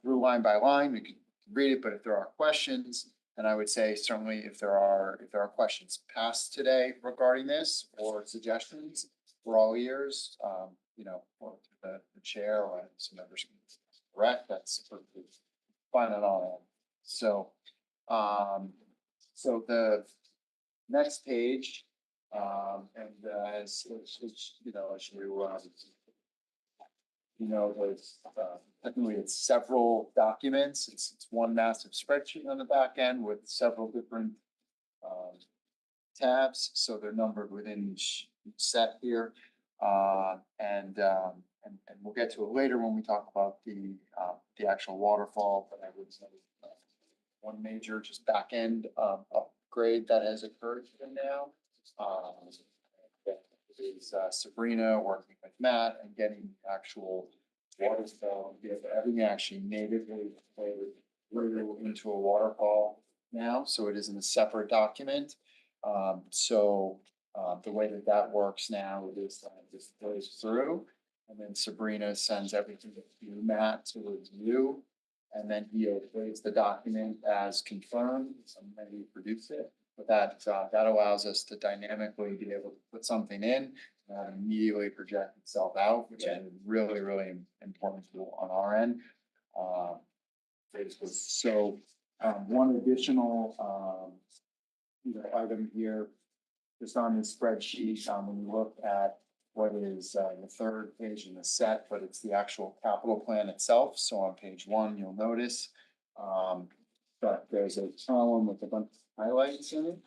through line by line. We can read it, but if there are questions, and I would say certainly if there are questions passed today regarding this or suggestions, we're all ears, or the chair or some members can correct, that's perfectly fine on all end. So, so the next page, and as there's technically it's several documents. It's one massive spreadsheet on the back end with several different tabs. So they're numbered within each set here. And we'll get to it later when we talk about the actual waterfall, but I would say one major just back end upgrade that has occurred now. Is Sabrina working with Matt and getting the actual waterfall, everything actually natively through into a waterfall now, so it isn't a separate document. The way that works now is that it just goes through, and then Sabrina sends everything to Matt to review, and then he updates the document as confirmed, and then he produces it. But that allows us to dynamically be able to put something in that immediately project itself out, which is really, really important tool on our end. So, one additional, item here, just on this spreadsheet, when you look at what is, the third page in the set, but it's the actual capital plan itself. So on page 1, you'll notice, that there's a column with a bunch of highlights in it,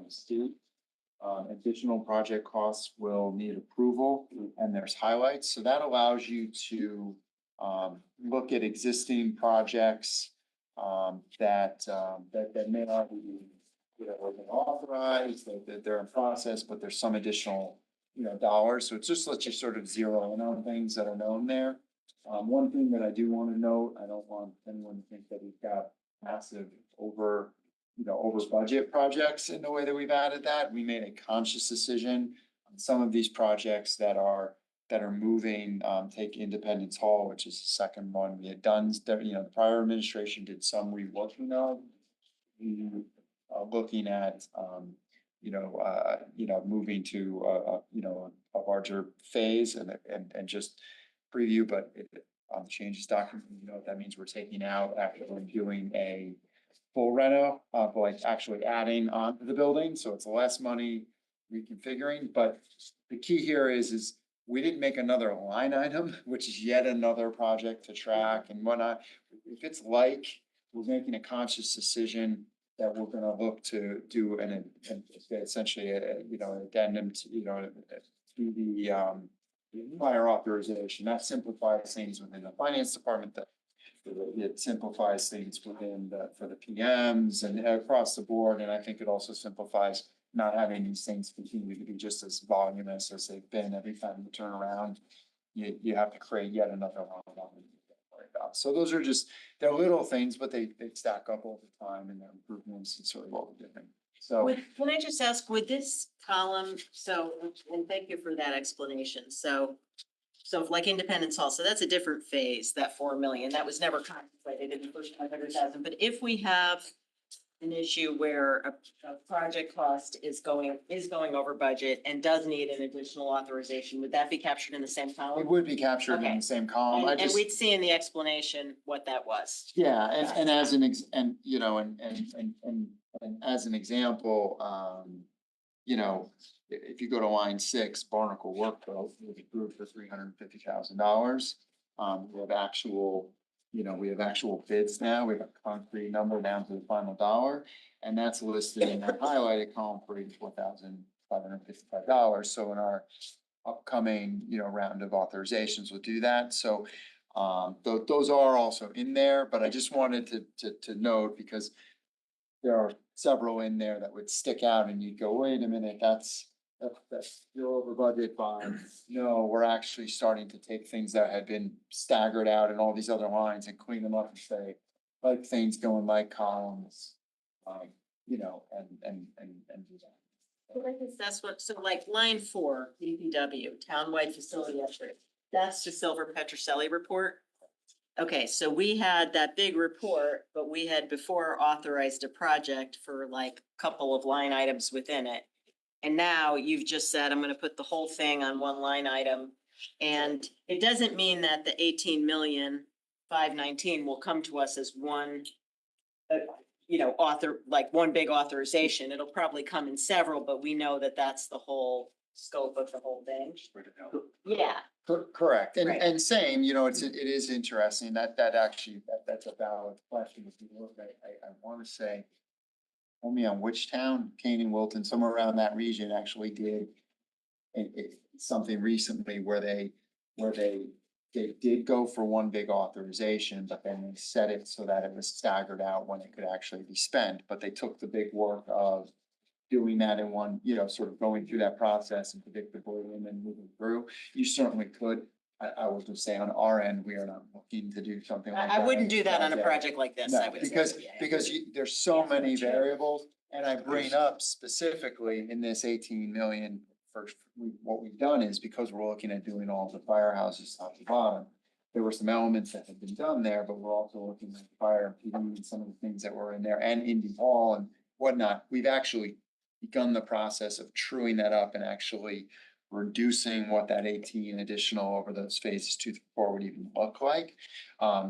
C. Additional project costs will need approval, and there's highlights, so that allows you to look at existing projects that may already be, authorized, that they're in process, but there's some additional, dollars, so it just lets you sort of zero in on things that are known there. One thing that I do want to note, I don't want anyone to think that we've got massive over budget projects in the way that we've added that. We made a conscious decision on some of these projects that are moving, take Independence Hall, which is the second one we had done, the prior administration did some reworking of. Looking at, moving to, a larger phase and just preview, but on the changes document, that means we're taking out after we're doing a full reno, like actually adding on to the building, so it's less money reconfiguring, but the key here is we didn't make another line item, which is yet another project to track and whatnot. If it's like, we're making a conscious decision that we're gonna look to do an essentially, an addendum to, to the, prior authorization, that simplifies things within the finance department, that it simplifies things within for the PMs and across the board, and I think it also simplifies not having these things continue to be just as voluminous as they've been. Every time you turn around, you have to create yet another line. So those are just, they're little things, but they stack up over time and they're improvements and sort of what we're doing. So Can I just ask, would this column, and thank you for that explanation, so like Independence Hall, so that's a different phase, that 4 million, that was never contemplated in the first 500,000, but if we have an issue where a project cost is going over budget and does need an additional authorization, would that be captured in the same it column? would be captured in Okay. the same column. And we'd see in the explanation what that was. Yeah, and as an and as an example, if you go to line 6, Barnacle Workville, was approved for $350,000. We have actual bids now. We have a concrete number down to the final dollar, and that's listed in that highlighted column for $84,555. So in our upcoming, round of authorizations, we'll do that. So those are also in there, but I just wanted to note, because there are several in there that would stick out and you'd go, wait a minute, that's you're over budget by. No, we're actually starting to take things that had been staggered out in all these other lines and clean them up and say, like things going like columns, and do that. Well, I guess that's what, so like line 4, DPW, townwide facility upgrade, that's the Silver Petroselli report. Okay, so we had that big report, but we had before authorized a project for like a couple of line items within it. And now you've just said, I'm gonna put the whole thing on one line item. And it doesn't mean that the 18,519,000 will come to us as one, one big authorization. It'll probably come in several, but we know that that's the whole scope of the whole thing. Yeah. Correct, Right. and same, it is interesting, that's a valid question. If you look, I wanna say, only on which town, Canaan, Wilton, somewhere around that region actually did something recently where they did go for one big authorization, but then they set it so that it was staggered out when it could actually be spent, but they took the big work of doing that in one, sort of going through that process and predictably and then moving through. You certainly could. I was just saying, on our end, we are not looking to do something like that. I wouldn't do that on a project like this, I No, would because, say. Yeah. because there's so many variables, and I bring up specifically in this 18 million, what we've done is, because we're looking at doing all the firehouses top to bottom, there were some elements that had been done there, but we're also looking at fire and some of the things that were in there, and Indy Hall and whatnot. We've actually begun the process of truing that up and actually reducing what that 18 additional over those phases 2 through 4 would even look like.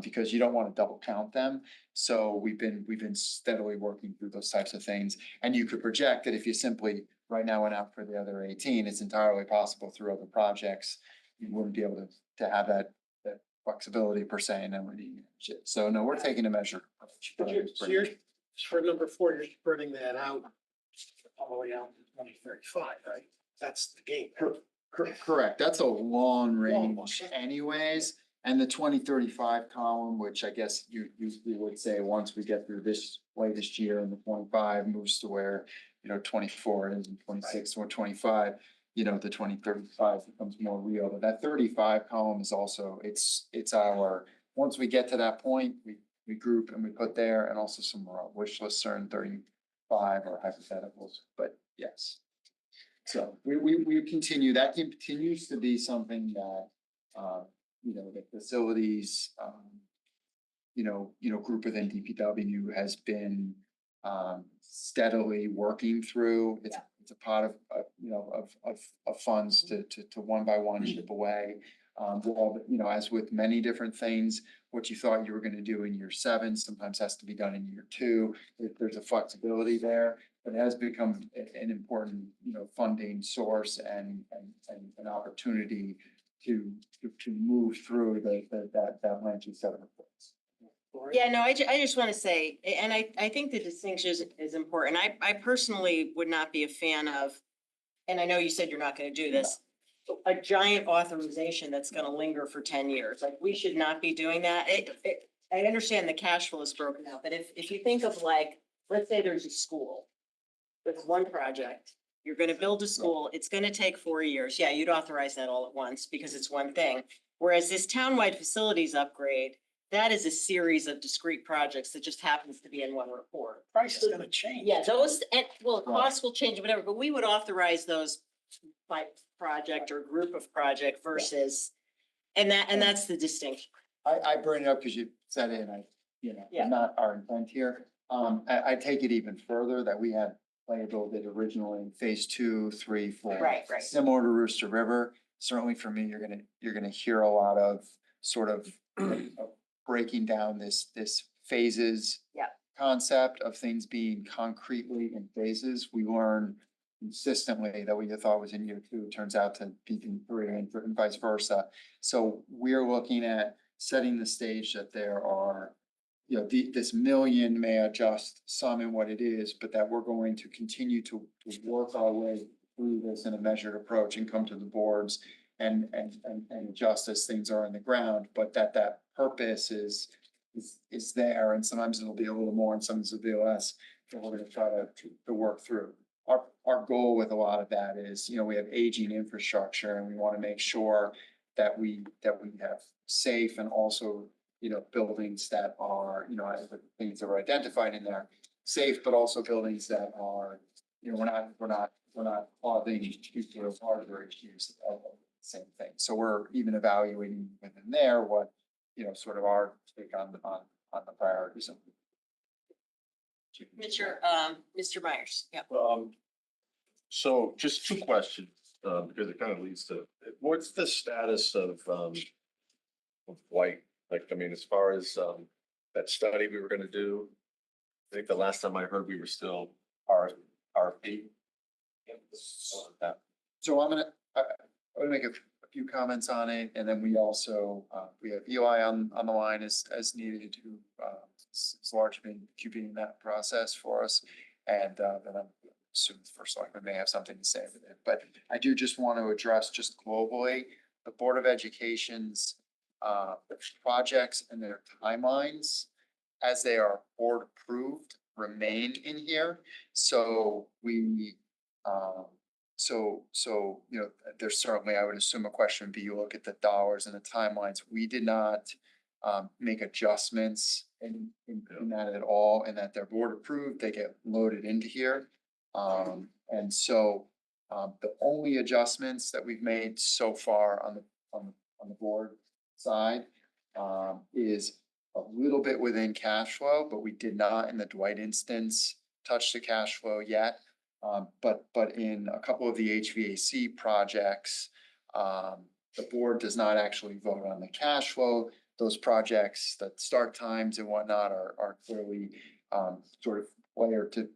Because you don't want to double count them. So we've been steadily working through those types of things. And you could project that if you simply right now went out for the other 18, it's entirely possible through other projects. You wouldn't be able to have that flexibility per se, and then we need it. So no, we're taking a measure. So you're, for number 4, you're spreading that out all the way out to 2035, right? That's the game. Correct. That's a long range Almost. anyways. And the 2035 column, which I guess you would say once we get through this latest year and the 25 moves to where, 24 is and 26 or 25, the 2035 becomes more real. But that 35 column is also, it's our, once we get to that point, we group and we put there, and also some wish lists are in 35 or hypotheticals, but yes. So we continue, that continues to be something that, the facilities, group within DPW has been steadily working through. It's a pot of funds to one by one chip away. As with many different things, what you thought you were gonna do in year 7 sometimes has to be done in year 2. There's a flexibility there, but it has become an important, funding source and an opportunity to move through that lengthy set of reports. Yeah, no, I just want to say, and I think the distinction is important. I personally would not be a fan of, and I know you said you're not going to do this, a giant authorization that's going to linger for 10 years. Like, we should not be doing that. I understand the cash flow is broken out, but if you think of, like, let's say there's a school, there's one project, you're going to build a school, it's going to take 4 years. Yeah, you'd authorize that all at once because it's one thing. Whereas this townwide facilities upgrade, that is a series of discrete projects that just happens to be in one report. Price is gonna change. Yeah, those, and well, costs will change, whatever, but we would authorize those by project or group of project versus, and that's the distinction. I bring it up because you said it, and Yeah. not our intent here. I take it even further that we had labeled it originally in phase 2, 3, 4. Right. Similar to Rooster River. Certainly for me, you're gonna hear a lot of sort of breaking down this phases. Yeah. Concept of things being concretely in phases. We learn consistently that what you thought was in year 2 turns out to be in 3 and vice versa. So we're looking at setting the stage that there are, this million may adjust some in what it is, but that we're going to continue to work our way through this in a measured approach and come to the boards and adjust as things are in the ground, but that purpose is there, and sometimes it'll be a little more and sometimes it'll be less, but we're gonna try to work through. Our goal with a lot of that is, we have aging infrastructure and we want to make sure that we have safe and also, buildings that are, as the things that were identified in there, safe, but also buildings that are, we're not causing future hardware issues of the same thing. So we're even evaluating within there what, sort of our take on the priorities. Mr. Myers, yeah. So just 2 questions, because it kind of leads to, what's the status of White? Like, I mean, as far as, that study we were gonna do, I think the last time I heard we were still RFP. So I'm gonna make a few comments on it, and then we also, we have Eli on the line as needed, who is largely been keeping that process for us. And then I'm assuming the first selectman may have something to say with it, but I do just want to address just globally, the Board of Education's projects and their timelines as they are board approved remain in here. So we, there's certainly, I would assume a question would be, you look at the dollars and the timelines. We did not make adjustments in that at all, and that they're board approved, they get loaded into here. And so the only adjustments that we've made so far on the board side is a little bit within cash flow, but we did not in the Dwight instance touch the cash flow yet. But in a couple of the HVAC projects, the board does not actually vote on the cash flow. Those projects, that start times and whatnot are clearly sort of layered to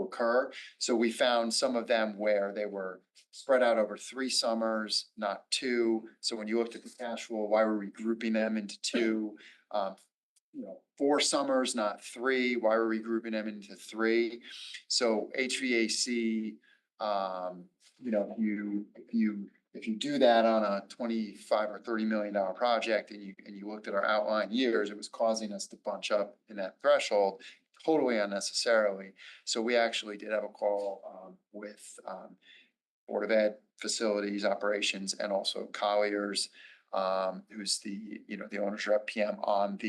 occur. So we found some of them where they were spread out over 3 summers, not 2. So when you looked at the cash flow, why were we grouping them into 2? 4 summers, not 3. Why were we grouping them into 3? So HVAC, if you do that on a 25 or $30 million project and you looked at our outline years, it was causing us to bunch up in that threshold totally unnecessarily. So we actually did have a call with Board of Ed, Facilities, Operations, and also Colliers, who's the owner's rep PM on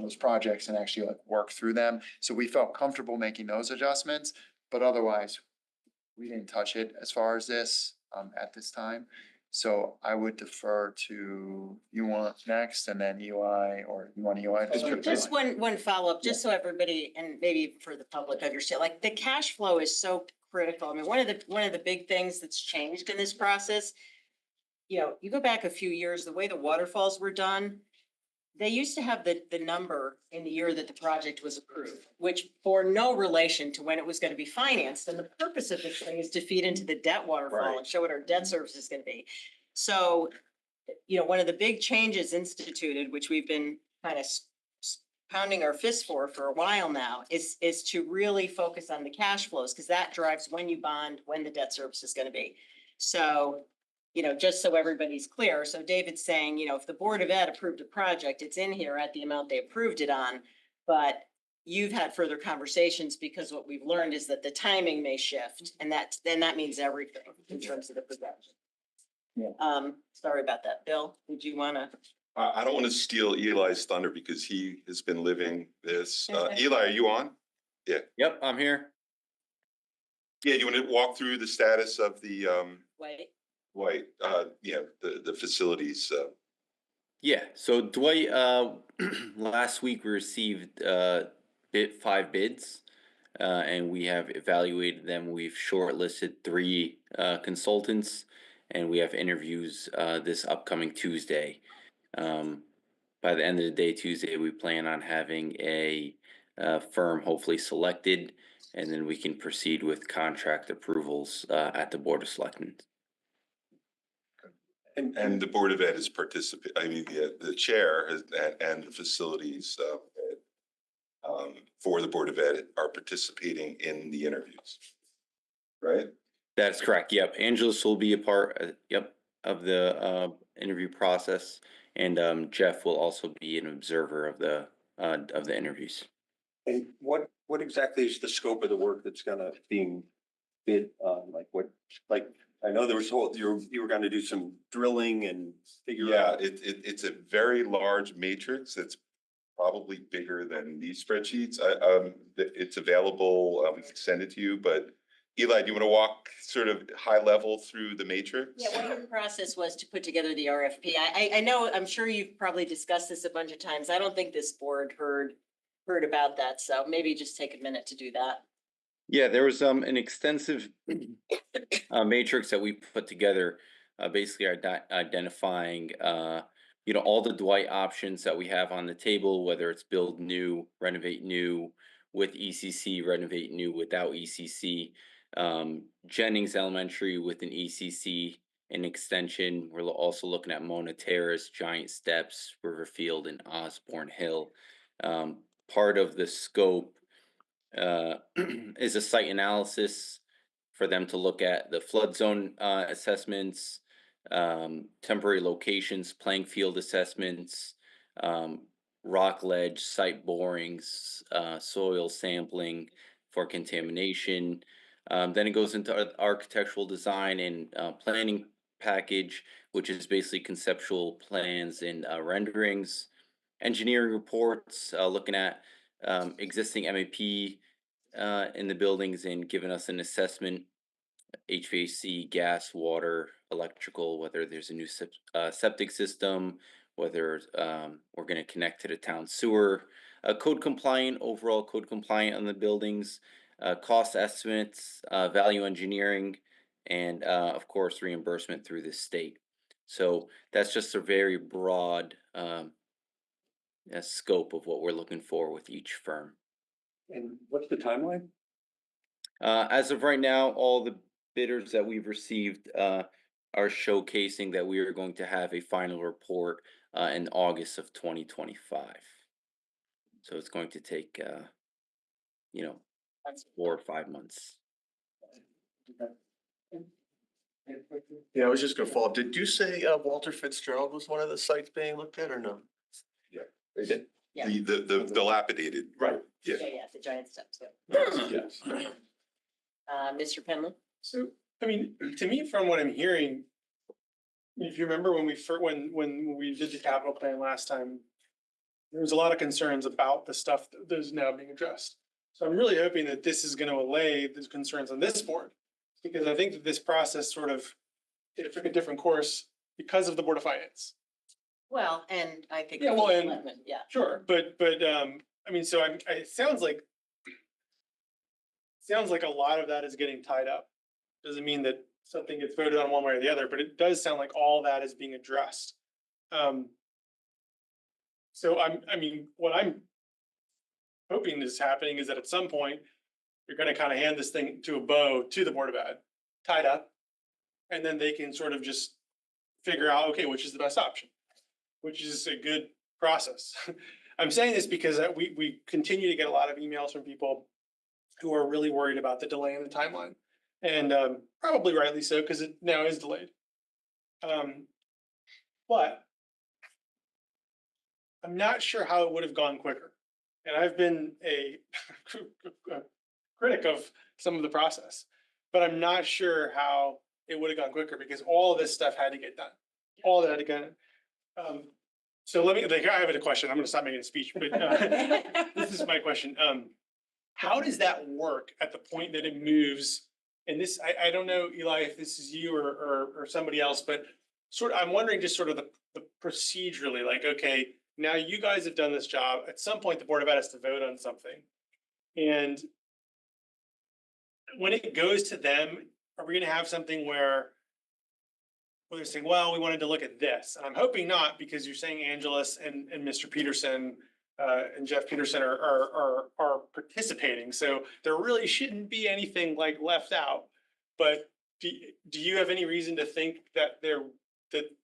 those projects, and actually like work through them. So we felt comfortable making those adjustments, but otherwise we didn't touch it as far as this at this time. So I would defer to, you want next, and then Eli, or you want Eli? Just one follow-up, just so everybody, and maybe for the public understand, like the cash flow is so critical. I mean, one of the big things that's changed in this process, you go back a few years, the way the waterfalls were done, they used to have the number in the year that the project was approved, which bore no relation to when it was going to be financed. And the purpose of this thing is to feed into the debt waterfall and show what our debt service is going to be. So, one of the big changes instituted, which we've been kind of pounding our fists for a while now, is to really focus on the cash flows, because that drives when you bond, when the debt service is going to be. So, just so everybody's clear, so David's saying, if the Board of Ed approved a project, it's in here at the amount they approved it on. But you've had further conversations, because what we've learned is that the timing may shift, and that means everything in terms of the projection. Yeah. Sorry about that. Bill, did you wanna? I don't want to steal Eli's thunder because he has been living this. Eli, are you on? Yeah. Yep, I'm here. Yeah, you want to walk through the status of the Wait. the facilities. Yeah, so Dwight, last week we received 5 bids, and we have evaluated them. We've shortlisted 3 consultants, and we have interviews this upcoming Tuesday. By the end of the day Tuesday, we plan on having a firm hopefully selected, and then we can proceed with contract approvals at the Board of Selectmen. And the Board of Ed is the chair and the facilities for the Board of Ed are participating in the interviews, right? That's correct. Yep. Angelus will be a part, of the interview process, and Jeff will also be an observer of the interviews. And what exactly is the scope of the work that's being bid on? I know there was you were gonna do some drilling and figure out. It's a very large matrix that's probably bigger than these spreadsheets. It's available. We can send it to you, but Eli, do you want to walk sort of high level through the matrix? Yeah, what your process was to put together the RFP. I know, I'm sure you've probably discussed this a bunch of times. I don't think this board heard about that, so maybe just take a minute to do that. Yeah, there was an extensive matrix that we put together, basically identifying all the Dwight options that we have on the table, whether it's build new, renovate new with ECC, renovate new without ECC, Jennings Elementary with an ECC, an extension. We're also looking at Mona Terrace, Giant Steps, Riverfield, and Osborne Hill. Part of the scope is a site analysis for them to look at the flood zone assessments, temporary locations, playing field assessments, rock ledge, site borings, soil sampling for contamination. Then it goes into architectural design and planning package, which is basically conceptual plans and renderings, engineering reports, looking at existing MEP in the buildings and giving us an assessment, HVAC, gas, water, electrical, whether there's a new septic system, whether we're going to connect to the town sewer, overall code compliant on the buildings, cost estimates, value engineering, and of course, reimbursement through the state. So that's just a very broad scope of what we're looking for with each firm. And what's the timeline? As of right now, all the bidders that we've received are showcasing that we are going to have a final report in August of 2025. So it's going to take, 4 or 5 months. Yeah, I was just gonna follow up. Did you say Walter Fitzgerald was one of the sites being looked at or no? Yeah, they did. Yeah. The dilapidated. Right. Yeah. Yeah, the giant steps, yeah. Yes. Mr. Penland? So, I mean, to me, from what I'm hearing, if you remember when when we did the capital plan last time, there was a lot of concerns about the stuff that is now being addressed. So I'm really hoping that this is gonna allay those concerns on this board. Because I think that this process sort of, it took a different course because of the Board of Finance. Well, and I think. Yeah, well, and- Selectmen, yeah. Sure, but, I mean, so it sounds like a lot of that is getting tied up. Doesn't mean that something gets voted on one way or the other, but it does sound like all that is being addressed. So I mean, what I'm hoping is happening is that at some point, you're gonna kind of hand this thing to a bow to the Board of Ed, tied up. And then they can sort of just figure out, okay, which is the best option, which is a good process. I'm saying this because we continue to get a lot of emails from people who are really worried about the delay in the timeline. And probably rightly so, because it now is delayed. But I'm not sure how it would have gone quicker. And I've been a critic of some of the process, but I'm not sure how it would have gone quicker because all of this stuff had to get done. All that had to get done. So let me, I have a question. I'm gonna stop making a speech, but this is my question. How does that work at the point that it moves? And this, I don't know, Eli, if this is you or somebody else, but I'm wondering just sort of the procedurally, like, okay, now you guys have done this job. At some point, the Board of Ed has to vote on something. And when it goes to them, are we gonna have something where they're saying, well, we wanted to look at this? And I'm hoping not, because you're saying Angelus and Mr. Peterson and Jeff Peterson are participating. So there really shouldn't be anything like left out. But do you have any reason to think that that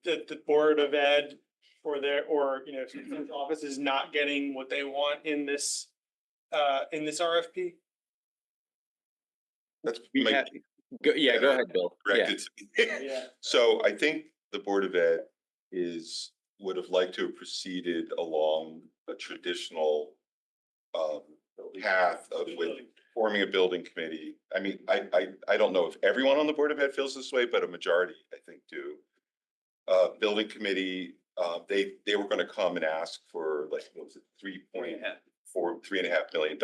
the Board of Ed or Superintendent's office is not getting what they want in this RFP? That's We my- had, go ahead, Bill. Yeah. corrected. So I think the Board of Ed would have liked to have proceeded along a traditional path of forming a building committee. I mean, I don't know if everyone on the Board of Ed feels this way, but a majority, I think, do. Building committee, they were gonna come and ask for like, what was it, $3.5 million.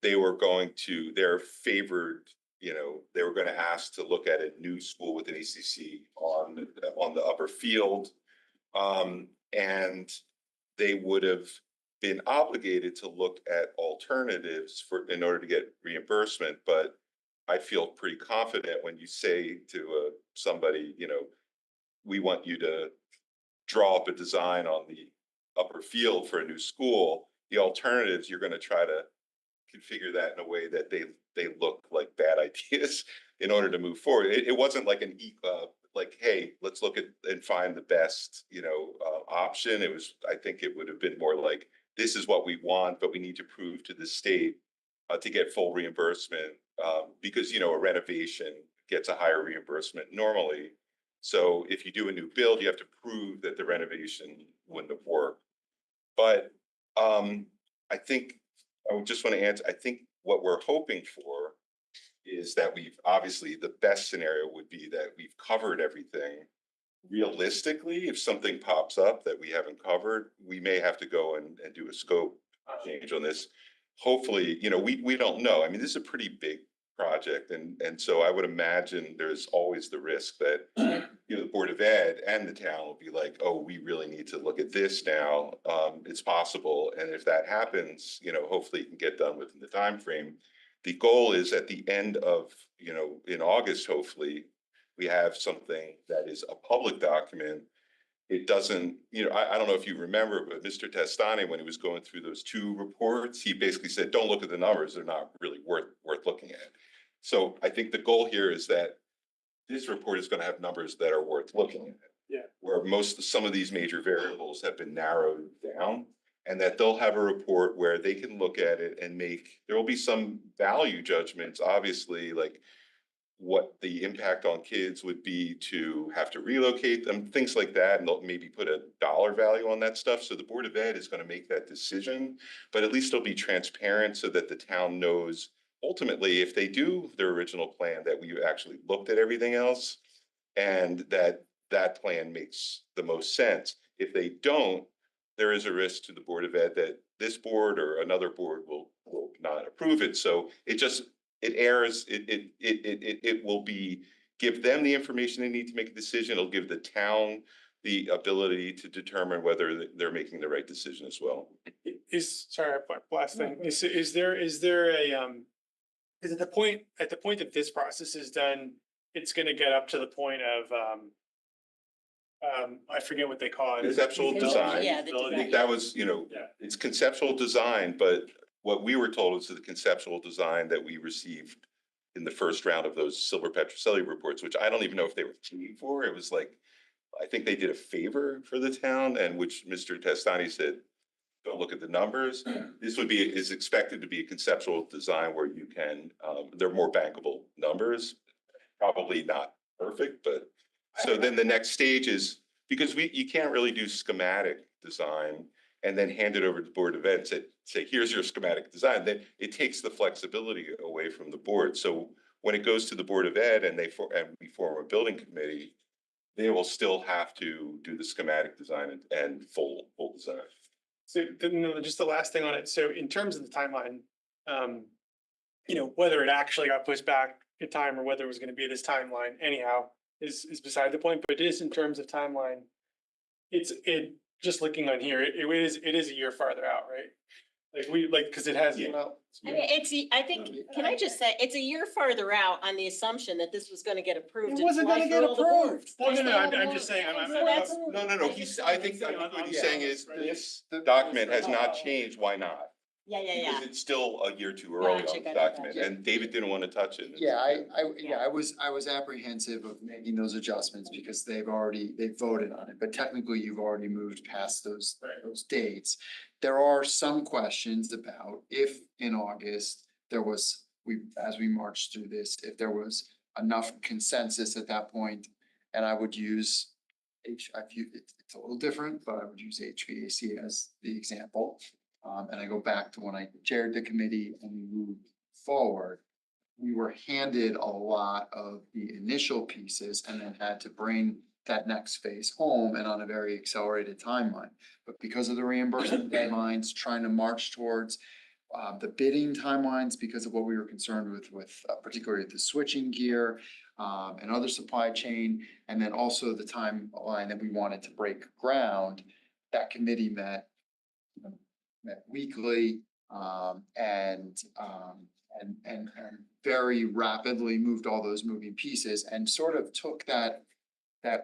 They were going to, their favored, they were gonna ask to look at a new school with an ACC on the upper field. And they would have been obligated to look at alternatives in order to get reimbursement, but I feel pretty confident when you say to somebody, we want you to draw up a design on the upper field for a new school, the alternatives, you're gonna try to configure that in a way that they look like bad ideas in order to move forward. It wasn't like like, hey, let's look at and find the best, option. It was, I think it would have been more like, this is what we want, but we need to prove to the state to get full reimbursement, because, a renovation gets a higher reimbursement normally. So if you do a new build, you have to prove that the renovation wouldn't have worked. But I think, I would just want to answer, I think what we're hoping for is that obviously, the best scenario would be that we've covered everything. Realistically, if something pops up that we haven't covered, we may have to go and do a scope change on this. Hopefully, we don't know. I mean, this is a pretty big project. And so I would imagine there's always the risk that, you know, the Board of Ed and the town will be like, oh, we really need to look at this now. It's possible. And if that happens, you know, hopefully it can get done within the time frame. The goal is at the end of, you know, in August, hopefully, we have something that is a public document. It doesn't, you know, I don't know if you remember, but Mr. Testani, when he was going through those two reports, he basically said, don't look at the numbers. They're not really worth looking at. So I think the goal here is that this report is going to have numbers that are worth looking at. Yeah. Where some of these major variables have been narrowed down, and that they'll have a report where they can look at it and there will be some value judgments, obviously, like what the impact on kids would be to have to relocate them, things like that, and they'll maybe put a dollar value on that stuff. So the Board of Ed is going to make that decision, but at least it'll be transparent so that the town knows ultimately if they do their original plan that we actually looked at everything else and that plan makes the most sense. If they don't, there is a risk to the Board of Ed that this board or another board will not approve it. So it will give them the information they need to make a decision. It'll give the town the ability to determine whether they're making the right decision as well. Sorry, last thing, is there a, is at the point that this process is done, it's gonna get up to the point of, I forget what they call it. Conceptual design. Yeah, I think that was, you know, it's conceptual design, but what we were told is the conceptual design that we received in the first round of those Silver Petroselli reports, which I don't even know if they were paid for. It was like, I think they did a favor for the town, and which Mr. Testani said, don't look at the numbers. This is expected to be a conceptual design where you can, they're more bankable numbers, probably not perfect, but so then the next stage is, because you can't really do schematic design and then hand it over to the Board of Ed and say, here's your schematic design. Then it takes the flexibility away from the board. So when it goes to the Board of Ed and we form a building committee, they will still have to do the schematic design and full design. So just the last thing on it. So in terms of the timeline, you know, whether it actually got pushed back in time or whether it was going to be this timeline anyhow is beside the point, but it is in terms of timeline. Just looking on here, it is a year farther out, right? Because it has. Well, I mean, can I just say, it's a year farther out on the assumption that this was gonna get approved. It wasn't gonna get approved. Well, No, I'm just saying, No, I think what he's saying is this document has not changed. Why not? Yeah. Because it's still a year too early on the document, and David didn't want to touch it. Yeah, I was apprehensive of making those adjustments because they voted on it, but technically you've already moved past those dates. There are some questions about if in August as we marched through this, if there was enough consensus at that point, and I would use it's a little different, but I would use HVAC as the example. And I go back to when I chaired the committee and we moved forward, we were handed a lot of the initial pieces and then had to bring that next phase home and on a very accelerated timeline. But because of the reimbursement deadlines, trying to march towards the bidding timelines, because of what we were concerned with particularly the switching gear and other supply chain, and then also the timeline that we wanted to break ground, that committee met weekly, and very rapidly moved all those moving pieces and sort of took that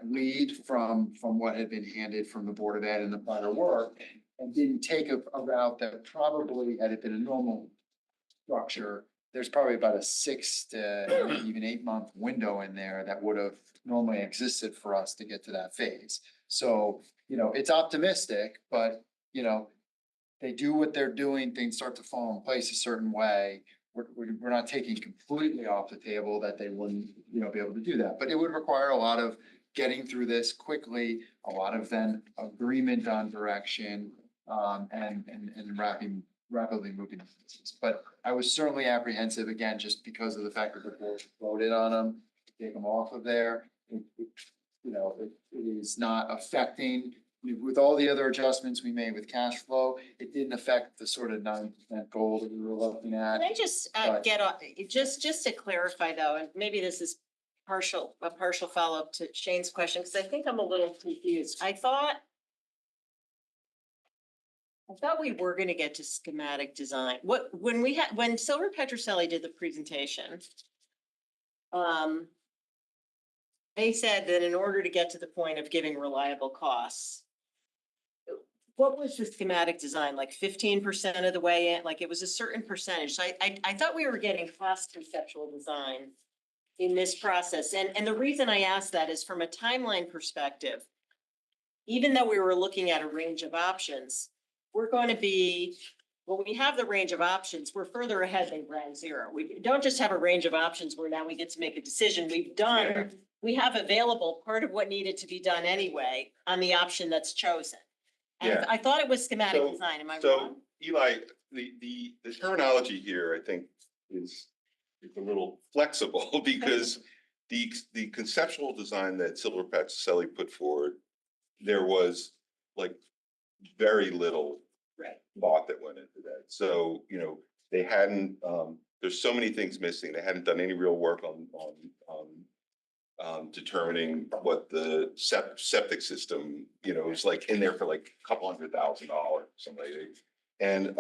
lead from what had been handed from the Board of Ed and the prior work, and didn't take a route that probably, had it been a normal structure, there's probably about a 6 to even 8 month window in there that would have normally existed for us to get to that phase. So, you know, it's optimistic, but, you know, they do what they're doing, things start to fall in place a certain way. We're not taking completely off the table that they wouldn't, you know, be able to do that, but it would require a lot of getting through this quickly, a lot of then agreement on direction, and rapidly moving pieces. But I was certainly apprehensive, again, just because of the fact that the board voted on them, take them off of there. It is not affecting with all the other adjustments we made with cash flow, it didn't affect the sort of 9% goal that we were looking at. Can I just But- get on, just to clarify though, and maybe this is a partial follow-up to Shane's question, because I think I'm a little confused. I thought we were gonna get to schematic design. When Silver Petroselli did the presentation, they said that in order to get to the point of giving reliable costs, what was the schematic design, like 15% of the way in? Like it was a certain percentage. So I thought we were getting past conceptual design in this process. And the reason I asked that is from a timeline perspective, even though we were looking at a range of options, we're going to be, when we have the range of options, we're further ahead than ground zero. We don't just have a range of options where now we get to make a decision. We have available part of what needed to be done anyway on the option that's chosen. And Yeah. I thought it was schematic So- design. Am I So wrong? Eli, the terminology here, I think, is a little flexible because the conceptual design that Silver Petroselli put forward, there was like very little Right. thought that went into that. So, they hadn't, there's so many things missing. They hadn't done any real work on determining what the septic system, is like in there for like a couple $100,000, something like that. And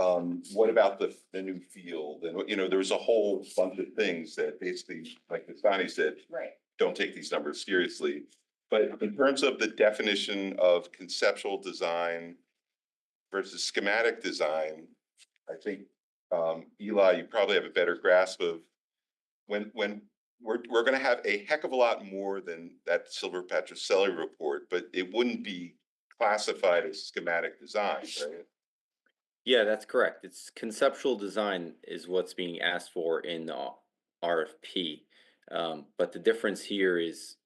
what about the new field? And, there was a whole bunch of things that basically, like Constani said, Right. don't take these numbers seriously. But in terms of the definition of conceptual design versus schematic design, I think, Eli, you probably have a better grasp of when we're gonna have a heck of a lot more than that Silver Petroselli report, but it wouldn't be classified as schematic design, right? Yeah, that's correct. It's conceptual design is what's being asked for in the RFP. But the difference here is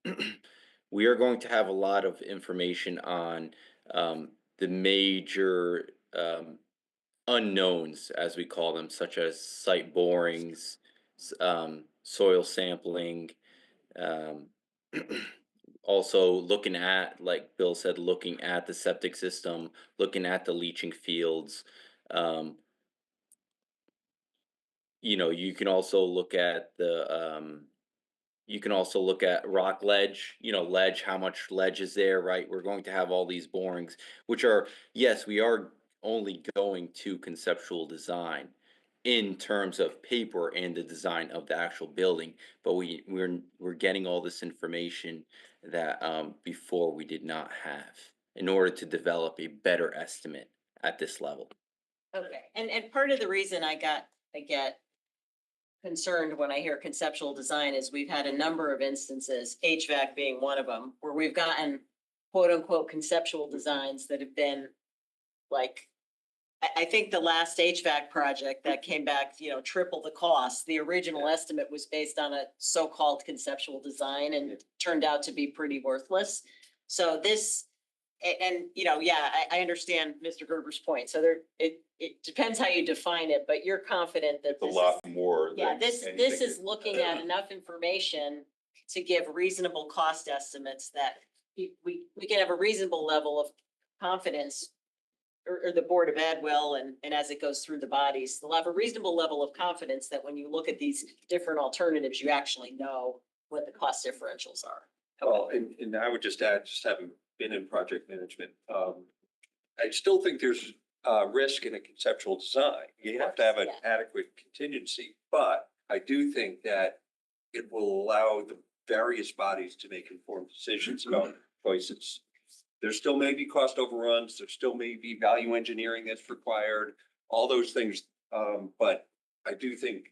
we are going to have a lot of information on the major unknowns, as we call them, such as site borings, soil sampling, um, also looking at, like Bill said, looking at the septic system, looking at the leaching fields. Um, you can also look at rock ledge, ledge, how much ledge is there, right? We're going to have all these borings, which are, yes, we are only going to conceptual design in terms of paper and the design of the actual building, but we're getting all this information that before we did not have in order to develop a better estimate at this level. Okay, and part of the reason I get concerned when I hear conceptual design is we've had a number of instances, HVAC being one of them, where we've gotten quote unquote conceptual designs that have been like, I think the last HVAC project that came back, triple the cost. The original estimate was based on a so-called conceptual design and it turned out to be pretty worthless. So this, I understand Mr. Gerber's point. So it depends how you define it, but you're confident that It's a this lot is, more. yeah, than this anything is looking at enough information to give reasonable cost estimates that we can have a reasonable level of confidence, or the Board of Ed will, and as it goes through the bodies, they'll have a reasonable level of confidence that when you look at these different alternatives, you actually know what the cost differentials are. Well, and I would just add, just having been in project management, I still think there's risk in a conceptual design. You have to have an adequate contingency, but I do think that it will allow the various bodies to make informed decisions about choices. There still may be cost overruns, there still may be value engineering that's required, all those things. But I do think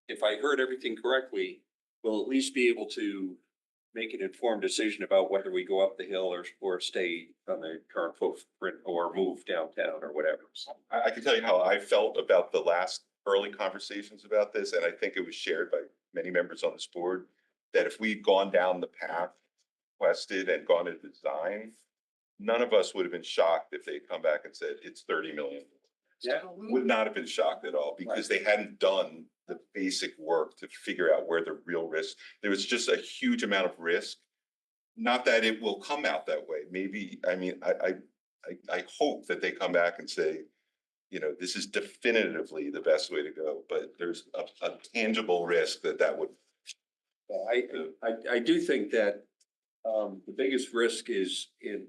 if I heard everything correctly, we'll at least be able to make an informed decision about whether we go up the hill or stay on the current footprint or move downtown or whatever. I can tell you how I felt about the last early conversations about this, and I think it was shared by many members on this board, that if we'd gone down the path requested and gone to design, none of us would have been shocked if they come back and said it's 30 million. Yeah. Would not have been shocked at all because they hadn't done the basic work to figure out where the real risk. There was just a huge amount of risk. Not that it will come out that way. Maybe, I I hope that they come back and say, this is definitively the best way to go, but there's a tangible risk that would. I do think that, the biggest risk is in,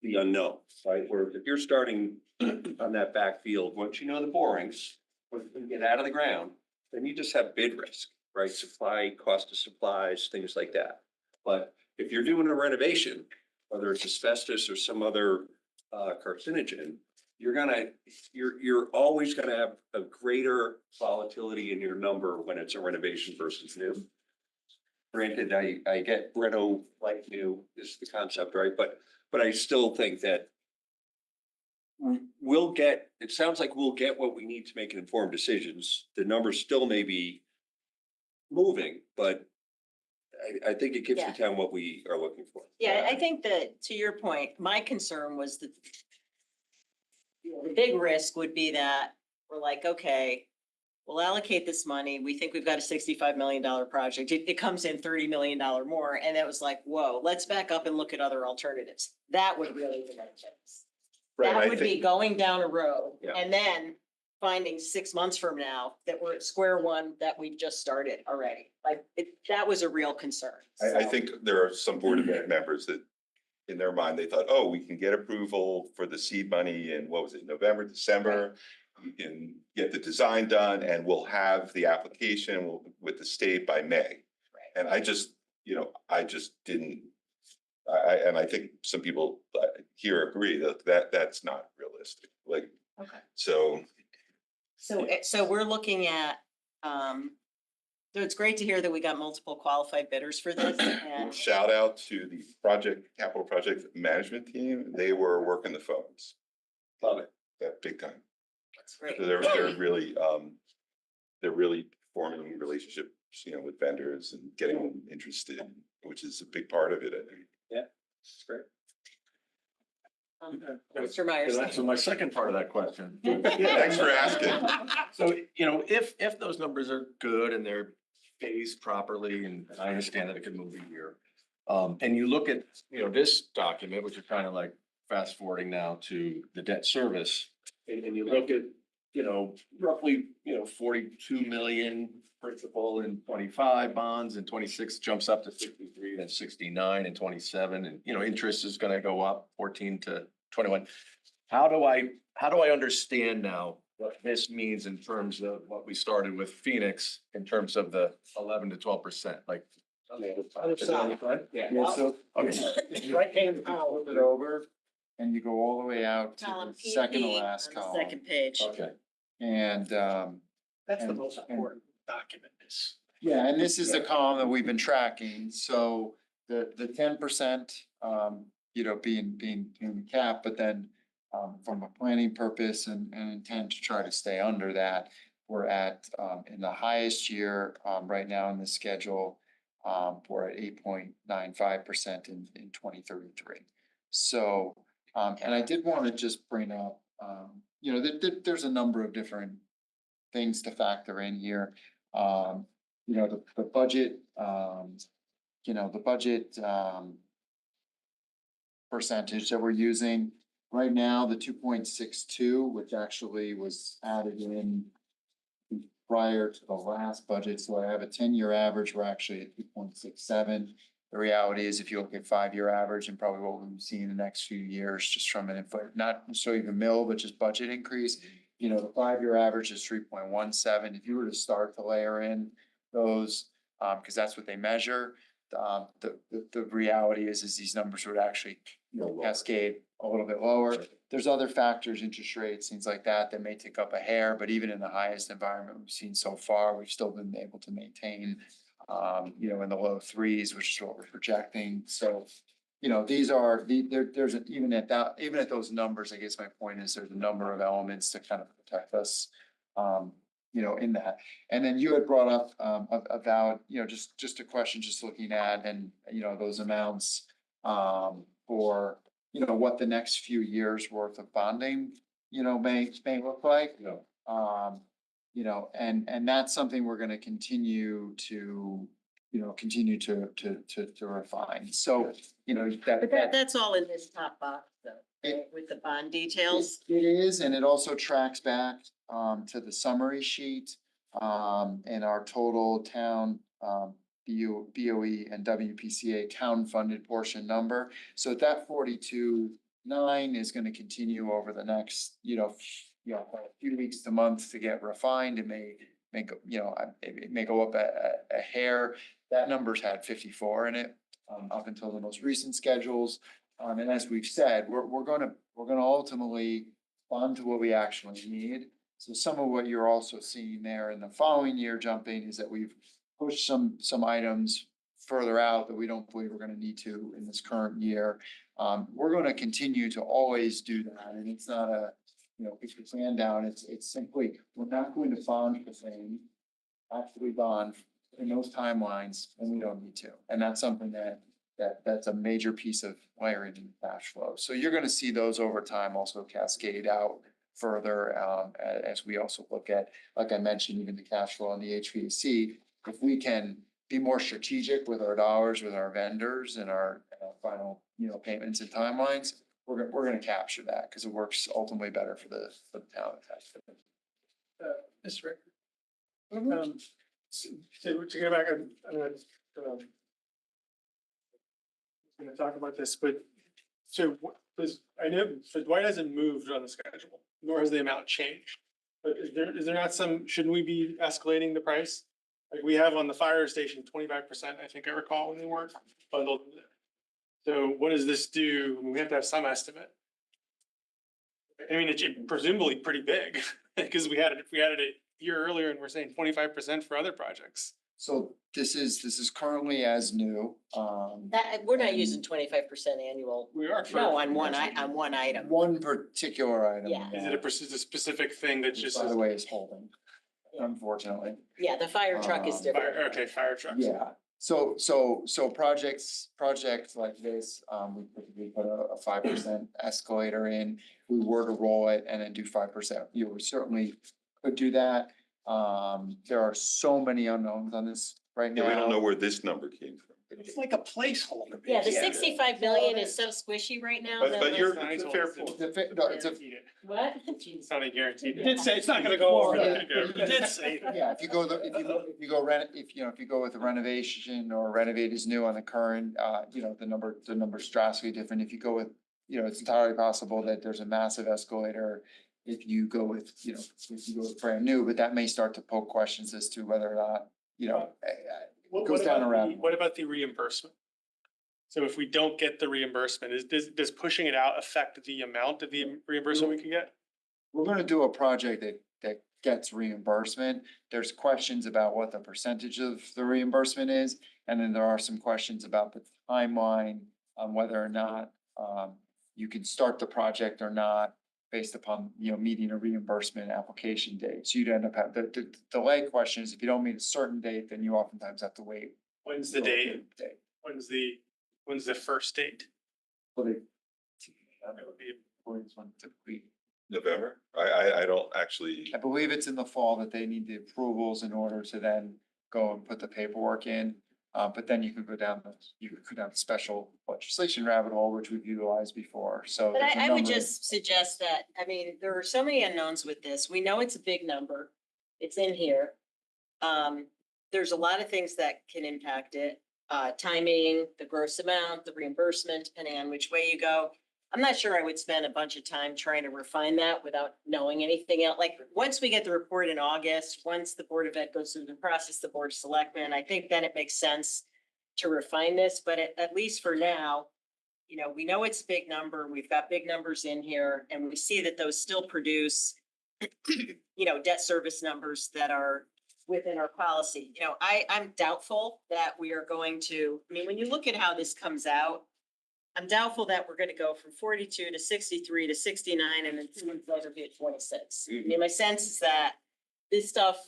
the unknown, right? Where if you're starting on that backfield, once you know the borings, once you get out of the ground, then you just have bid risk, right? Supply, cost of supplies, things like that. But if you're doing a renovation, whether it's asbestos or some other carcinogen, you're always gonna have a greater volatility in your number when it's a renovation versus new. Granted, I get reno like new is the concept, right? But I still think that it sounds like we'll get what we need to make informed decisions. The numbers still may be moving, but I think it gives the town what we are looking for. Yeah, I think that, to your point, my concern was that the big risk would be that we're like, okay, we'll allocate this money. We think we've got a $65 million project. It comes in $30 million more. And it was like, whoa, let's back up and look at other alternatives. That would really be things. Right, That I would think- be going down a road Yeah. and then finding 6 months from now that we're at square one that we've just started already. Like, that was a real concern. I So- think there are some board of members that in their mind, they thought, oh, we can get approval for the seed money in, what was it, November, December? We can get the design done and we'll have the application with the state by May. Right. And I just didn't, and I think some people here agree that that's not realistic, like, Okay. so. So we're looking at, so it's great to hear that we got multiple qualified bidders for this and Shout out to the capital project management team. They were working the phones. Love it. That big time. that's great. So they're really forming relationships, with vendors and getting them interested, which is a big part of it, I think. Yeah, it's great. Mr. Myers. So my second part of that question. Thanks for asking. So, if those numbers are good and they're phased properly, and I understand that it could move a year. And you look at, this document, which are kind of like fast forwarding now to the debt service. And you look at, roughly, 42 million principal in 25 bonds, and 26 jumps up to 63, then 69 and 27. And, interest is gonna go up 14 to 21. How do I understand now what this means in terms of what we started with Phoenix in terms of the 11 to 12%, like? Other side. Yeah, so. Okay. Right hand column. Flip it over and you go all the way out to Column the second to PP last on the column. second page. Okay. And, That's the And- most and- important document is. yeah, and this is the column that we've been tracking, so the 10%, being the cap, but then from a planning purpose and intent to try to stay under that, we're at in the highest year right now in the schedule, we're at 8.95% in 2033. So, and I did want to just bring up, there's a number of different things to factor in here. The budget, percentage that we're using right now, the 2.62, which actually was added in prior to the last budget. So I have a 10-year average. We're actually at 2.67. The reality is, if you look at 5-year average and probably what we've seen in the next few years, just from not necessarily the mill, but just budget increase, the 5-year average is 3.17. If you were to start to layer in those, because that's what they measure, the reality is these numbers would actually cascade a little bit lower. There's other factors, interest rates, things like that may tick up a hair, but even in the highest environment we've seen so far, we've still been able to maintain, in the low 3s, which is what we're projecting. So, these are even at those numbers, I guess my point is there's a number of elements to kind of protect us, in that. And then you had brought up about, just a question, just looking at and, those amounts for, what the next few years worth of bonding, may look like. And that's something we're gonna continue to refine. So, But that's all in this top box, though. fund details. It is, and it also tracks back to the summary sheet and our total town BOE and WPCA town funded portion number. So that 42.9 is gonna continue over the next, a few weeks to months to get refined. It may go, it may go up a hair. That number's had 54 in it up until the most recent schedules. And as we've said, we're gonna ultimately fund to what we actually need. So some of what you're also seeing there in the following year jumping is that we've pushed some items further out that we don't believe we're gonna need to in this current year. We're gonna continue to always do that, and it's not a, put your plan down, it's simply, we're not going to bond the thing, actually bond in those timelines, and we don't need to. And that's something that's a major piece of layering in cash flow. So you're gonna see those over time also cascade out further, as we also look at, like I mentioned, even the cash flow on the HVAC. If we can be more strategic with our dollars, with our vendors and our final, payments and timelines, we're gonna capture that because it works ultimately better for the town. Mr. Rick. So to go back, I'm gonna talk about this, but so I know, so Dwight hasn't moved on the schedule, nor has the amount changed. But is there not some, shouldn't we be escalating the price? Like we have on the fire station, 25%, I think I recall when they weren't bundled. So what does this do? We have to have some estimate. I mean, it's presumably pretty big, because we had it a year earlier and we're saying 25% for other projects. So this is currently as new. That, we're not using 25% annual. We are. No, on one item. One particular item. Yeah. Is it a specific thing that Which, just? by the way, is holding, unfortunately. Yeah, the fire truck is different. Okay, fire trucks. Yeah, so projects like this, we typically put a 5% escalator in. We were to roll it and then do 5%, we certainly could do that. There are so many unknowns on this right now. Yeah, we don't know where this number came from. It's like a placeholder. Yeah, the Yeah. 65 million is so squishy right now. But that you're, it's- it's a fair point. What? It's not a guarantee. You did say it's not gonna go over that. You did say that. Yeah, if you go with a renovation or renovate is new on the current, the number's drastically different. If you go with, it's entirely possible that there's a massive escalator. If you go with, brand new, but that may start to poke questions as to whether or not, it goes down around. What about the reimbursement? So if we don't get the reimbursement, does pushing it out affect the amount of the reimbursement we can get? We're gonna do a project that gets reimbursement. There's questions about what the percentage of the reimbursement is. And then there are some questions about the timeline on whether or not you can start the project or not based upon, meeting a reimbursement application date. So you'd end up having, the delay question is if you don't meet a certain date, then you oftentimes have to wait. When's the date? When's the first date? So they- That would be- When's one typically? November? I don't actually, I believe it's in the fall that they need the approvals in order to then go and put the paperwork in. But then you could go down the special legislation rabbit hole, which we've utilized before, so. But there's a I would number of- just suggest that, I mean, there are so many unknowns with this. We know it's a big number. It's in here. There's a lot of things that can impact it. Timing, the gross amount, the reimbursement, depending on which way you go. I'm not sure I would spend a bunch of time trying to refine that without knowing anything else. Like, once we get the report in August, once the Board of Ed goes through the process, the Board of Selectmen, I think then it makes sense to refine this, but at least for now, we know it's a big number. We've got big numbers in here, and we see that those still produce, debt service numbers that are within our policy. I'm doubtful that we are going to, when you look at how this comes out, I'm doubtful that we're gonna go from 42 to 63 to 69 and then 2 months later be at 26. My sense is that this stuff,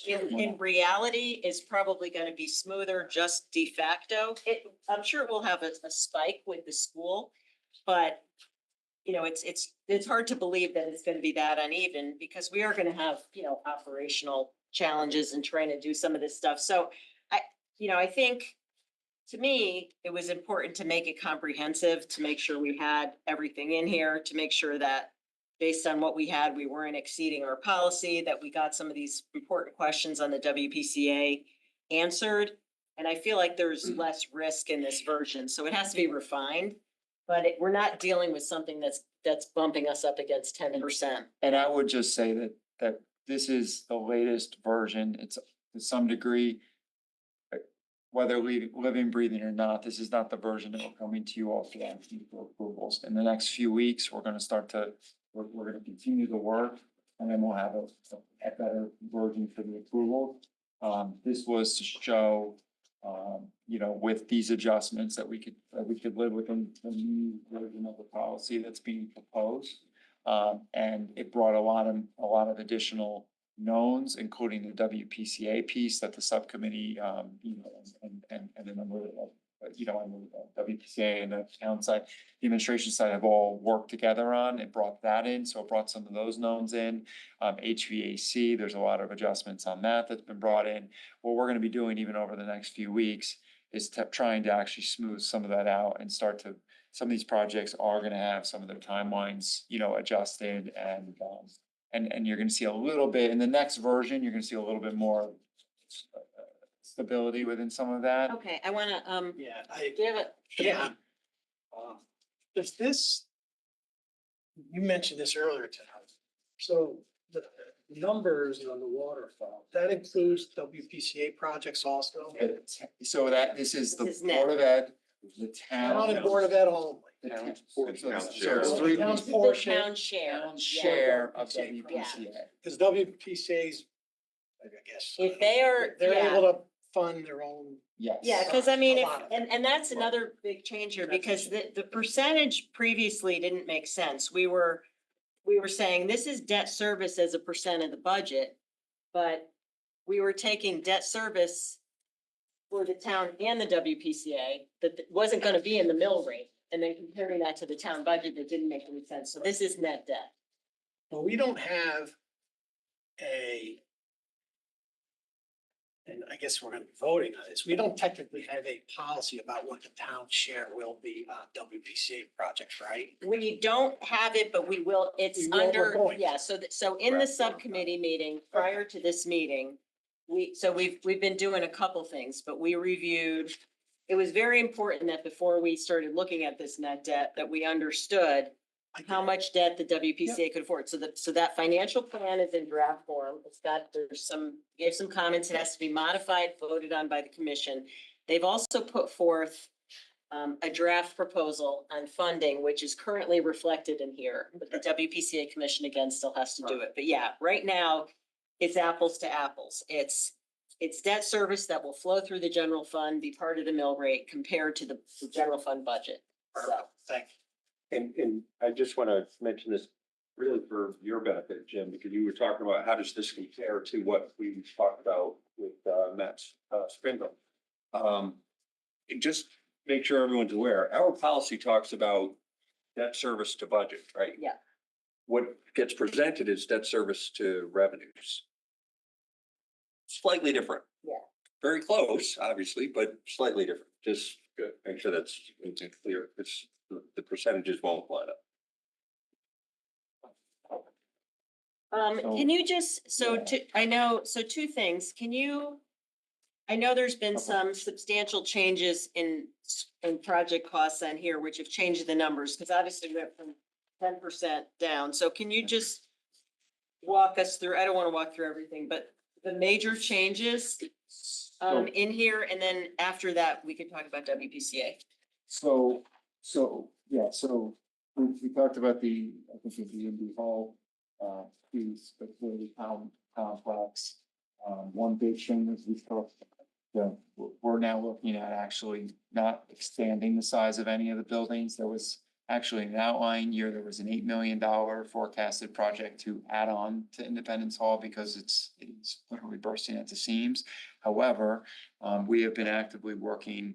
in reality, is probably gonna be smoother, just de facto. I'm sure we'll have a spike with the school, but it's hard to believe that it's gonna be that uneven because we are gonna have, operational challenges in trying to do some of this stuff. So I think to me, it was important to make it comprehensive, to make sure we had everything in here, to make sure that based on what we had, we weren't exceeding our policy, that we got some of these important questions on the WPCA answered. And I feel like there's less risk in this version, so it has to be refined. But we're not dealing with something that's bumping us up against 10%. And I would just say that this is the latest version. It's to some degree, whether living, breathing or not, this is not the version that we're coming to you all for approvals. In the next few weeks, we're gonna we're gonna continue the work, and then we'll have a better version for the approval. This was to show, with these adjustments that we could live within the new version of the policy that's being proposed. And it brought a lot of additional knowns, including the WPCA piece that the subcommittee, and a number of, and the WPCA and the town side, the administration side have all worked together on. It brought that in, so it brought some of those knowns in. HVAC, there's a lot of adjustments on that that's been brought in. What we're gonna be doing even over the next few weeks is trying to actually smooth some of that out and some of these projects are gonna have some of their timelines, adjusted and you're gonna see a little bit, in the next version, you're gonna see a little bit more stability within some of that. Okay, I wanna, Yeah, do you have a? yeah. Does this, you mentioned this earlier tonight, so the numbers on the waterfall, that includes WPCA projects also? So this is the This is net. Board of Ed, the town. Not a Board of Ed only. the town- Town so it's share. three Town's pieces. The portion, town share. Town Yeah. share of Yeah. WPCA. because WPCA's, I guess. If they are, They're yeah. able to fund their own. Yes. Yeah, cause I mean, A if, lot of it. and that's another big change here, because the percentage previously didn't make sense. We were saying this is debt service as a percent of the budget, but we were taking debt service for the town and the WPCA that wasn't gonna be in the mill rate, and then comparing that to the town budget, that didn't make any sense. So this is net debt. Well, we don't have and I guess we're gonna be voting on this, we don't technically have a policy about what the town share will be on WPCA projects, right? We don't have it, but we will, it's We will, we're under, going to. yeah, so in the subcommittee meeting, prior to this meeting, we've been doing a couple things, but we reviewed, it was very important that before we started looking at this net debt, that we understood how much debt the WPCA could afford. So that financial plan is in draft form. Gave some comments. It has to be modified, voted on by the commission. They've also put forth a draft proposal on funding, which is currently reflected in here, but the WPCA commission again still has to do it. But yeah, right now, it's apples to apples. It's debt service that will flow through the general fund, be part of the mill rate compared to the general fund budget. So. Thank you. And I just want to mention this really for your benefit, Jim, because you were talking about how does this compare to what we talked about with Matt's Spindle. Just make sure everyone's aware, our policy talks about debt service to budget, right? Yeah. What gets presented is debt service to revenues. Slightly different. Yeah. Very close, obviously, but slightly different. Just make sure that's clear. The percentages won't line up. Can you just, two things, I know there's been some substantial changes in project costs on here, which have changed the numbers, because obviously we went from 10% down. So can you just walk us through, I don't want to walk through everything, but the major changes in here, and then after that, we could talk about WPCA. So we talked about I think it was the Indy Hall, piece, but the town complex. One big thing is we're now looking at actually not expanding the size of any of the buildings. There was actually an outlying year, there was an $8 million forecasted project to add on to Independence Hall because it's literally bursting at the seams. However, we have been actively working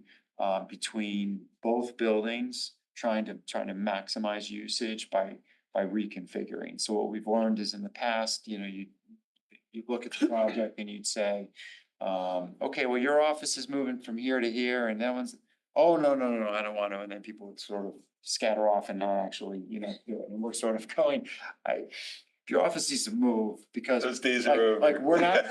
between both buildings, trying to maximize usage by reconfiguring. So what we've learned is in the past, you look at the project and you'd say, Okay, well, your office is moving from here to here and that one's, oh, no, I don't want to. And then people would sort of scatter off and not actually, do it. And we're sort of going, your office needs to move because Those days like, are over. like we're not,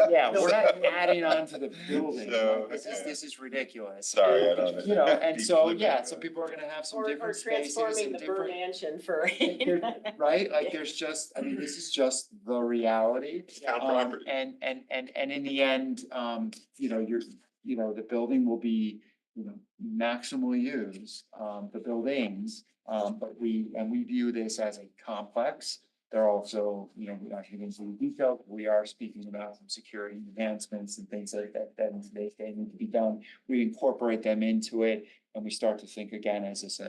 yeah, we're not adding on to the building. So, Like, this is, yeah. this is ridiculous. Sorry, I don't. And so, yeah, so people are gonna have some Or different spaces transforming and the Burr different. Mansion for. Right, like there's just, I mean, this is just the reality. Town property. And in the end, the building will be, maximally used, the buildings. But we view this as a complex. They're also, we're not getting into the detail, we are speaking about some security enhancements and things like that, they need to be done. We incorporate them into it and we start to think again as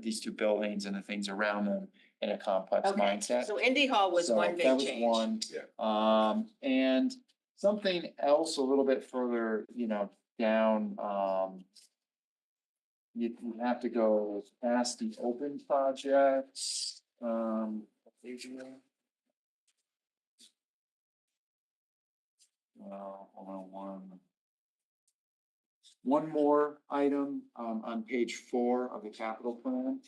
these two buildings and the things around them in a complex Okay, mindset. so Indy Hall was So one that big was change. one. Yeah. And something else a little bit further, down, you have to go past the open projects, hold on one more item, on page 4 of the capital plan,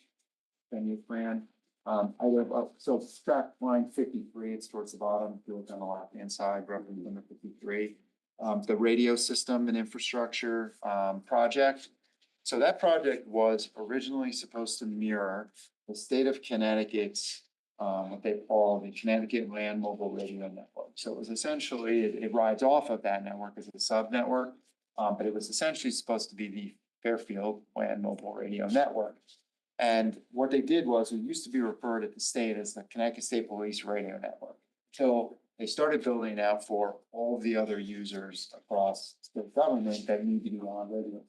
venue plan. So track line 53, it's towards the bottom, if you look on the left-hand side, roughly number 53. The radio system and infrastructure, project. So that project was originally supposed to mirror the state of Connecticut's, what they call the Connecticut Land Mobile Radio Network. So it was essentially, it rides off of that network as a sub-network, but it was essentially supposed to be the Fairfield Land Mobile Radio Network. And what they did was, it used to be referred at the state as the Connecticut State Police Radio Network, until they started building out for all of the other users across state government that need to be on radio.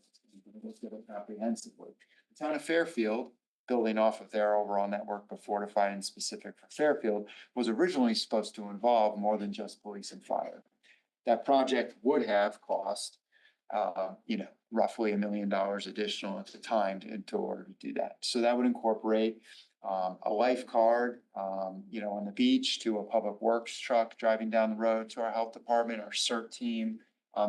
Let's get it comprehensively. The town of Fairfield, building off of their overall network, but fortified and specific for Fairfield, was originally supposed to involve more than just police and fire. That project would have cost, roughly $1 million additional at the time in order to do that. So that would incorporate a lifeguard, on the beach, to a public works truck driving down the road, to our health department, our CERT team.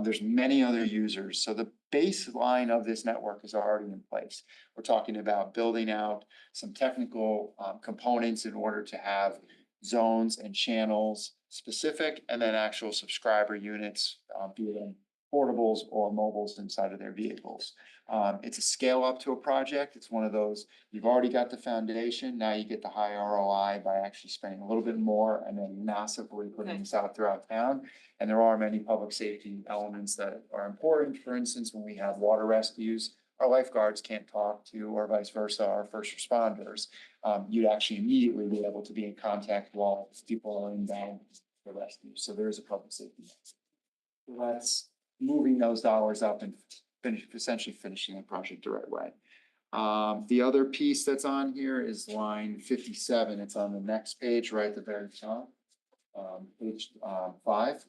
There's many other users. So the baseline of this network is already in place. We're talking about building out some technical components in order to have zones and channels specific, and then actual subscriber units, be it in portables or mobiles inside of their vehicles. It's a scale up to a project. It's one of those, you've already got the foundation, now you get the high ROI by actually spending a little bit more and then massively putting this out throughout town. And there are many public safety elements that are important. For instance, when we have water rescues, our lifeguards can't talk to, or vice versa, our first responders. You'd actually immediately be able to be in contact while people are inbound for rescue. So there is a public safety net. So that's moving those dollars up and essentially finishing the project the right way. The other piece that's on here is line 57. It's on the next page, right at the very top. Page 5.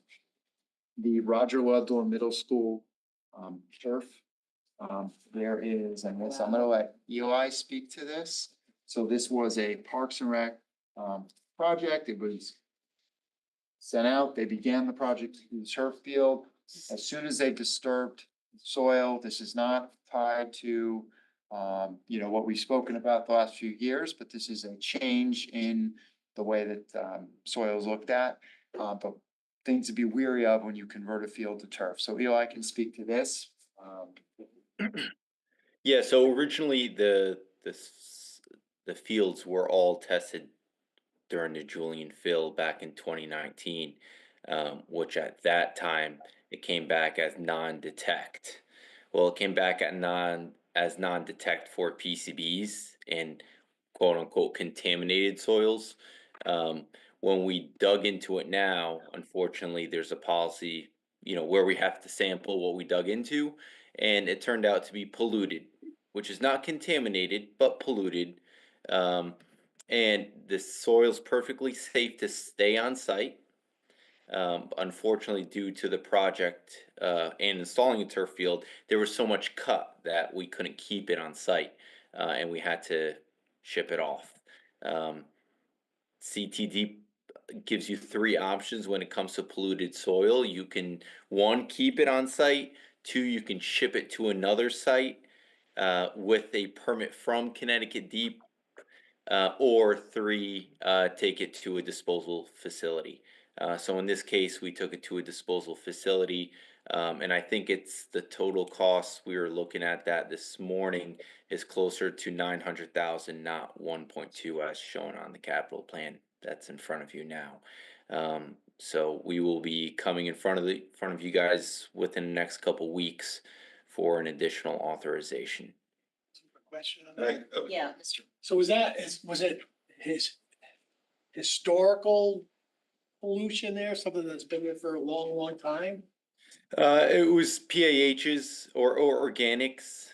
The Roger Ludlow Middle School turf. There is, and this, I'm gonna let Eli speak to this. So this was a Parks and Rec project. It was sent out. They began the project to the turf field. As soon as they disturbed soil, this is not tied to, what we've spoken about the last few years, but this is a change in the way that soil is looked at. But things to be weary of when you convert a field to turf. So Eli can speak to this. Yeah, so originally the fields were all tested during the Julian fill back in 2019, which at that time it came back as non-detect. Well, it came back as non-detect for PCBs and quote unquote contaminated soils. When we dug into it now, unfortunately, there's a policy, where we have to sample what we dug into, and it turned out to be polluted, which is not contaminated, but polluted. And the soil's perfectly safe to stay on site. Unfortunately, due to the project and installing a turf field, there was so much cut that we couldn't keep it on site, and we had to ship it off. CTD gives you three options when it comes to polluted soil. You can, one, keep it on site. Two, you can ship it to another site with a permit from Connecticut Deep. Or three, take it to a disposal facility. So in this case, we took it to a disposal facility. And I think it's the total cost, we were looking at that this morning, is closer to 900,000, not 1.2 as shown on the capital plan that's in front of you now. So we will be coming in front of you guys within the next couple weeks for an additional authorization. Question on that. Yeah, Mr. So was it his historical pollution there, something that's been there for a long, long time? It was PAHs or organics,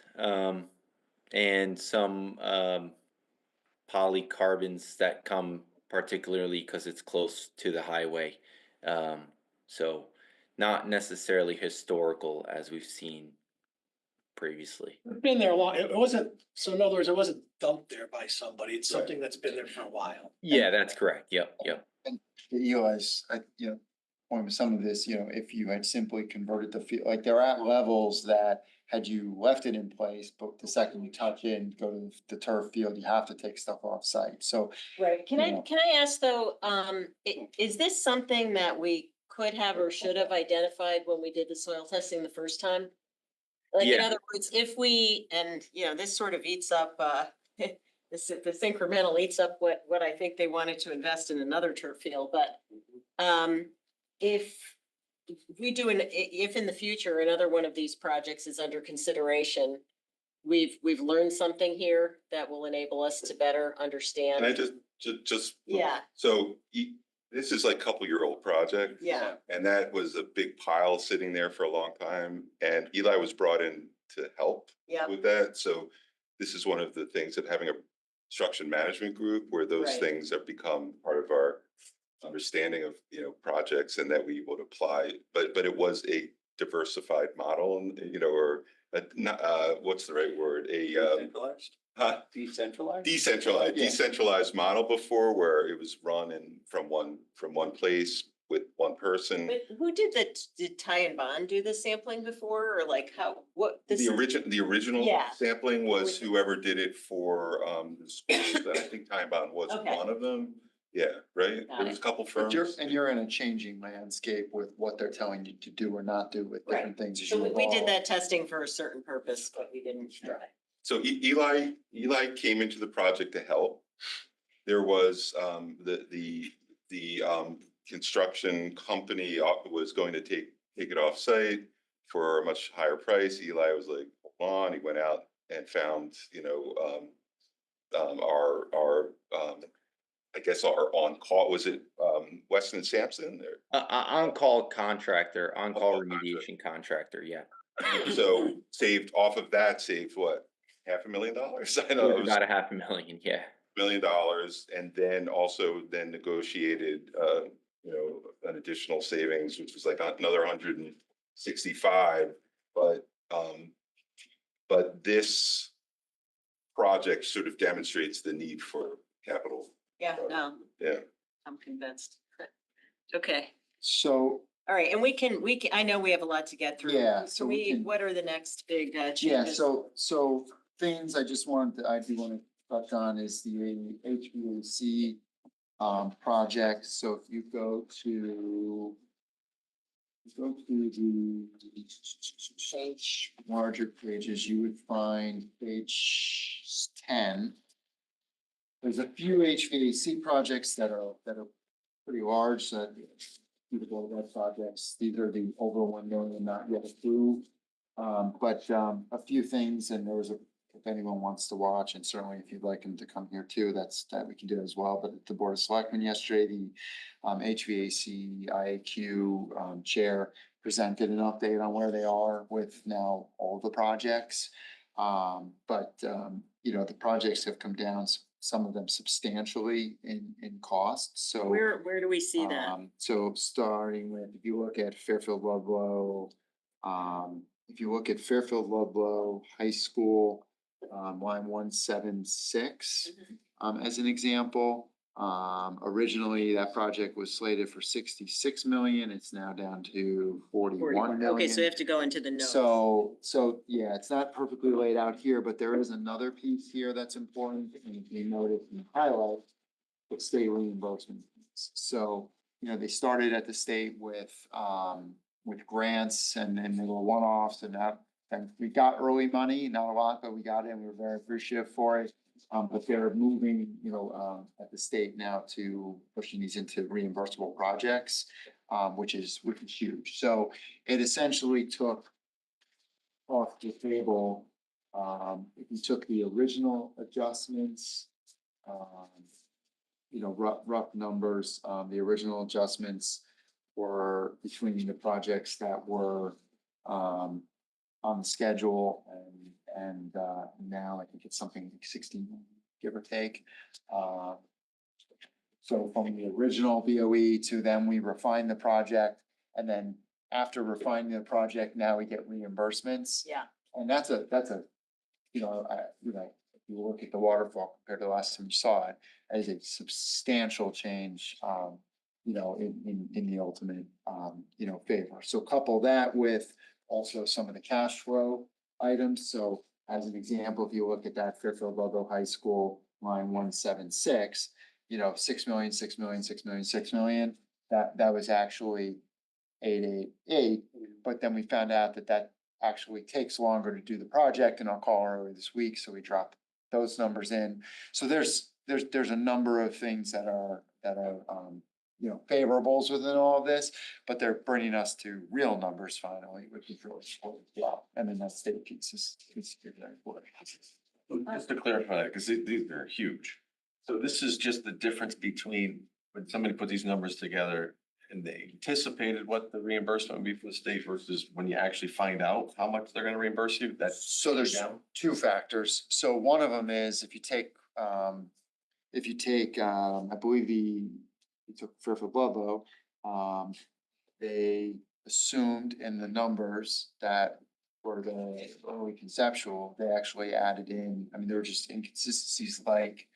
and some polycarbons that come particularly because it's close to the highway. So not necessarily historical as we've seen previously. It's been there a long, it wasn't, so in other words, it wasn't dumped there by somebody. It's something that's been there for a while. Yeah, that's correct. Yep. And Eli's, point with some of this, if you had simply converted the field, like they're at levels that had you left it in place, but the second you touch it and go to the turf field, you have to take stuff off site. So Right, can Yeah. I ask though, is this something that we could have or should have identified when we did the soil testing the first time? Like, in Yeah. other words, if we, and this sort of eats up, this incremental eats up what I think they wanted to invest in another turf field, but if we do if in the future, another one of these projects is under consideration, we've learned something here that will enable us to better understand. And I just. Yeah. So this is like a couple-year-old project. Yeah. And that was a big pile sitting there for a long time, and Eli was brought in to help Yeah. with that. So this is one of the things that having a construction management group where those Right. things have become part of our understanding of, projects, and that we would apply, but it was a diversified model, and, or what's the right word? Decentralized? Huh? Decentralized? Decentralized model before, where it was run from one place with one person. But who did Ty and Bond do the sampling before, or like The original Yeah. sampling was whoever did it for the schools. I think Time Bond was Okay. one of them. Yeah, right? Got There was a couple But you're, firms. and you're in a changing landscape with what they're telling you to do or not do with Right. different things as So you we did evolve. that testing for a certain purpose, but we didn't try. So Eli came into the project to help. There was the construction company was going to take it off site for a much higher price. Eli was like, hold on. He went out and found, our I guess our on-call, was it Weston Sampson? On-call contractor, on-call On-call remediation contractor, yeah. So saved off of that, saved what, $500,000? I know it was About $500,000, yeah. $1 million, and then also negotiated, an additional savings, which was like another 165. But this project sort of demonstrates the need for capital. Yeah, no, Yeah. I'm convinced. Okay, So, all right, and we can, I know we have a lot to get through. Yeah, so we can- What are the next big changes? yeah, so things I do want to touch on is the HVAC project. So if you go to the larger pages, you would find page 10. There's a few HVAC projects that are pretty large, that projects. These are the over 1 million not yet approved. But a few things, and if anyone wants to watch, and certainly if you'd like them to come here too, that we can do as well. But at the Board of Selectmen yesterday, the HVAC IAQ chair presented an update on where they are with now all the projects. But the projects have come down, some of them substantially in cost. So Where do we see that? So starting with, if you look at Fairfield Ludlow, High School, line 176, as an example, Originally, that project was slated for 66 million. It's now down to 41 million. Okay, so you have to go into the notes. So, yeah, it's not perfectly laid out here, but there is another piece here that's important, and you noted in the highlight, the state reimbursement. So, they started at the state with grants and they were one-offs and we got early money, not a lot, but we got it and we were very appreciative for it. But they're moving, at the state now to pushing these into reimbursable projects, which is huge. So it essentially took off the table, if you took the original adjustments, rough numbers, the original adjustments were between the projects that were, on the schedule and now I think it's something like 16, give or take. So from the original BOE to then we refine the project, and then after refining the project, now we get reimbursements. Yeah. And that's a, if you look at the waterfall compared to the last time you saw it, that is a substantial change, in the ultimate, favor. So couple that with also some of the cash flow items. So as an example, if you look at that Fairfield Ludlow High School line 176, 6 million, 6 million, 6 million, 6 million, that was actually 888. But then we found out that actually takes longer to do the project, and I'll call earlier this week, so we dropped those numbers in. So there's a number of things that are favorables within all of this, but they're bringing us to real numbers finally, which is really important. Yeah, and then that state piece is very important. Just to clarify that, because these are huge. So this is just the difference between when somebody put these numbers together and they anticipated what the reimbursement would be for the state versus when you actually find out how much they're gonna reimburse you, that's. So there's two factors. So one of them is if you take, I believe you took Fairfield Ludlow, they assumed in the numbers that for the early conceptual, they actually added in, there were just inconsistencies like,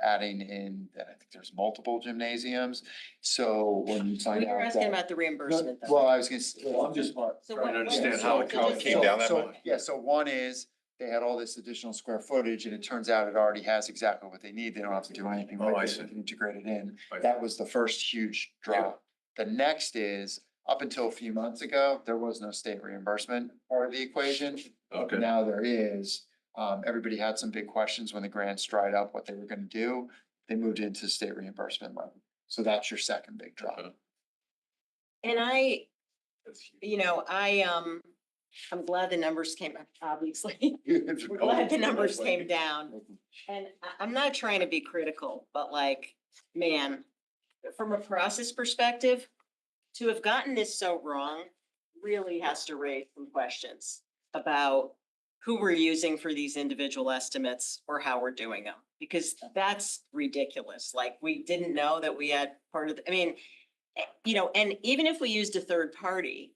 adding in, I think there's multiple gymnasiums. So when you find out. You're asking about the reimbursement though. Well, I was gonna. Well, I'm just So trying to what- understand so- how so it just- came down that So, much. yeah, so one is they had all this additional square footage and it turns out it already has exactly what they need. They don't have to do anything. Oh, with I it. see. They can integrate it in. I see. That was the first huge drop. The next is, up until a few months ago, there was no state reimbursement part of the equation. Okay. Now there is. Everybody had some big questions when the grants dried up, what they were gonna do. They moved into state reimbursement mode. So that's your second big drop. Okay. And I'm glad the numbers came up, obviously. We're glad the numbers came down. And I'm not trying to be critical, but like, man, from a process perspective, to have gotten this so wrong really has to raise some questions about who we're using for these individual estimates or how we're doing them. Because that's ridiculous. Like, we didn't know that we had part of, and even if we used a third party,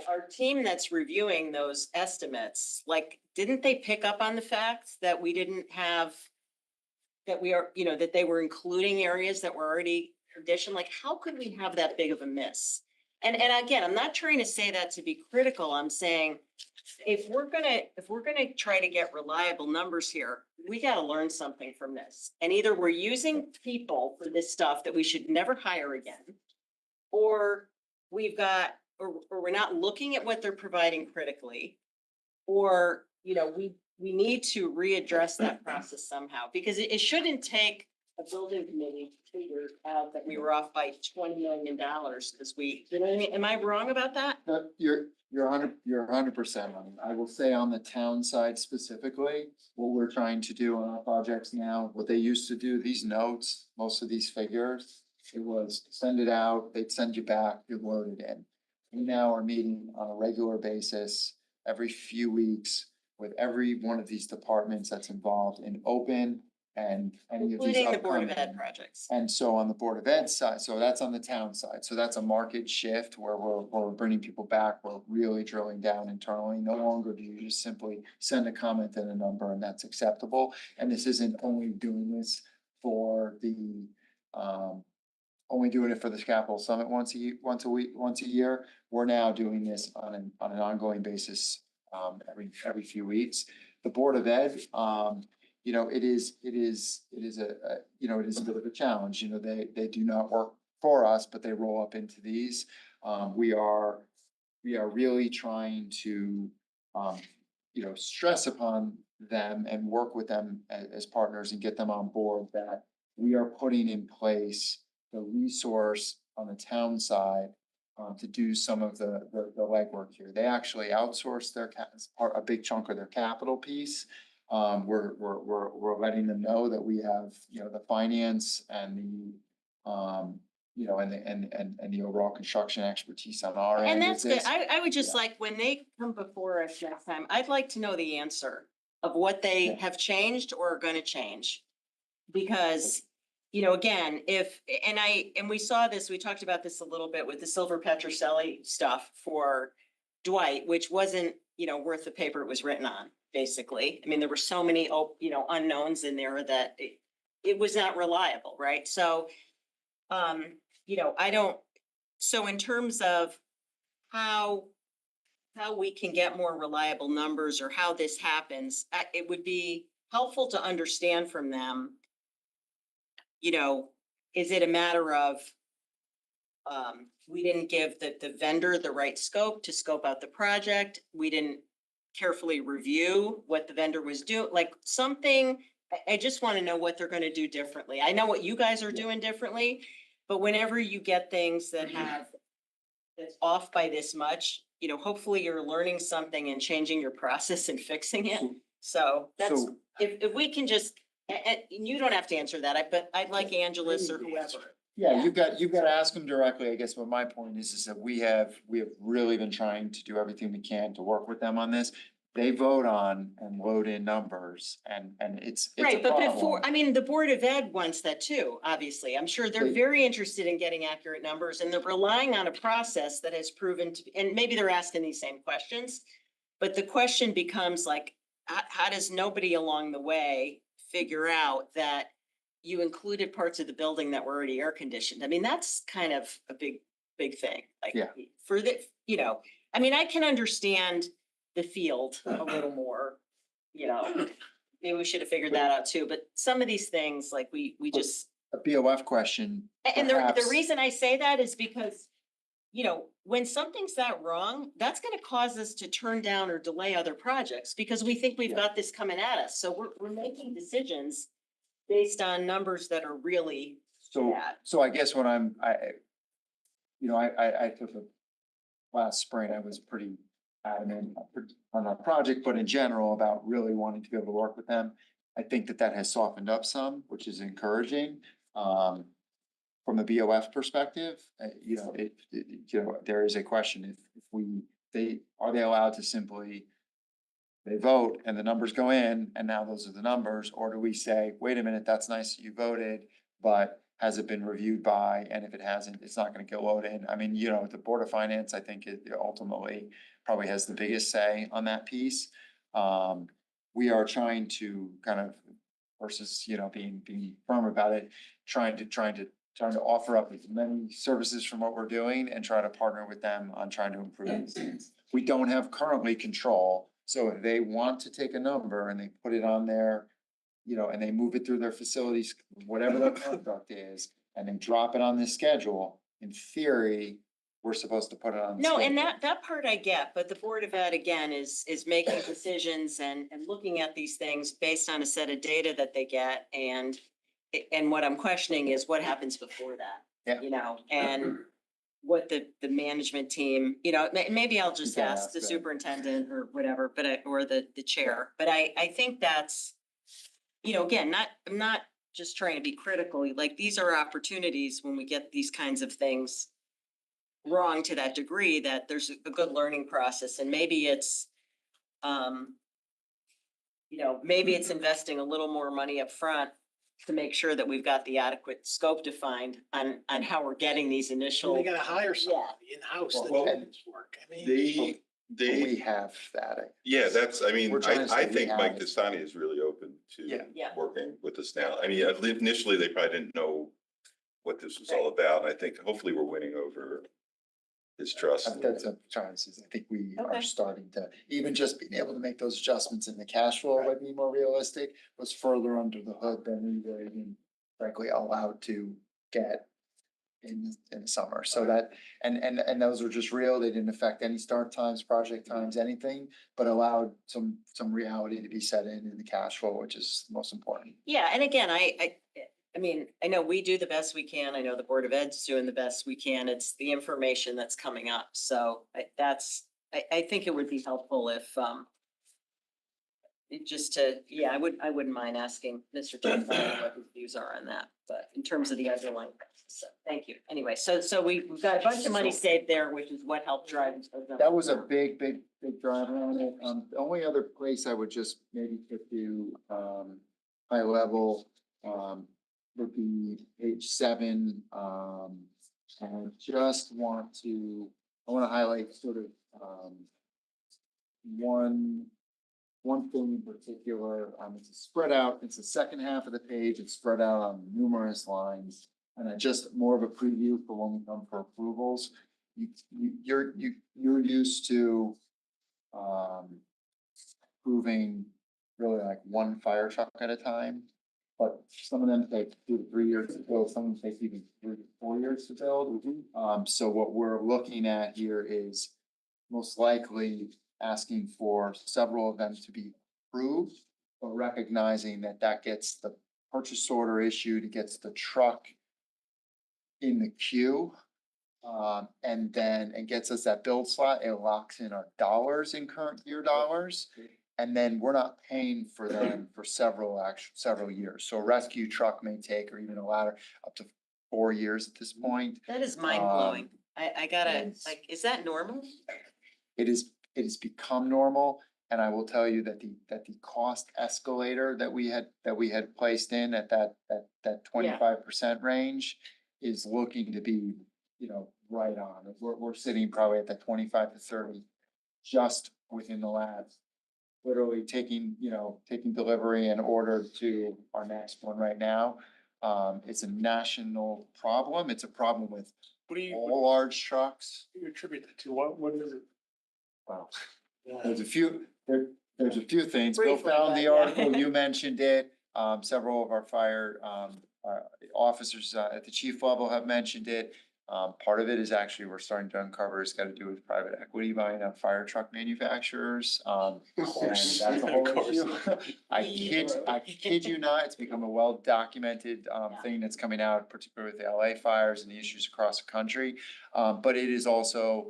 our team that's reviewing those estimates, like, didn't they pick up on the fact that we didn't have, that we are, that they were including areas that were already tradition? Like, how could we have that big of a miss? And again, I'm not trying to say that to be critical. I'm saying if we're gonna try to get reliable numbers here, we gotta learn something from this. And either we're using people for this stuff that we should never hire again, or we're not looking at what they're providing critically, or, we need to readdress that process somehow, because it shouldn't take a building committee to figure out that we were off by $20 million because you know what I mean? Am I wrong about that? No, you're 100% on it. I will say on the town side specifically, what we're trying to do on our projects now, what they used to do, these notes, most of these figures, it was send it out, they'd send you back, you'd load it in. We now are meeting on a regular basis every few weeks with every one of these departments that's involved in open and any of these Including the Board of upcoming. Ed projects. And so on the Board of Ed side, so that's on the town side. So that's a market shift where we're bringing people back. We're really drilling down internally. No longer do you just simply send a comment and a number and that's acceptable. And this isn't only doing this for the, only doing it for this capital summit once a year. We're now doing this on an ongoing basis, every few weeks. The Board of Ed, you know, it is a bit of a challenge, you know, they do not work for us, but they roll up into these. We are really trying to, stress upon them and work with them as partners and get them on board that we are putting in place the resource on the town side to do some of the legwork here. They actually outsource a big chunk of their capital piece. We're letting them know that we have, the finance and the overall construction expertise on our end. And of that's good. this. I would just like, when they come before us next time, I'd like to know the answer of what they have changed or are gonna change. Because, again, and we saw this, we talked about this a little bit with the Silver Petroselli stuff for Dwight, which wasn't, worth the paper it was written on, basically. I mean, there were so many, unknowns in there that it was not reliable, right? So, so in terms of how we can get more reliable numbers or how this happens, it would be helpful to understand from them, is it a matter of we didn't give the vendor the right scope to scope out the project? We didn't carefully review what the vendor was doing, like something. I just want to know what they're going to do differently. I know what you guys are doing differently, but whenever you get things that's off by this much, hopefully you're learning something and changing your process and fixing it. So that's, if we can just, and you don't have to answer that, but I'd like Angelus or whoever. Yeah, you've got to ask them directly, I guess, but my point is that we have really been trying to do everything we can to work with them on this. They vote on and load in numbers and it's a Right, but problem. before, the Board of Ed wants that too, obviously. I'm sure they're very interested in getting accurate numbers, and they're relying on a process that has proven to, and maybe they're asking these same questions. But the question becomes like, how does nobody along the way figure out that you included parts of the building that were already air conditioned? I mean, that's kind of a big thing. Like, for the, I can understand the field a little more, maybe we should have figured that out too, but some of these things, like we just. A BOF question. And the reason I say that is because, when something's that wrong, that's gonna cause us to turn down or delay other projects because we think we've got this coming at us. So we're making decisions based on numbers that are really bad. So I guess what I took last spring, I was pretty adamant on our project, but in general about really wanting to be able to work with them. I think that has softened up some, which is encouraging. From the BOF perspective, there is a question if are they allowed to simply, they vote and the numbers go in and now those are the numbers, or do we say, wait a minute, that's nice that you voted, but has it been reviewed by, and if it hasn't, it's not gonna get loaded in. I mean, the Board of Finance, I think it ultimately probably has the biggest say on that piece. We are trying to kind of, versus, being firm about it, trying to offer up as many services from what we're doing and try to partner with them on trying to improve these things. We don't have currently control, so if they want to take a number and they put it on their, and they move it through their facilities, whatever their contract is, and then drop it on this schedule, in theory, we're supposed to put it on. No, and that part I get, but the Board of Ed again is making decisions and looking at these things based on a set of data that they get, and what I'm questioning is what happens before that. Yeah. And what the management team, maybe I'll just ask the superintendent or whatever, or the chair, but I think that's, again, I'm not just trying to be critical, like these are opportunities when we get these kinds of things wrong to that degree, that there's a good learning process, and maybe it's, maybe it's investing a little more money up front to make sure that we've got the adequate scope defined on how we're getting these initial. We gotta hire somebody in-house that Well, does this work. I mean. They, We have that. yeah, that's, I mean, We're trying to say I we think have Mike it. Dasani is really open Yeah. Yeah. to working with us now. I mean, initially, they probably didn't know what this was all about. And I think hopefully we're winning over his trust. That's a chance. I think we Okay. are starting to, even just being able to make those adjustments in the cash flow might be more realistic, was further under the hood than we were even frankly allowed to get in the summer. So that, and those were just real. They didn't affect any start times, project times, anything, but allowed some reality to be set in the cash flow, which is most important. Yeah, and again, I mean, I know we do the best we can. I know the Board of Ed's doing the best we can. It's the information that's coming up. So I think it would be helpful if, I wouldn't mind asking Mr. Gianfranco what his views are on that, but in terms of the underlying. So, thank you. Anyway, so we've got a bunch of money saved there, which is what helped drive. That was a big driver on it. The only other place I would just maybe put you, high level, would be page 7. And I wanna highlight sort of, one thing in particular. It's a spread out, it's the second half of the page, it's spread out on numerous lines. And I just more of a preview for when we come for approvals. You're used to, approving really like one fire truck at a time. But some of them take 2 to 3 years to build, some of them take even 3 to 4 years to build. So what we're looking at here is most likely asking for several of them to be approved, but recognizing that gets the purchase order issued, it gets the truck in the queue. And then it gets us that build slot, it locks in our dollars in current year dollars. And then we're not paying for them for several years. So a rescue truck may take, or even a ladder, up to 4 years at this point. That is mind blowing. I gotta, it's- like, is that normal? It has become normal, and I will tell you that the cost escalator that we had placed in at that 25% range is looking to be, right on. We're sitting probably at the 25 to 30 just within the labs. Literally taking delivery and order to our next one right now. It's a national problem. It's a problem with What do you large trucks. attribute that to? What is it? Wow. There's a few things. Bill Briefly, found but the yeah. article, you mentioned it. Several of our fire officers at the chief level have mentioned it. Part of it is actually, we're starting to uncover, it's got to do with private equity buying up fire truck manufacturers. And that's a whole issue. I kid you not, it's become a well-documented thing that's coming out, particularly with the LA fires and the issues across the country. But it is also,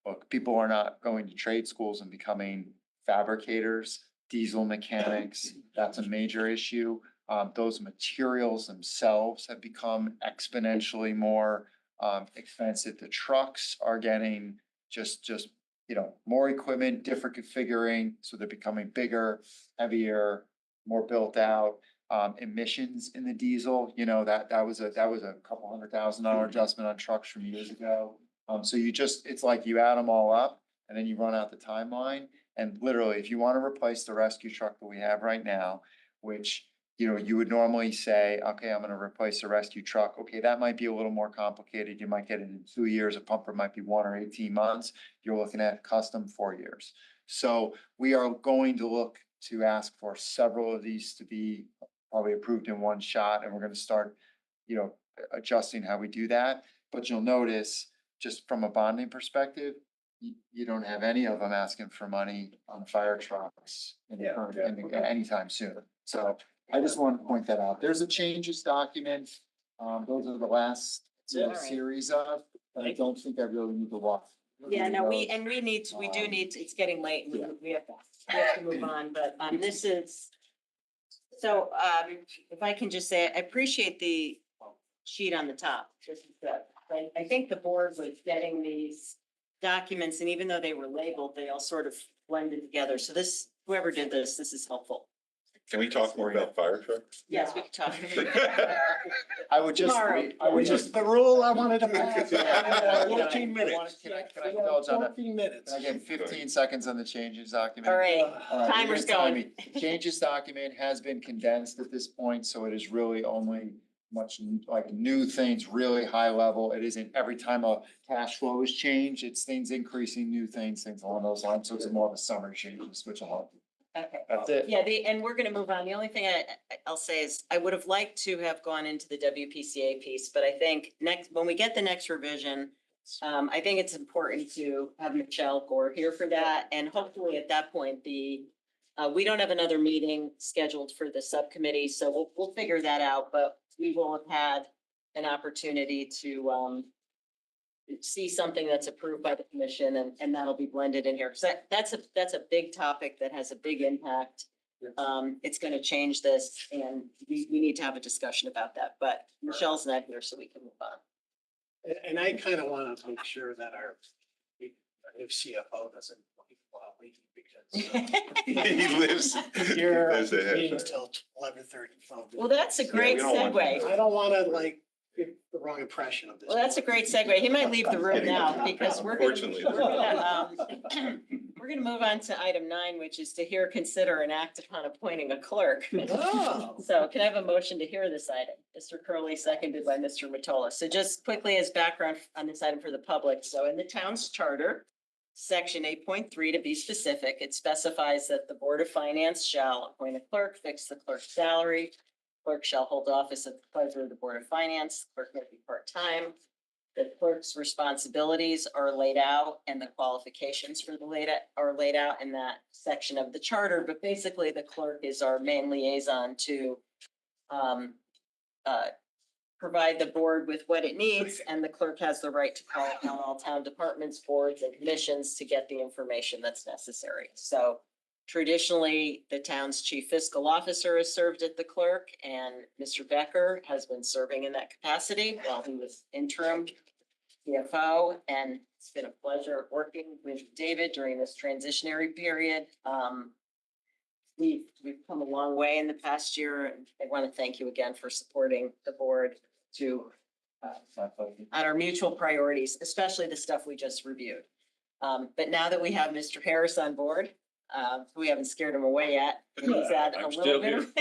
look, people are not going to trade schools and becoming fabricators, diesel mechanics. That's a major issue. Those materials themselves have become exponentially more expensive. The trucks are getting just more equipment, different configuring, so they're becoming bigger, heavier, more built out. Emissions in the diesel, that was a couple $100,000 adjustment on trucks from years ago. So it's like you add them all up and then you run out the timeline. And literally, if you want to replace the rescue truck that we have right now, which, you would normally say, okay, I'm gonna replace the rescue truck. Okay, that might be a little more complicated. You might get it in 2 years. A pumper might be 1 or 18 months. You're looking at custom 4 years. So we are going to look to ask for several of these to be probably approved in one shot, and we're gonna start, adjusting how we do that. But you'll notice, just from a bonding perspective, you don't have any of them asking for money on fire trucks anytime soon. So I just want to point that out. There's a changes document. Those are the last series of, but I don't think I really need to walk. Yeah, no, we do need, it's getting late and we have to move on, but this is. So if I can just say, I appreciate the sheet on the top. This is good. I think the board was getting these documents, and even though they were labeled, they all sort of blended together. So whoever did this is helpful. Can we talk more about fire trucks? Yes, we can talk. I would just, tomorrow. Which is the rule I wanted to pass. 14 minutes. Can I indulge on that? 14 minutes. Can I get 15 seconds on the changes document? All right, All right, timer's here's timing. going. Changes document has been condensed at this point, so it is really only much like new things, really high level. It isn't every time a cash flow is changed, it's things increasing, new things along those lines. So it's more of a summary change, which will help. Okay. That's it. Yeah, and we're gonna move on. The only thing I'll say is I would have liked to have gone into the WPCA piece, but I think when we get the next revision, I think it's important to have Michelle Gore here for that, and hopefully at that point, we don't have another meeting scheduled for the subcommittee, so we'll figure that out, but we will have had an opportunity to see something that's approved by the commission, and that'll be blended in here. So that's a big topic that has a big impact. It's gonna change this, and we need to have a discussion about that, but Michelle's not here, so we can move on. And I kind of want to make sure that our new CFO doesn't leave because He lives. you're lives ahead. meetings till 11:30. Well, that's a great we don't want segue. I don't want to give the wrong impression of this. Well, that's a great segue. He might leave the room now because we're Unfortunately. gonna move on to item 9, which is to hear, consider, and act upon appointing a clerk. Oh. So can I have a motion to hear this item? Mr. Curley, seconded by Mr. Matola. So just quickly as background on this item for the public. So in the town's charter, section 8.3, to be specific, it specifies that the Board of Finance shall appoint a clerk, fix the clerk's salary. Clerk shall hold office at the pleasure of the Board of Finance. Clerk may be part-time. The clerk's responsibilities are laid out and the qualifications for are laid out in that section of the charter. But basically, the clerk is our main liaison to provide the board with what it needs, and the clerk has the right to call upon all town departments, boards, and commissions to get the information that's necessary. So traditionally, the town's chief fiscal officer has served at the clerk, and Mr. Becker has been serving in that capacity while he was interim CFO, and it's been a pleasure working with David during this transitionary period. We've come a long way in the past year, and I want to thank you again for supporting the board to on our mutual priorities, especially the stuff we just reviewed. But now that we have Mr. Harris on board, we haven't scared him away yet. He's had a I'm little still bit of,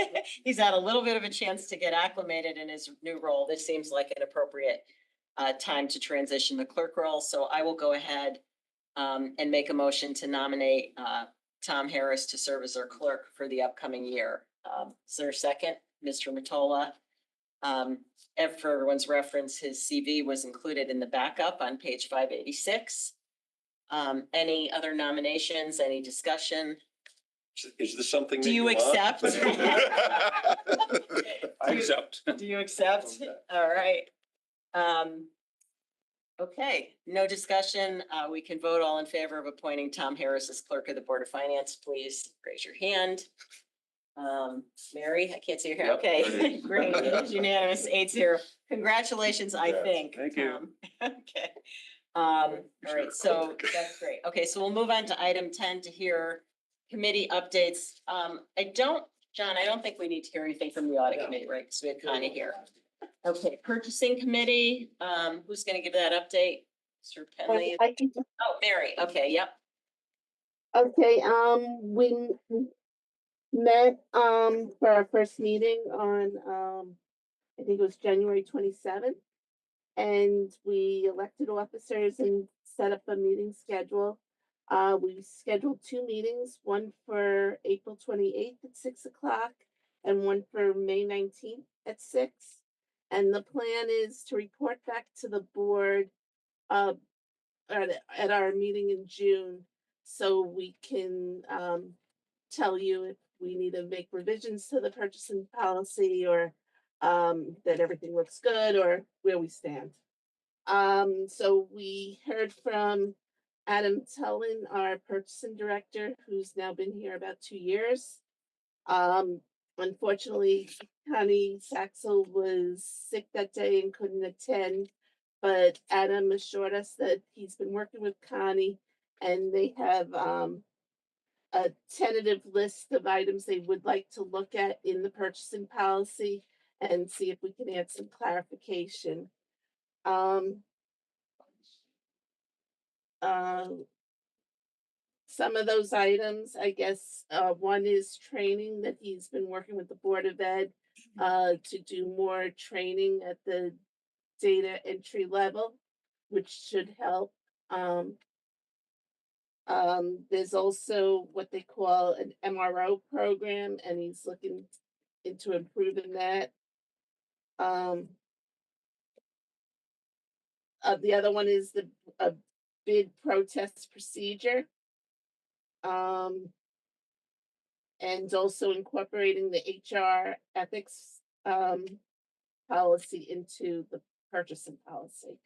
he's had a little bit of a chance to get acclimated in his new role. This seems like an appropriate time to transition the clerk role. So I will go ahead and make a motion to nominate Tom Harris to serve as our clerk for the upcoming year. Is there a second? Mr. Matola. For everyone's reference, his CV was included in the backup on page 586. Any other nominations, any discussion? Is this something? Do that you want? accept? I accept. Do you accept? All right. Okay, no discussion. We can vote all in favor of appointing Tom Harris as clerk of the Board of Finance. Please raise your hand. Mary, I can't see your hand. Yep. Okay, great. It is unanimous, 8-0. Congratulations, I Yes, think. thank you. Tom. Okay. All right, so that's great. Okay, so we'll move on to item 10 to hear committee updates. John, I don't think we need to hear anything from the audit committee, right? Because we have Connie here. Okay, purchasing committee, who's gonna give that update? Mr. Penley? I can, Oh, Mary, okay, yep. okay, we met, for our first meeting on, I think it was January 27th. And we elected officers and set up a meeting schedule. We scheduled 2 meetings, one for April 28th at 6 o'clock and one for May 19th at 6. And the plan is to report back to the board at our meeting in June, so we can tell you if we need to make revisions to the purchasing policy, or that everything looks good, or where we stand. So we heard from Adam Tullen, our purchasing director, who's now been here about 2 years. Unfortunately, Connie Saxel was sick that day and couldn't attend, but Adam assured us that he's been working with Connie, and they have a tentative list of items they would like to look at in the purchasing policy, and see if we can add some clarification. Um, some of those items, I guess, one is training that he's been working with the Board of Ed to do more training at the data entry level, which should help. There's also what they call an MRO program, and he's looking into improving that. The other one is the bid protest procedure. And also incorporating the HR ethics policy into the purchasing policy.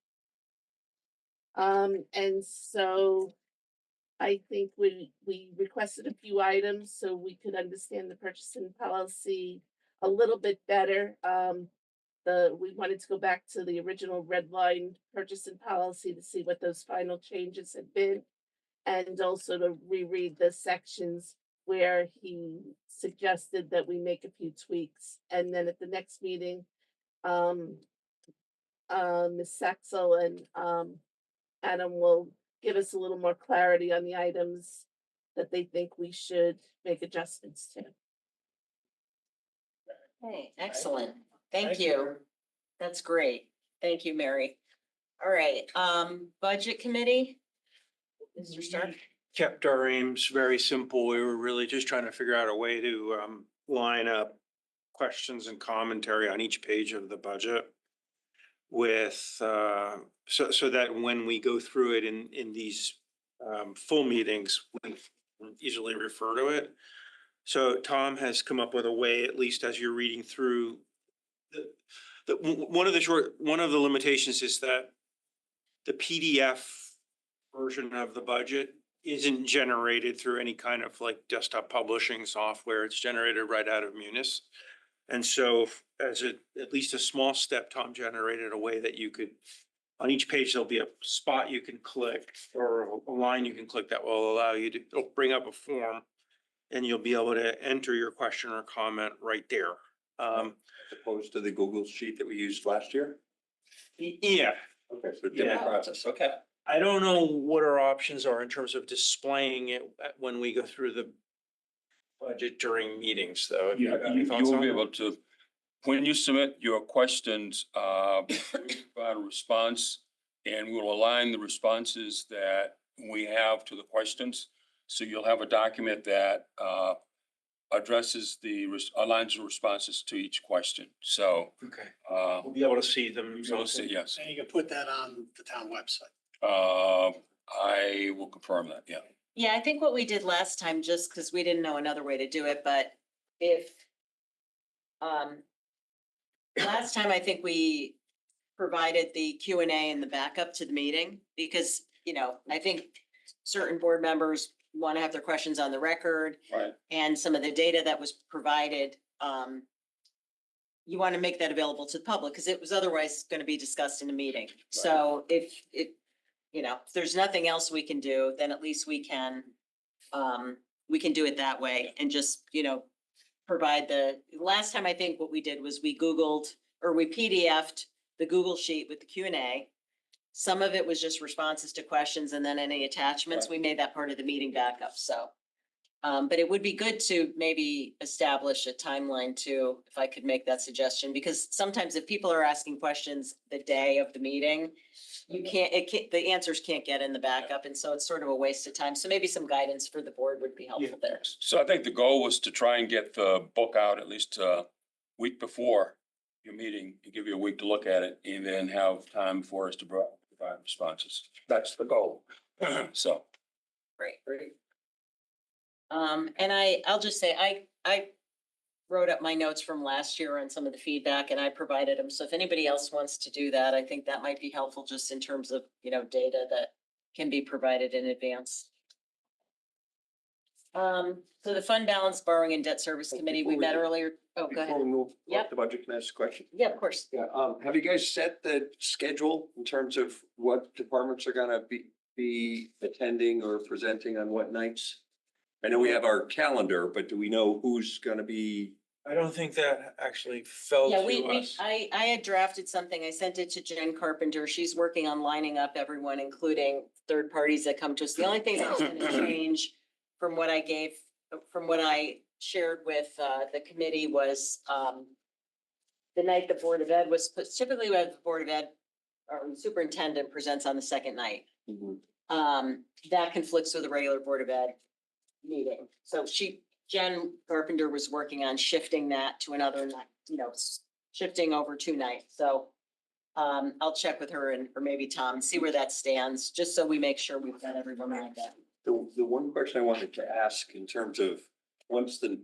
And so I think we requested a few items so we could understand the purchasing policy a little bit better. We wanted to go back to the original red line purchasing policy to see what those final changes had been, and also to reread the sections where he suggested that we make a few tweaks. And then at the next meeting, Ms. Sexel and Adam will give us a little more clarity on the items that they think we should make adjustments to. Hey, excellent. Thank you. That's great. Thank you, Mary. All right, Budget Committee. Mr. Stark? Kept our aims very simple. We were really just trying to figure out a way to line up questions and commentary on each page of the budget with so that when we go through it in these full meetings, we can easily refer to it. So Tom has come up with a way, at least as you're reading through, one of the limitations is that the PDF version of the budget isn't generated through any kind of like desktop publishing software. It's generated right out of Munis. And so as at least a small step, Tom generated a way that you could, on each page, there'll be a spot you can click or a line you can click that will allow you to, it'll bring up a form and you'll be able to enter your question or comment right there. As opposed to the Google sheet that we used last year? Yeah. Okay, so different process, okay. I don't know what our options are in terms of displaying it when we go through the budget during meetings, though. You will be able to, when you submit your questions, provide a response, and we'll align the responses that we have to the questions. So you'll have a document that addresses aligns the responses to each question. So okay, we'll be able to see them. You'll see, yes. And you can put that on the town website. I will confirm that, yeah. Yeah, I think what we did last time, just because we didn't know another way to do it, but if last time I think we provided the Q&A in the backup to the meeting because, you know, I think certain board members want to have their questions on the record. Right. And some of the data that was provided, you want to make that available to the public because it was otherwise going to be discussed in a meeting. So if you know, if there's nothing else we can do, then at least we can do it that way and just, you know, provide last time I think what we did was we Googled or we PDF'd the Google sheet with the Q&A. Some of it was just responses to questions and then any attachments. We made that part of the meeting backup, so. But it would be good to maybe establish a timeline too, if I could make that suggestion, because sometimes if people are asking questions the day of the meeting, the answers can't get in the backup, and so it's sort of a waste of time. So maybe some guidance for the board would be helpful there. So I think the goal was to try and get the book out at least a week before your meeting, to give you a week to look at it, and then have time for us to provide responses. That's the goal. So. Great. And I'll just say, I wrote up my notes from last year on some of the feedback and I provided them. So if anybody else wants to do that, I think that might be helpful just in terms of, you know, data that can be provided in advance. So the Fund Balance Borrowing and Debt Service Committee, we met earlier. Oh, go ahead. Before we move Yep. off the budget, can I ask a question? Yeah, of course. Yeah, have you guys set the schedule in terms of what departments are gonna be attending or presenting on what nights? I know we have our calendar, but do we know who's gonna be I don't think that actually fell Yeah, to us. I had drafted something. I sent it to Jen Carpenter. She's working on lining up everyone, including third parties that come to us. The only thing that's gonna change from what I gave, from what I shared with, the committee was, the night the Board of Ed was, typically we have the Board of Ed, or superintendent presents on the second night. That conflicts with the regular Board of Ed meeting. So Jen Carpenter was working on shifting that to another night, shifting over 2 nights. So I'll check with her or maybe Tom and see where that stands, just so we make sure we've got everyone like that. The one question I wanted to ask in terms of, once the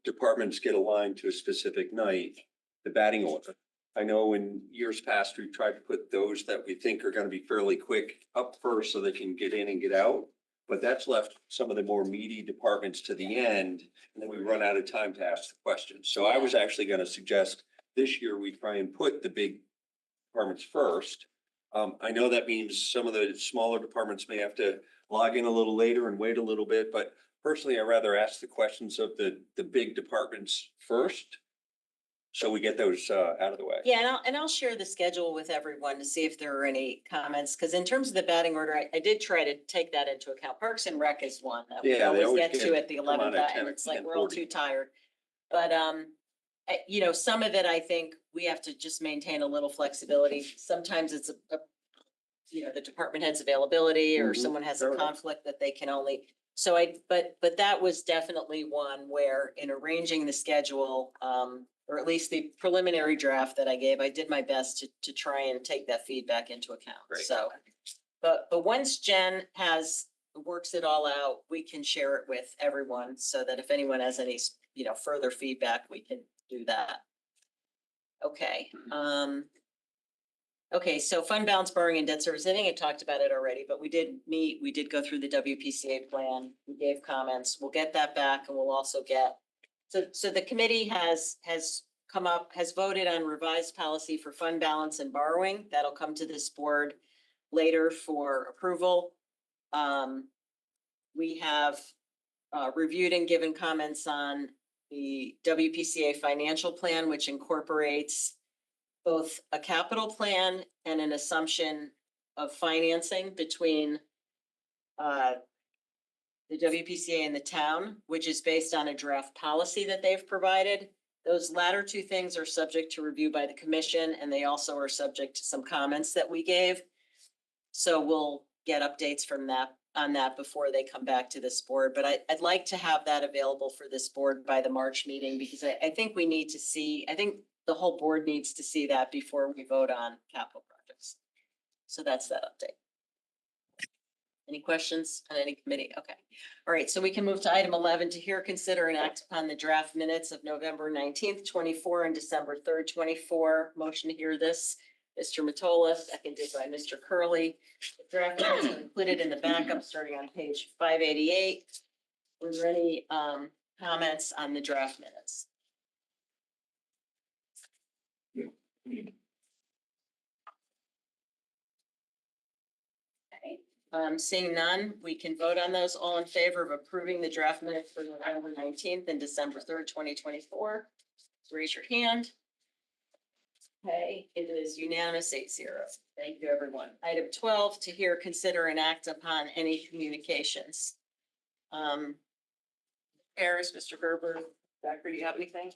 departments get aligned to a specific night, the batting order. I know in years past, we've tried to put those that we think are gonna be fairly quick up first so they can get in and get out. But that's left some of the more meaty departments to the end, and then we run out of time to ask the questions. So I was actually gonna suggest this year we try and put the big departments first. I know that means some of the smaller departments may have to log in a little later and wait a little bit, but personally, I'd rather ask the questions of the big departments first. So we get those out of the way. Yeah, and I'll share the schedule with everyone to see if there are any comments, because in terms of the batting order, I did try to take that into account. Parks and Rec is one that we Yeah, they always always get to at the come on 11th, at 10 and or it's like, we're all 10:40. too tired. But, some of it, I think we have to just maintain a little flexibility. Sometimes it's the department head's availability, or Mhm, someone has a fair enough. conflict that they can only. So but that was definitely one where in arranging the schedule, or at least the preliminary draft that I gave, I did my best to try and take that feedback into account. Great. So, but once Jen works it all out, we can share it with everyone so that if anyone has any, further feedback, we can do that. Okay, okay, so fund balance, borrowing and debt service, I think I talked about it already, but we did meet, we did go through the WPCA plan, we gave comments, we'll get that back, and we'll also get. So the committee has voted on revised policy for fund balance and borrowing. That'll come to this board later for approval. We have reviewed and given comments on the WPCA financial plan, which incorporates both a capital plan and an assumption of financing between the WPCA and the town, which is based on a draft policy that they've provided. Those latter 2 things are subject to review by the commission, and they also are subject to some comments that we gave. So we'll get updates from on that before they come back to this board. But I'd like to have that available for this board by the March meeting, because I think we need to see, I think the whole board needs to see that before we vote on capital projects. So that's that update. Any questions on any committee? Okay. All right, so we can move to item 11 to hear, consider, and act upon the draft minutes of November 19th, 24 and December 3rd, 24. Motion to hear this, Mr. Matola, seconded by Mr. Curley. The draft minutes are included in the backup starting on page 588. Were there any comments on the draft minutes? Seeing none, we can vote on those. All in favor of approving the draft minutes for November 19th and December 3rd, 2024? Raise your hand. Okay, it is unanimous 8-0. Thank you, everyone. Item 12, to hear, consider, and act upon any communications. Harris, Mr. Gerber, Becker, do you have anything?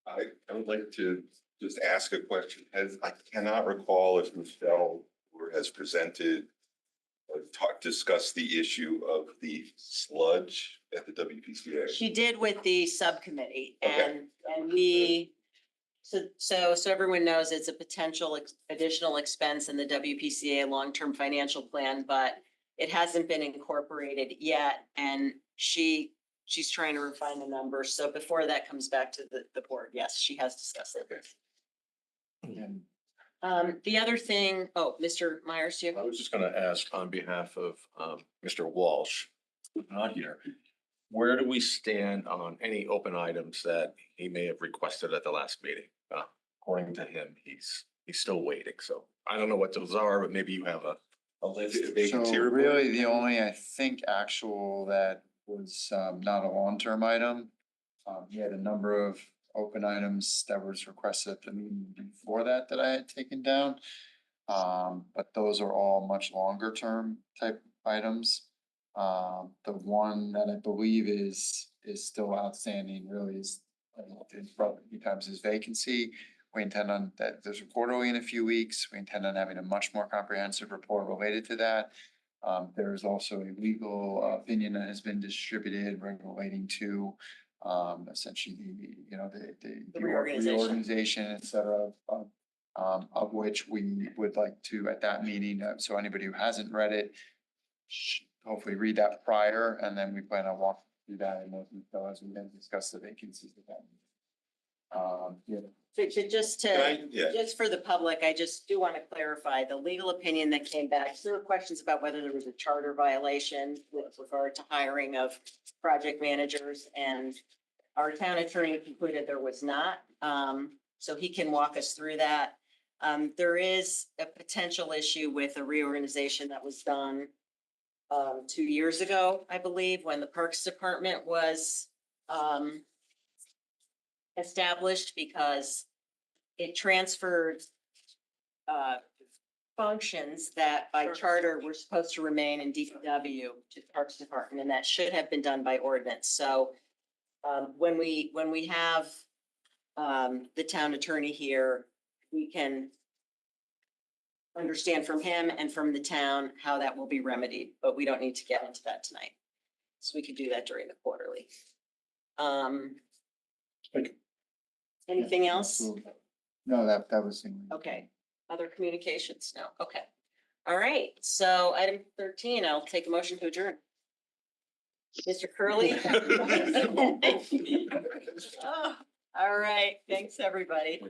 I would like to just ask a question. I cannot recall if Michelle has presented or discussed the issue of the sludge at the WPCA. She did with the subcommittee, Okay. and we, so everyone knows it's a potential additional expense in the WPCA long-term financial plan, but it hasn't been incorporated yet, and she's trying to refine the numbers. So before that comes back to the board, yes, she has discussed it. Okay. The other thing, Mr. Myers, I was just gonna ask on behalf of Mr. Walsh, who's not here, where do we stand on any open items that he may have requested at the last meeting? According to him, he's still waiting, so I don't know what those are, but maybe you have a list. So really, the only, I think, actual that was not a long-term item He had a number of open items that was requested at the meeting before that I had taken down. But those are all much longer term type items. The one that I believe is still outstanding really is property times his vacancy. We intend on that, there's a quarterly in a few weeks. We intend on having a much more comprehensive report related to that. There is also a legal opinion that has been distributed relating to essentially the reorganization, et cetera, of which we would like to, at that meeting, so anybody who hasn't read it, should hopefully read that prior, and then we plan on walking through that in more detail as we then discuss the vacancies of that. Yeah. Just for the public, I just do want to clarify the legal opinion that came back. There were questions about whether there was a charter violation with regard to hiring of project managers, and our town attorney concluded there was not. So he can walk us through that. There is a potential issue with a reorganization that was done 2 years ago, I believe, when the Parks Department was established, because it transferred functions that by charter were supposed to remain in DPW to the Parks Department, and that should have been done by ordinance. So when we have the town attorney here, we can understand from him and from the town how that will be remedied, but we don't need to get into that tonight. So we could do that during the quarterly. Anything else? No, that was. Okay. Other communications? No. Okay. All right. So item 13, I'll take a motion to adjourn. Mr. Curley? Oh, all right. Thanks, everybody.